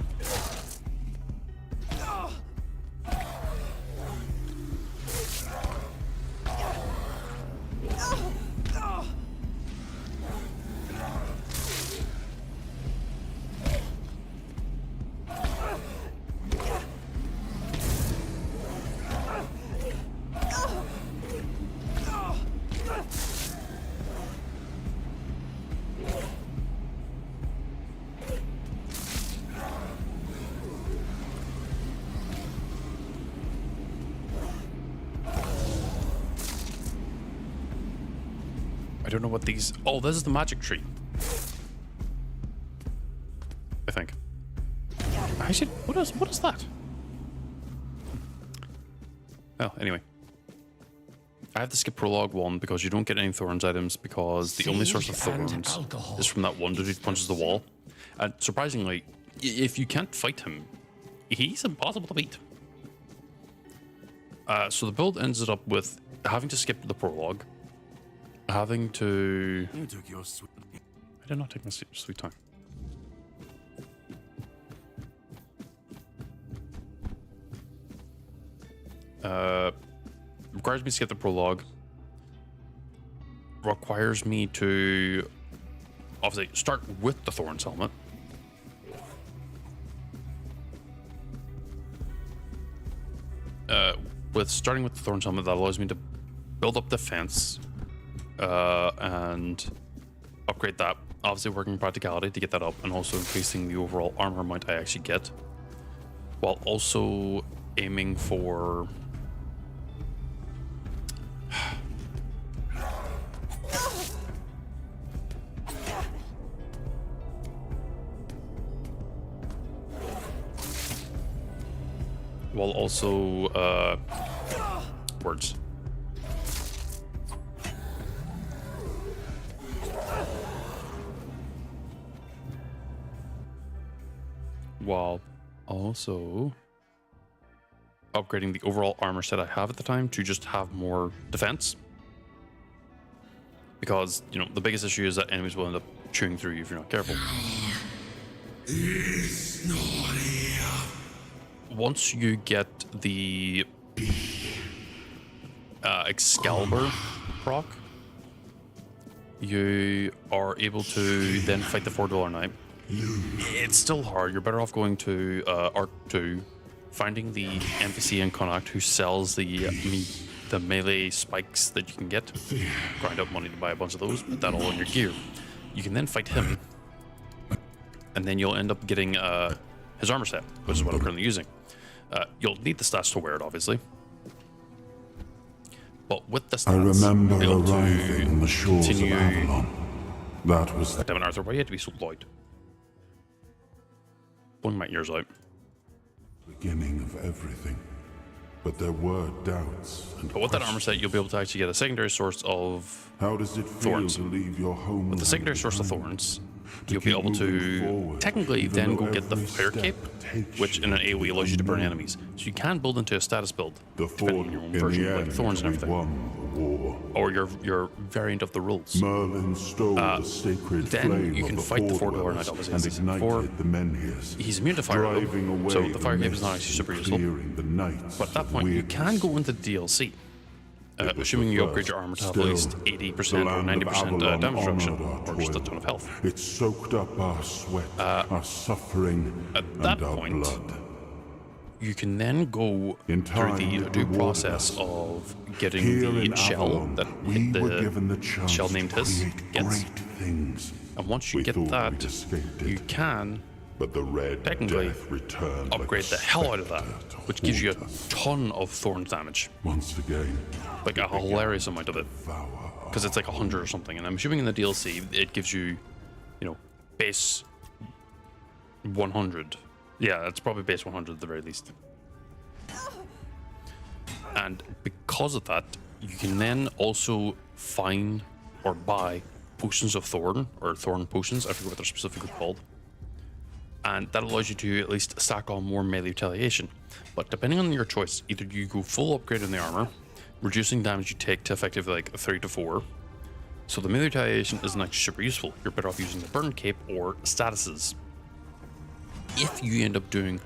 I don't know what these... Oh, this is the magic tree. I think. Actually, what is that? Oh, anyway. I have to skip prologue 1 because you don't get any Thorns items because the only source of Thorns is from that one dude who punches the wall. And surprisingly, if you can't fight him, he's impossible to beat. So the build ends up with having to skip the prologue, having to... You took your sweet... I did not take my sweet time. Requires me to skip the prologue. Requires me to obviously start with the Thorns helmet. With starting with the Thorns helmet, that allows me to build up defense and upgrade that. Obviously working practicality to get that up, and also increasing the overall armor amount I actually get, while also aiming for words. While also upgrading the overall armor set I have at the time to just have more defense. Because, you know, the biggest issue is that enemies will end up chewing through you if you're not careful. Once you get the Excalibur proc, you are able to then fight the $4 knight. It's still hard. You're better off going to Arc 2, finding the NPC in Connacht who sells the melee spikes that you can get. Grind up money to buy a bunch of those, put that all in your gear. You can then fight him, and then you'll end up getting his armor set, which is what I'm currently using. You'll need the stats to wear it, obviously. But with the stats, I remember you'll be able arriving on the shores of continue... Avalon. That was Damn it, Arthur, why do you have to be so loud? Blowing my ears out. the beginning of everything. But there were doubts and But with that armor set, you'll be able to actually get a secondary source of How does it feel Thorns. to leave your home? With the secondary source of Thorns, you'll be able to technically then go get the Fire Cape, which in an AoE allows you to burn enemies. So you can build into a status build, The depending on Ford your own in version, the like end, Thorns and we everything. won the war. Or your variant of the rules. Merlin stole the sacred then flame you of can the fight the Ford $4 dwellers knight, obviously, and as I said before. ignited the Menhirs, He's immune to fire, driving though, away so the fire cape is mists not actually super and useful. clearing the nights But at that of point, you weirdness. can go into DLC. Assuming you upgrade your armor to have at least 80% or 90% damage reduction, or just a ton of health. It soaked up our sweat, our suffering, At and that our point, blood. you can then go In time, through the it due rewarded process us. of getting Here the in shell Avalon, that we were given the the chance shell named to his create gets. great things. And once you We get thought that, we'd escaped it. you can But the red technically death returned upgrade like the hell out of that, spectre which gives you a haunter. ton of Thorns damage. Once again, Like a hilarious amount of it. Because it's like 100 or something. And I'm assuming in the DLC, it gives you, you know, base 100. Yeah, it's probably base 100 at the very least. And because of that, you can then also find or buy potions of Thorn, or Thorn potions, I forget what they're specifically called. And that allows you to at least stack on more melee retaliation. But depending on your choice, either you go full upgrade on the armor, reducing damage you take to effectively like 3 to 4. So the melee retaliation isn't actually super useful. You're better off using the burn cape or statuses. If you end up doing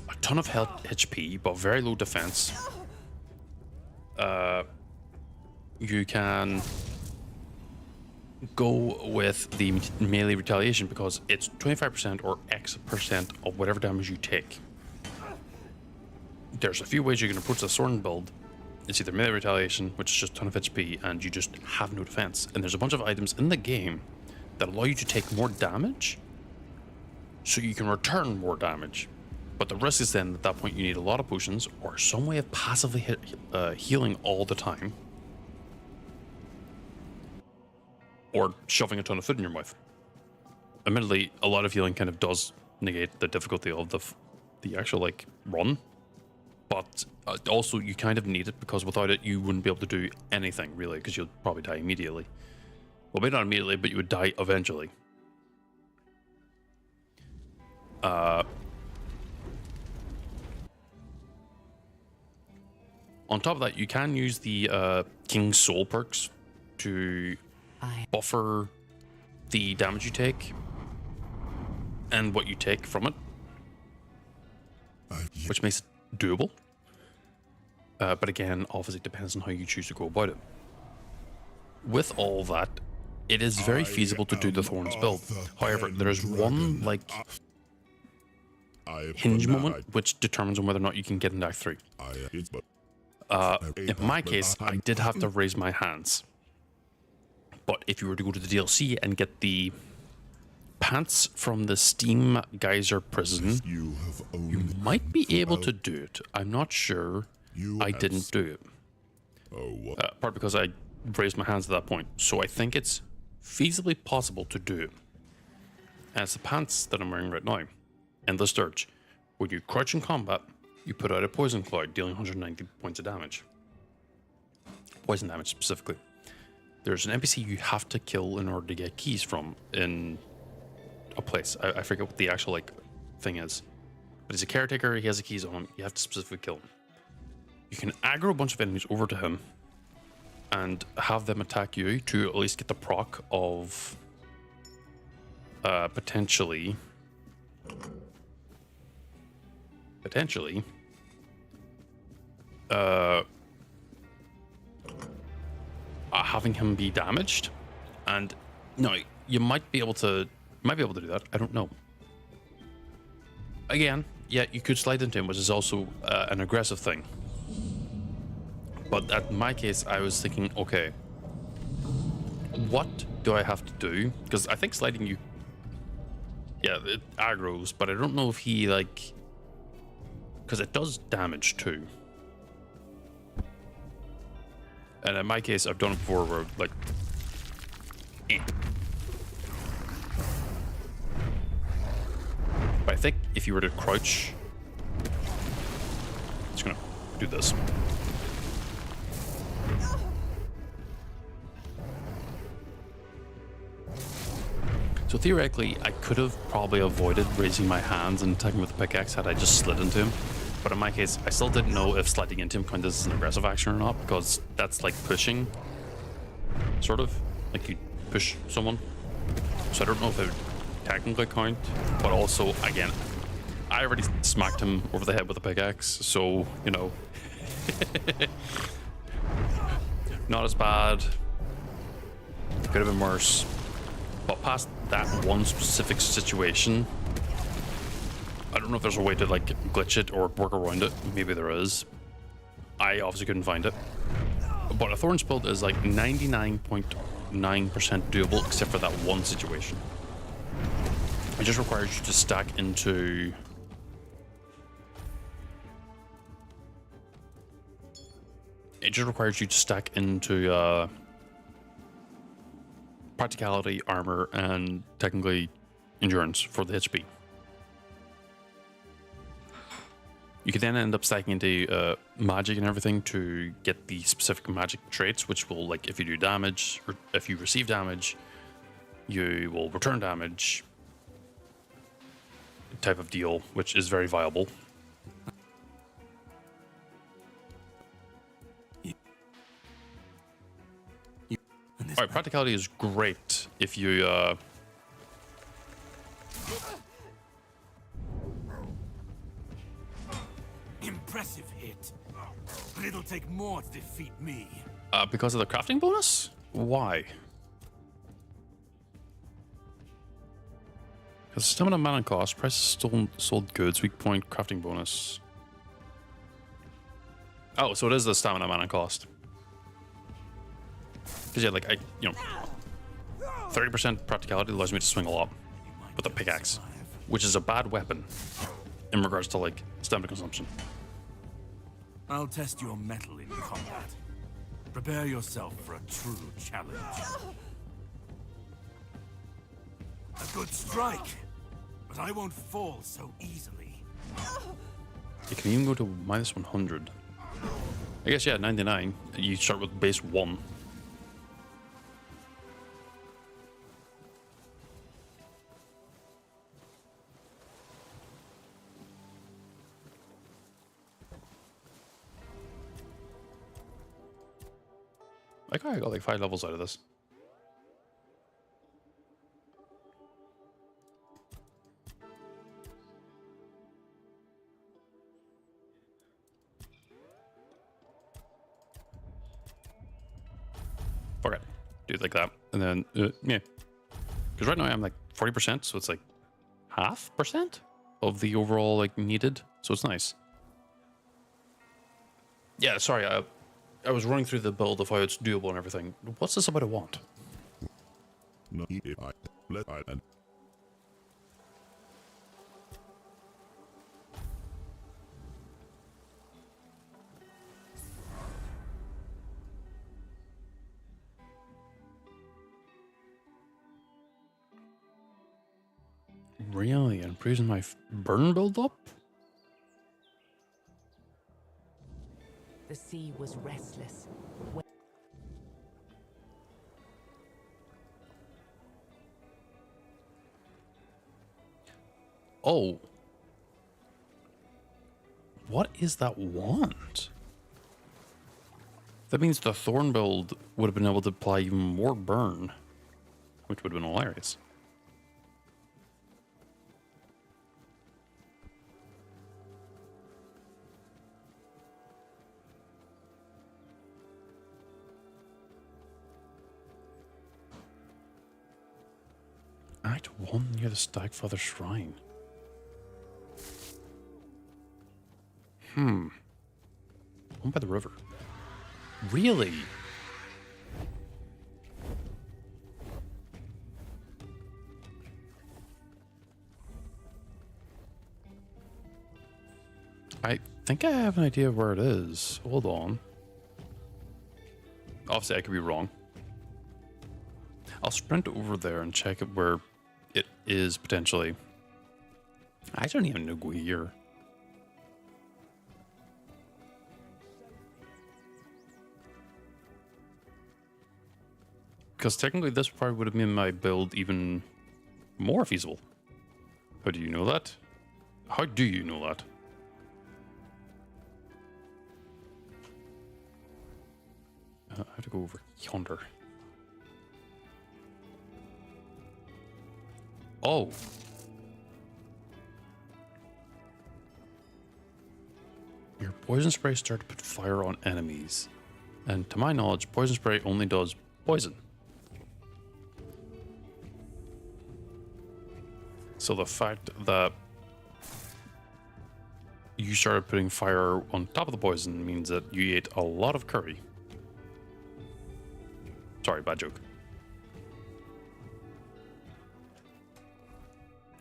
a ton of health HP but very low defense, you can go with the melee retaliation because it's 25% or X% of whatever damage you take. There's a few ways you can approach the Thorn build. It's either melee retaliation, which is just a ton of HP, and you just have no defense. And there's a bunch of items in the game that allow you to take more damage, so you can return more damage. But the risk is then at that point you need a lot of potions or some way of passively healing all the time, or shoving a ton of food in your mouth. Admittedly, a lot of healing kind of does negate the difficulty of the actual like run, but also you kind of need it because without it you wouldn't be able to do anything really, because you'll probably die immediately. Well, maybe not immediately, but you would die eventually. On top of that, you can use the King's Soul perks to buffer the damage you take and what you take from it, which makes it doable. But again, obviously it depends on how you choose to go about it. With all that, it is very feasible to do the Thorns build. However, there is one like hinge moment which determines on whether or not you can get into Act 3. In my case, I did have to raise my hands. But if you were to go to the DLC and get the pants from the Steam Geyser prison, you might be able to do it. I'm not sure. I didn't do it. Part because I raised my hands at that point. So I think it's feasibly possible to do it. And it's the pants that I'm wearing right now. And the Sturge. When you crouch in combat, you put out a poison cloud, dealing 190 points of damage. Poison damage specifically. There's an NPC you have to kill in order to get keys from in a place. I forget what the actual like thing is. But he's a caretaker, he has the keys on him, you have to specifically kill him. You can aggro a bunch of enemies over to him and have them attack you to at least get the proc of potentially having him be damaged. And no, you might be able to do that. I don't know. Again, yeah, you could slide into him, which is also an aggressive thing. But in my case, I was thinking, okay, what do I have to do? Because I think sliding you, yeah, it aggroes, but I don't know if he like, because it does damage too. And in my case, I've done it before where like, but I think if you were to crouch, it's gonna do this. So theoretically, I could have probably avoided raising my hands and attacking with the pickaxe had I just slid into him. But in my case, I still didn't know if sliding into him counted as an aggressive action or not, because that's like pushing, sort of, like you push someone. So I don't know if it would technically count, but also, again, I already smacked him over the head with a pickaxe, so, you know, not as bad, could have been worse. But past that one specific situation, I don't know if there's a way to like glitch it or work around it. Maybe there is. I obviously couldn't find it. But a Thorns build is like 99.9% doable except for that one situation. It just requires you to stack into... It just requires you to stack into practicality, armor, and technically endurance for the HP. You can then end up stacking into magic and everything to get the specific magic traits, which will, like, if you do damage, or if you receive damage, you will return damage type of deal, which is very viable. Alright, practicality is great if you Impressive hit. But it'll take more to defeat me. because of the crafting bonus? Why? Because stamina, mana cost, price of sold goods, weak point, crafting bonus. Oh, so it is the stamina, mana cost. Because yeah, like, 30% practicality allows me to swing a lot with a pickaxe, which is a bad weapon in regards to, like, stamina consumption. I'll test your mettle in combat. Prepare yourself for a true challenge. A good strike, but I won't fall so easily. You can even go to minus 100. I guess, yeah, 99. You start with base 1. I got like 5 levels out of this. Okay, do it like that, and then yeah, because right now I'm like 40%, so it's like half percent of the overall like needed, so it's nice. Yeah, sorry, I was running through the build of how it's doable and everything. What's this about a want? No, I Really? Improves my burn build up? The sea was restless. Oh. What is that wand? That means the Thorn build would have been able to apply even more burn, which would have been hilarious. Act 1 near the Stagfather Shrine. One by the river. Really? I think I have an idea of where it is. Hold on. Obviously, I could be wrong. I'll sprint over there and check it where it is potentially. I don't even know go here. Because technically this probably would have made my build even more feasible. How do you know that? How do you know that? I have to go over yonder. Oh. Your poison spray starts to put fire on enemies. And to my knowledge, poison spray only does poison. So the fact that you started putting fire on top of the poison means that you ate a lot of curry. Sorry, bad joke.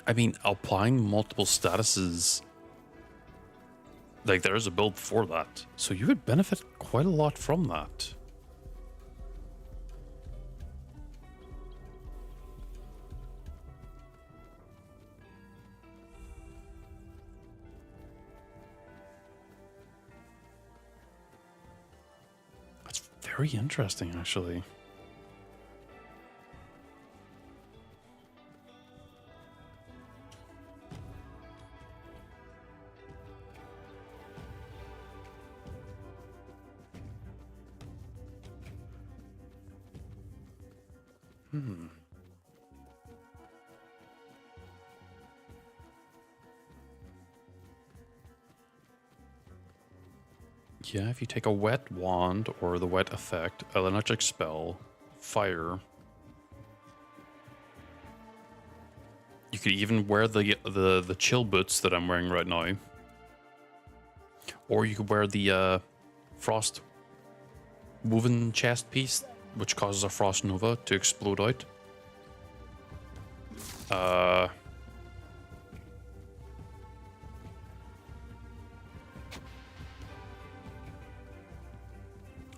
I mean, applying multiple statuses, like there is a build for that. So you would benefit quite a lot from that. That's very interesting, actually. Yeah, if you take a wet wand or the wet effect, an electric spell, fire. You could even wear the chill boots that I'm wearing right now. Or you could wear the frost woven chest piece, which causes a frost nova to explode out.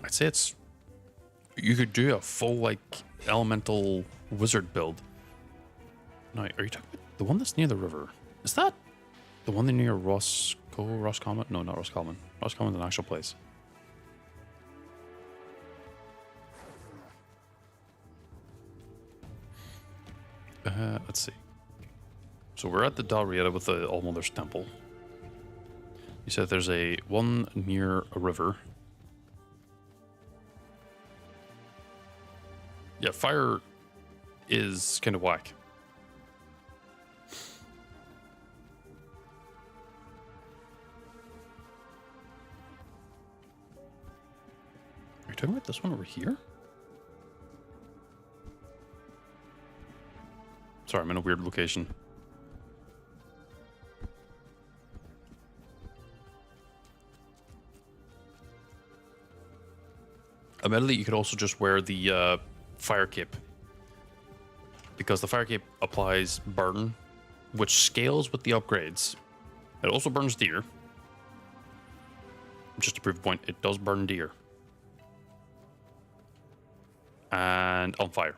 I'd say it's... You could do a full, like, elemental wizard build. No, are you talking about the one that's near the river? Is that the one near Roscommon? No, not Roscommon. Roscommon's an actual place. Let's see. So we're at the Dalrieta with the Allmother's Temple. You said there's a one near a river. Yeah, fire is kind of whack. Are you talking about this one over here? Sorry, I'm in a weird location. Admittedly, you could also just wear the fire cape, because the fire cape applies burn, which scales with the upgrades. It also burns deer. Just to prove a point, it does burn deer. And on fire.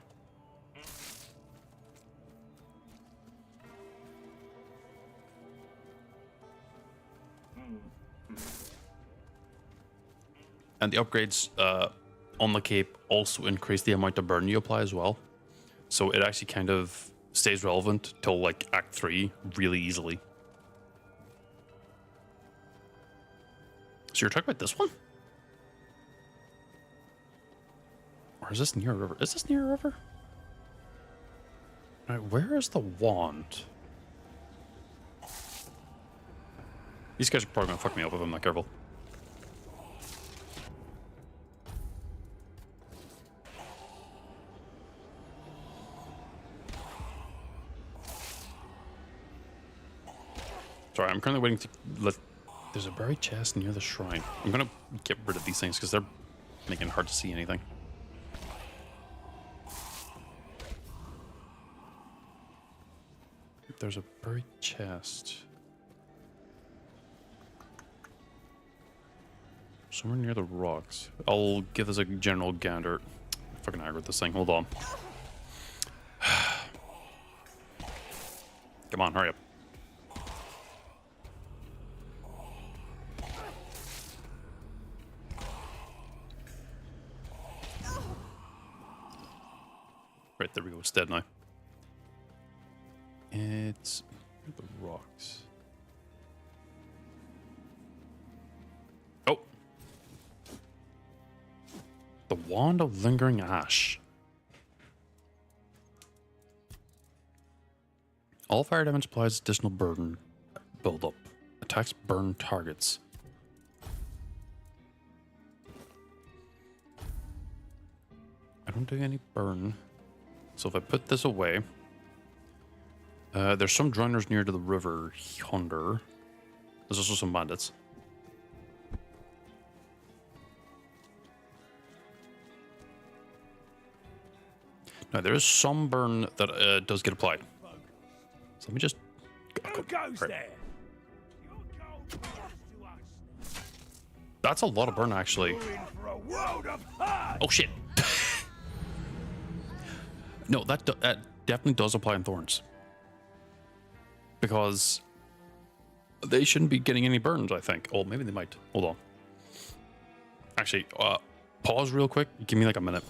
And the upgrades on the cape also increase the amount of burn you apply as well. So it actually kind of stays relevant till like Act 3 really easily. So you're talking about this one? Or is this near a river? Is this near a river? All right, where is the wand? These guys are probably gonna fuck me up if I'm not careful. Sorry, I'm currently waiting to let... There's a buried chest near the shrine. I'm gonna get rid of these things because they're making it hard to see anything. There's a buried chest. Somewhere near the rocks. I'll give this a general gander. Fucking aggro this thing. Hold on. Come on, hurry up. Right, there we go. It's dead now. It's the rocks. Oh. The Wand of Lingering Ash. All fire damage applies additional burden buildup. Attacks burn targets. I don't do any burn. So if I put this away, there's some drowners near to the river yonder. There's also some bandits. Now there is some burn that does get applied. So let me just goes Right. there? Your gold belongs to us. That's a lot of burn, actually. You're in for a world of hurt. Oh, shit. No, that definitely does apply in Thorns. Because they shouldn't be getting any burns, I think. Oh, maybe they might. Hold on. Actually, pause real quick. Give me like a minute.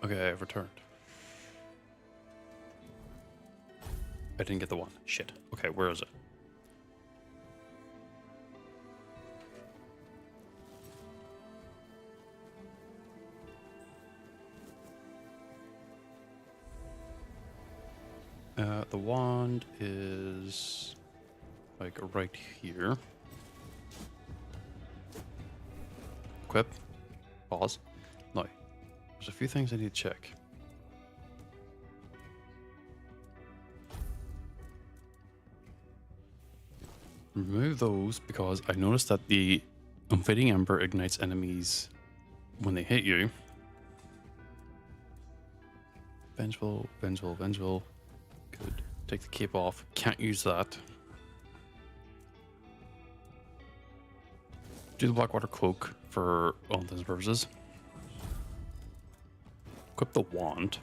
Okay, I've returned. I didn't get the one. Shit. Okay, where is it? The wand is like right here. Equip. Pause. No. There's a few things I need to check. Remove those because I noticed that the unfading ember ignites enemies when they hit you. Vengeful, vengeful, vengeful. Good. Take the cape off. Can't use that. Do the Blackwater Cloak for all intents and purposes. Equip the wand.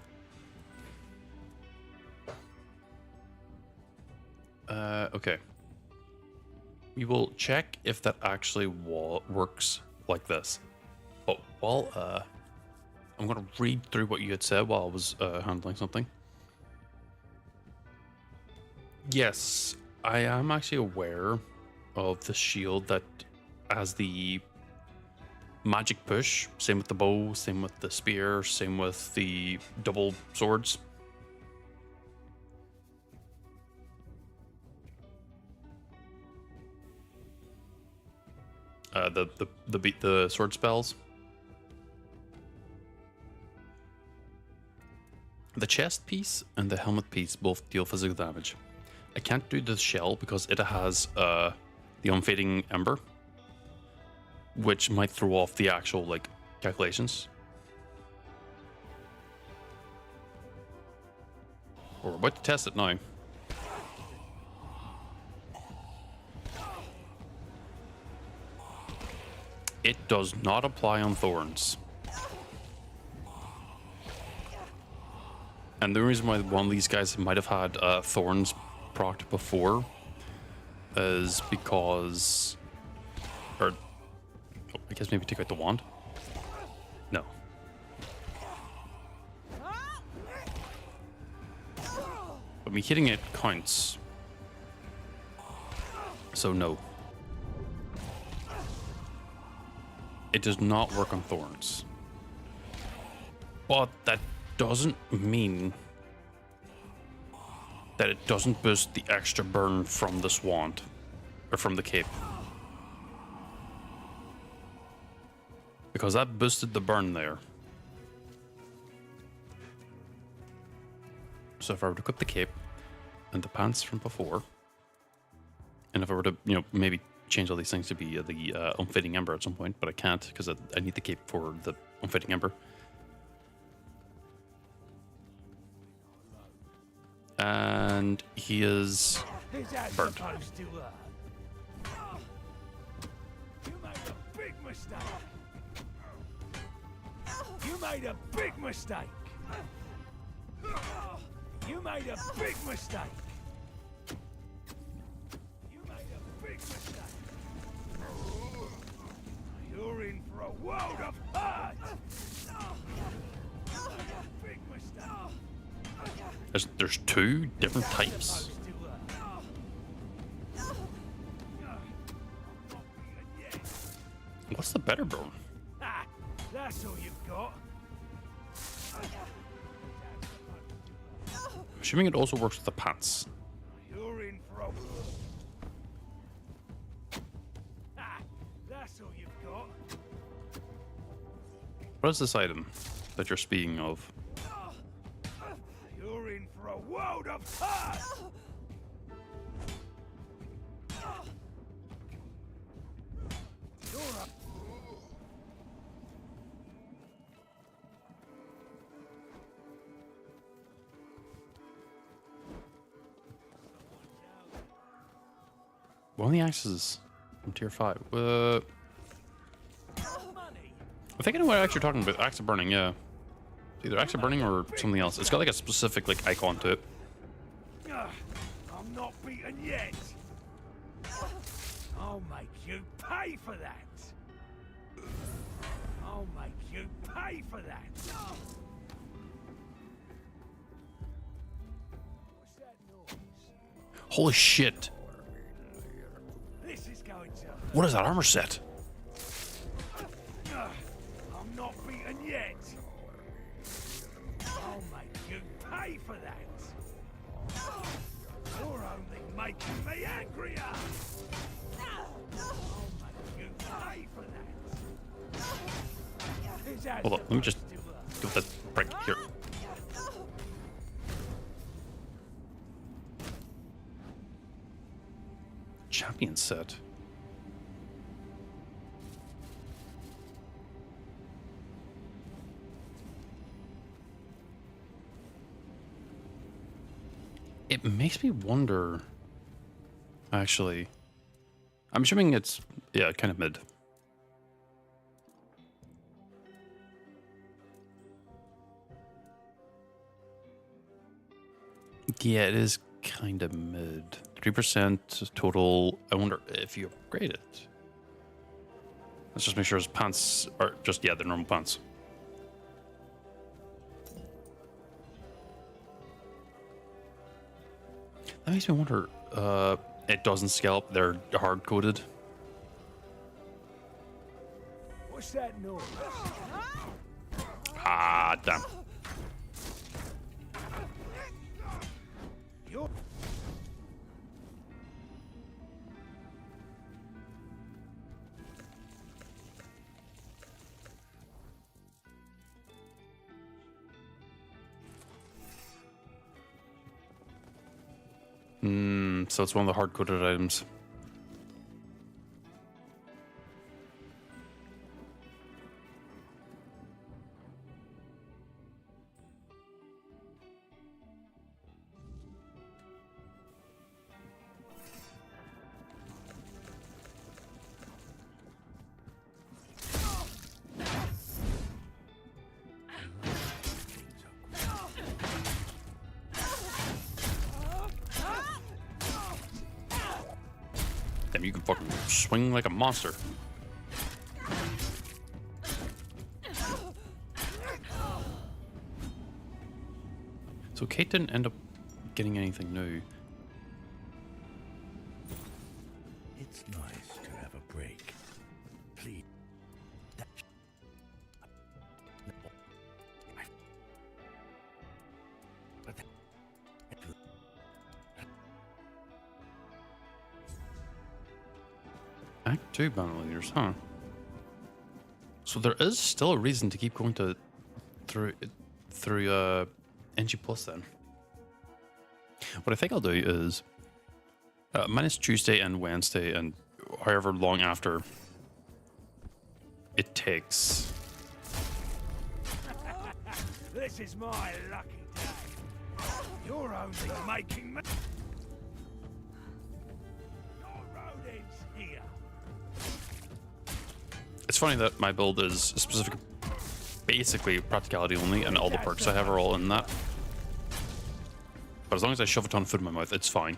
Okay. We will check if that actually works like this. But while I'm gonna read through what you had said while I was handling something. Yes, I am actually aware of the shield that has the magic push. Same with the bow, same with the spear, same with the double swords. The sword spells. The chest piece and the helmet piece both deal physical damage. I can't do the shell because it has the unfading ember, which might throw off the actual like calculations. We're about to test it now. It does not apply on Thorns. And the reason why one of these guys might have had Thorns procced before is because... Or... Oh, I guess maybe take out the wand? No. But me hitting it counts. So no. It does not work on Thorns. But that doesn't mean that it doesn't boost the extra burn from this wand, or from the cape. Because that boosted the burn there. So if I were to equip the cape and the pants from before, and if I were to, you know, maybe change all these things to be the unfading ember at some point, but I can't because I need the cape for the unfading ember. And he is burnt. You made a big mistake. You made a big mistake. You made a big mistake. You made a big mistake. You're in for a world of hurt. You made a big mistake. There's two different types. What's the better burn? That's all you've got. Assuming it also works with the pants. You're in for a... That's all you've got. What is this item that you're speaking of? You're in for a world of hurt. You're a... One of the axes from tier 5. I think I know what axe you're talking about. Axe of burning, yeah. It's either axe of burning or something else. It's got like a specific like icon to it. I'm not beaten yet. I'll make you pay for that. I'll make you pay for that. Holy shit. This is going to. What is that armor set? I'm not beaten yet. I'll make you pay for that. You're only making me angrier. I'll make you pay for that. Is that Hold on, let me just give that break here. Champion set. It makes me wonder. Actually, I'm assuming it's, yeah, kind of mid. Yeah, it is kind of mid. 3% total. I wonder if you upgrade it. Let's just make sure his pants are just, yeah, the normal pants. That makes me wonder. It doesn't scalp. They're hard coded. What's that noise? Ah, damn. You're So it's one of the hard coded items. Damn, you can fucking swing like a monster. So Kate didn't end up getting anything new. It's nice to have a break. Please. Act 2 battle leaders, huh? So there is still a reason to keep going to through NG Plus then. What I think I'll do is minus Tuesday and Wednesday and however long after it takes. This is my lucky day. You're only making me. Your rodents here. It's funny that my build is specific, basically practicality only, and all the perks I have are all in that. But as long as I shove a ton of food in my mouth, it's fine.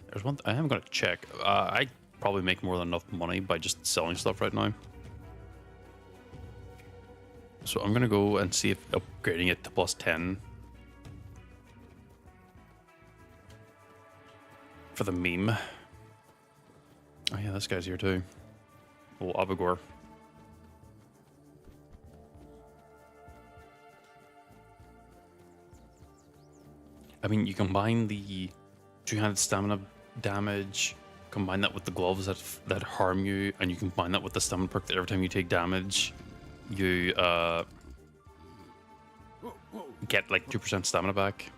There's one I am gonna check. I probably make more than enough money by just selling stuff right now. So I'm gonna go and see if upgrading it to plus 10 for the meme. Oh yeah, this guy's here too. Oh, Abagor. I mean, you combine the two-handed stamina damage, combine that with the gloves that harm you, and you combine that with the stamina perk that every time you take damage, you get like 2% stamina back.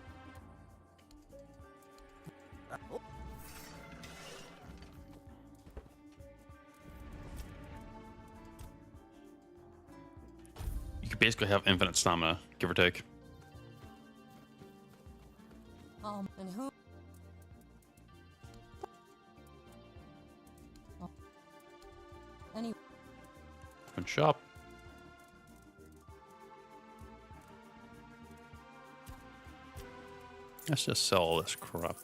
You could basically have infinite stamina, give or take. And who? Any? Open shop. Let's just sell all this crap.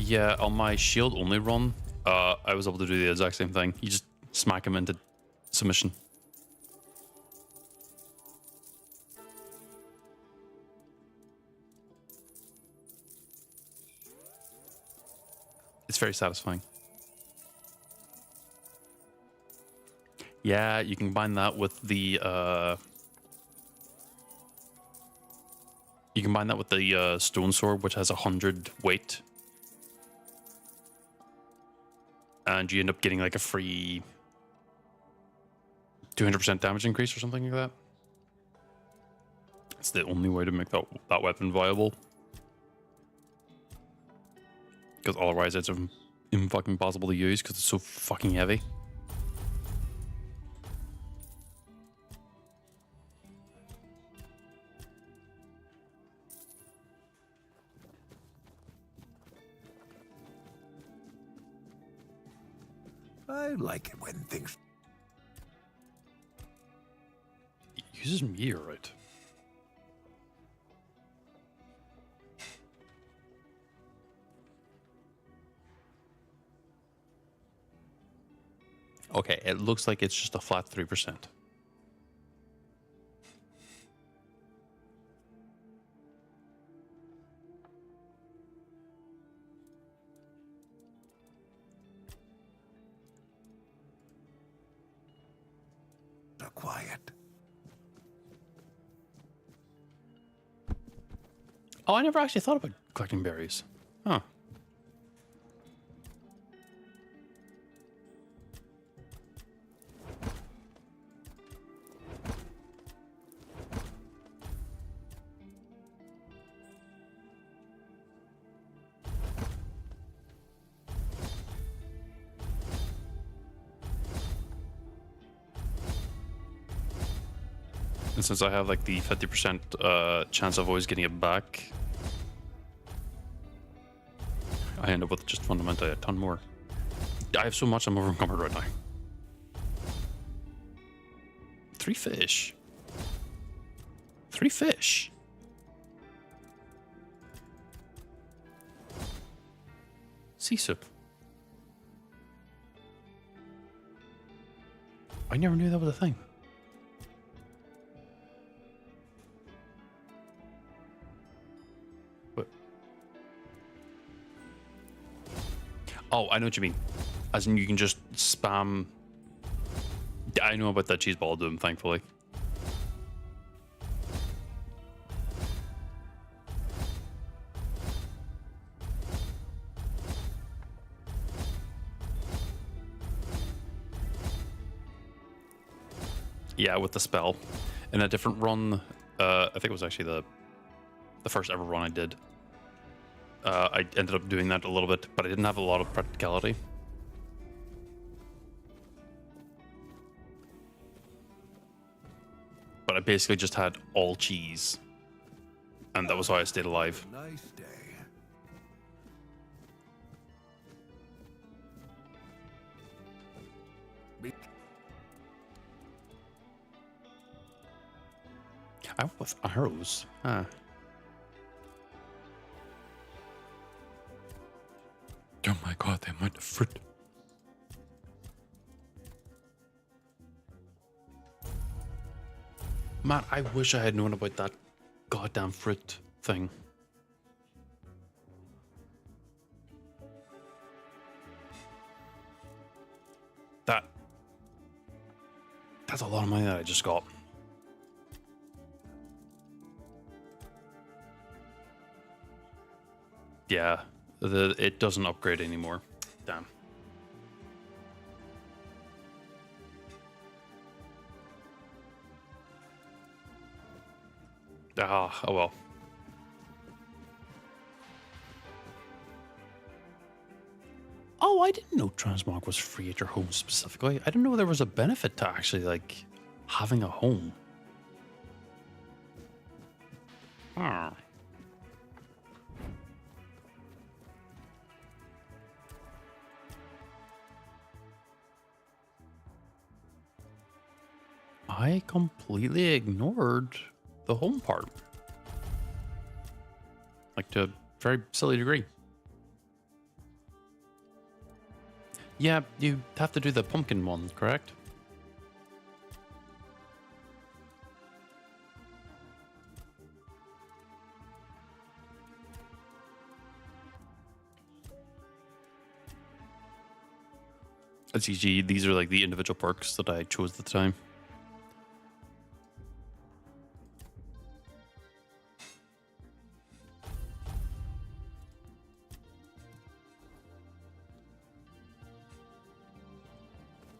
Yeah, on my shield only run, I was able to do the exact same thing. You just smack him into submission. It's very satisfying. Yeah, you can combine that with the stone sword, which has 100 weight, and you end up getting like a free 200% damage increase or something like that. It's the only way to make that weapon viable, because otherwise it's fucking impossible to use because it's so fucking heavy. I like it when things... It uses meteorite. Okay, it looks like it's just a flat 3%. Quiet. Oh, I never actually thought about collecting berries. Huh. And since I have like the 50% chance of always getting it back, I end up with just fundamentally a ton more. I have so much I'm over encumbered right now. 3 fish. 3 fish. Sea soup. I never knew that was a thing. Oh, I know what you mean. As in, you can just spam. I know about that cheese ball doom, thankfully. Yeah, with the spell. In a different run, I think it was actually the first ever run I did. I ended up doing that a little bit, but I didn't have a lot of practicality. But I basically just had all cheese, and that was how I stayed alive. Nice day. I went with arrows. Huh. Oh my god, the amount of fruit. Man, I wish I had known about that goddamn fruit thing. That's a lot of money that I just got. Yeah, it doesn't upgrade anymore. Damn. Ah, oh well. Oh, I didn't know transmog was free at your home specifically. I didn't know there was a benefit to actually, like, having a home. Ah. I completely ignored the home part. Like, to a very silly degree. Yeah, you have to do the pumpkin one, correct? As EG, these are like the individual perks that I chose at the time.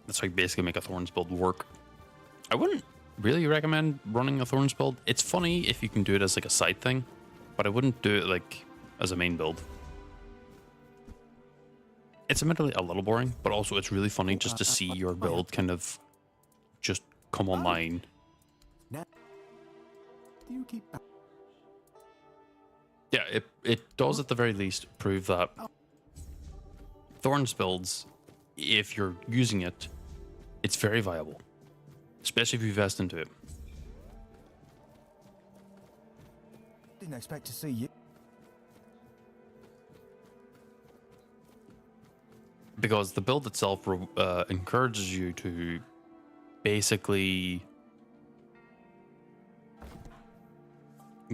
That's how you basically make a Thorns build work. I wouldn't really recommend running a Thorns build. It's funny if you can do it as like a side thing, but I wouldn't do it like as a main build. It's admittedly a little boring, but also it's really funny just to see your build kind of just come online. Now, do you keep... Yeah, it does at the very least prove that Thorns builds, if you're using it, it's very viable, especially if you invest into it. Didn't expect to see you. Because the build itself encourages you to basically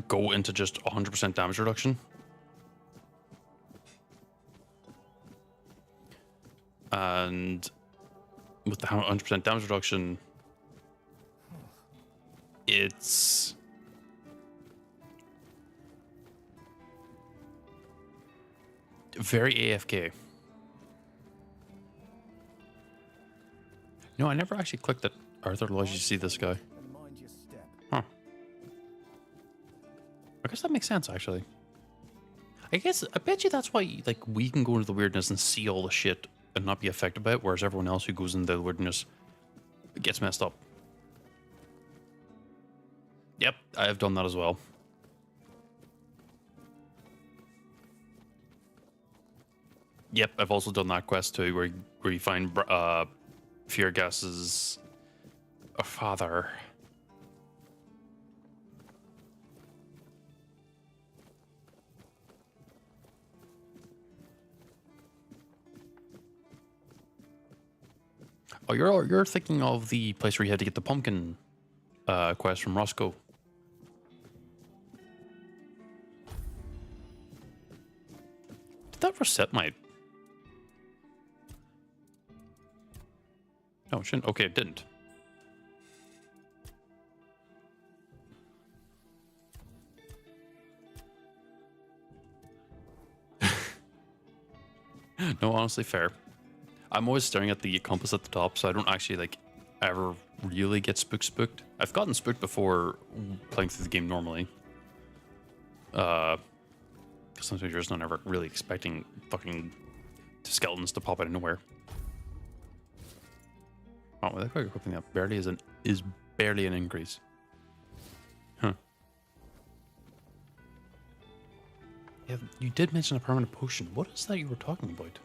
go into just 100% damage reduction. And with the 100% damage reduction, it's very AFK. No, I never actually clicked that Arthur allows you to see this guy. Huh. I guess that makes sense, actually. I bet you that's why, like, we can go into the weirdness and see all the shit and not be affected by it, whereas everyone else who goes into the weirdness gets messed up. Yep, I have done that as well. Yep, I've also done that quest too, where you find Feargas's father. Oh, you're thinking of the place where you had to get the pumpkin quest from Roscoe. Did that reset my... No, it shouldn't. Okay, it didn't. No, honestly, fair. I'm always staring at the compass at the top, so I don't actually, like, ever really get spooked. I've gotten spooked before playing through the game normally. Because sometimes you're just not ever really expecting fucking skeletons to pop out of nowhere. Oh, well, that quick equipping that barely is barely an increase. Huh. Yeah, you did mention a permanent potion. What is that you were talking about?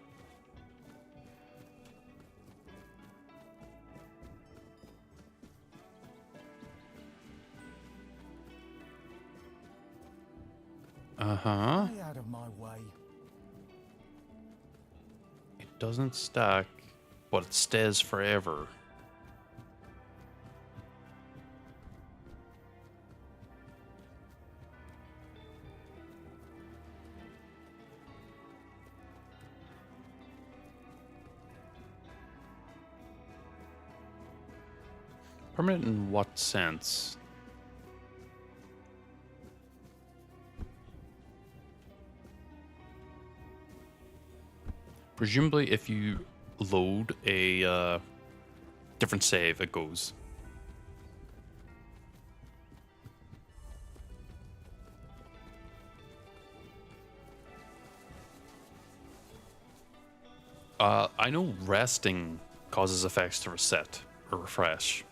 Uh-huh. Stay out of my way. It doesn't stack, but it stays forever. Permanent in what sense? Presumably, if you load a different save, it goes. I know resting causes effects to reset or refresh.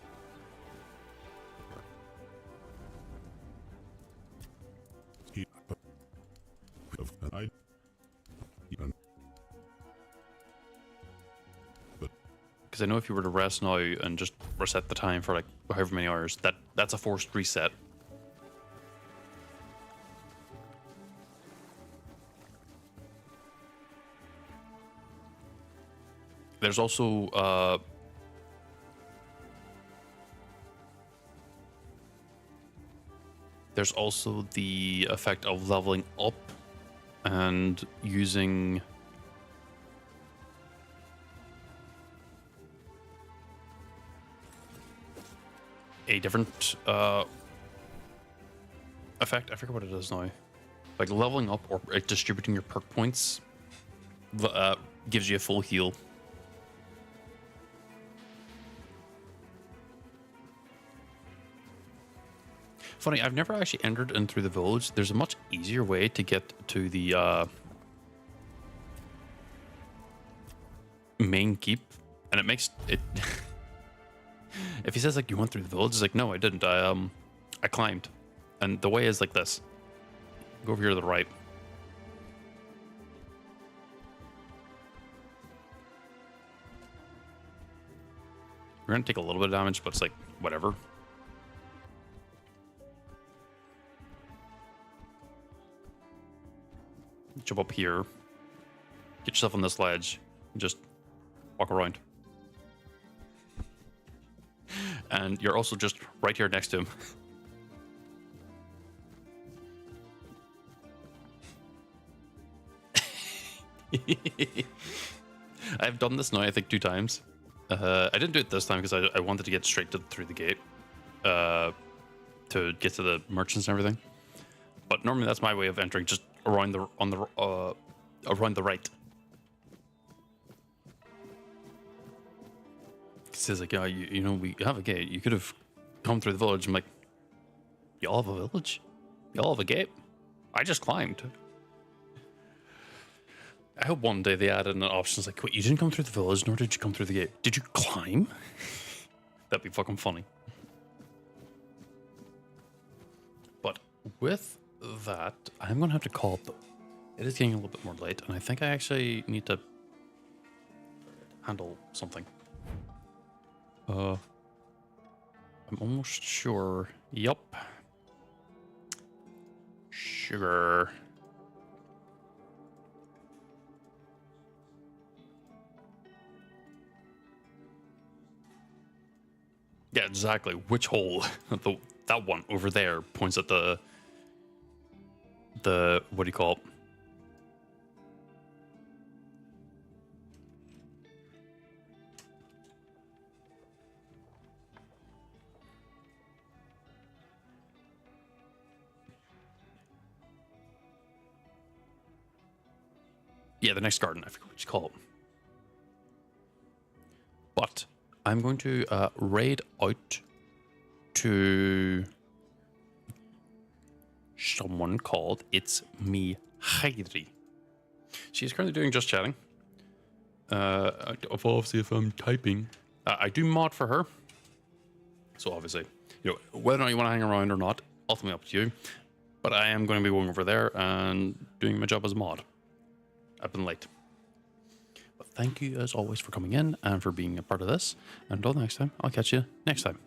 Because I know if you were to rest now and just reset the time for like however many hours, that's a forced reset. there's also the effect of leveling up and using a different effect. I forget what it is now. Like leveling up or distributing your perk points gives you a full heal. Funny, I've never actually entered in through the village. There's a much easier way to get to the main keep, and it makes it. If he says like you went through the village, it's like no, I didn't. I climbed, and the way is like this. Go over here to the right. We're gonna take a little bit of damage, but it's like whatever. Jump up here, get yourself on this ledge, and just walk around. And you're also just right here next to him. I've done this now, I think, 2 times. I didn't do it this time because I wanted to get straight through the gate to get to the merchants and everything. But normally that's my way of entering, just around around the right. He says like, yeah, you know, we have a gate. You could have come through the village. I'm like, y'all have a village? Y'all have a gate? I just climbed. I hope one day they add in an option like, wait, you didn't come through the village, nor did you come through the gate. Did you climb? That'd be fucking funny. But with that, I'm gonna have to call it though. It is getting a little bit more late, and I think I actually need to handle something. I'm almost sure. Yup. Sugar. Yeah, exactly. Which hole? That one over there points at the what do you call it? Yeah, the next garden. I forget what you call it. But I'm going to raid out to someone called It's Me Heidi. She's currently doing just chatting. Obviously, if I'm typing, I do mod for her. So obviously, you know, whether or not you want to hang around or not, ultimately up to you. But I am going to be going over there and doing my job as a mod. I've been late. But thank you as always for coming in and for being a part of this. And until next time, I'll catch you next time.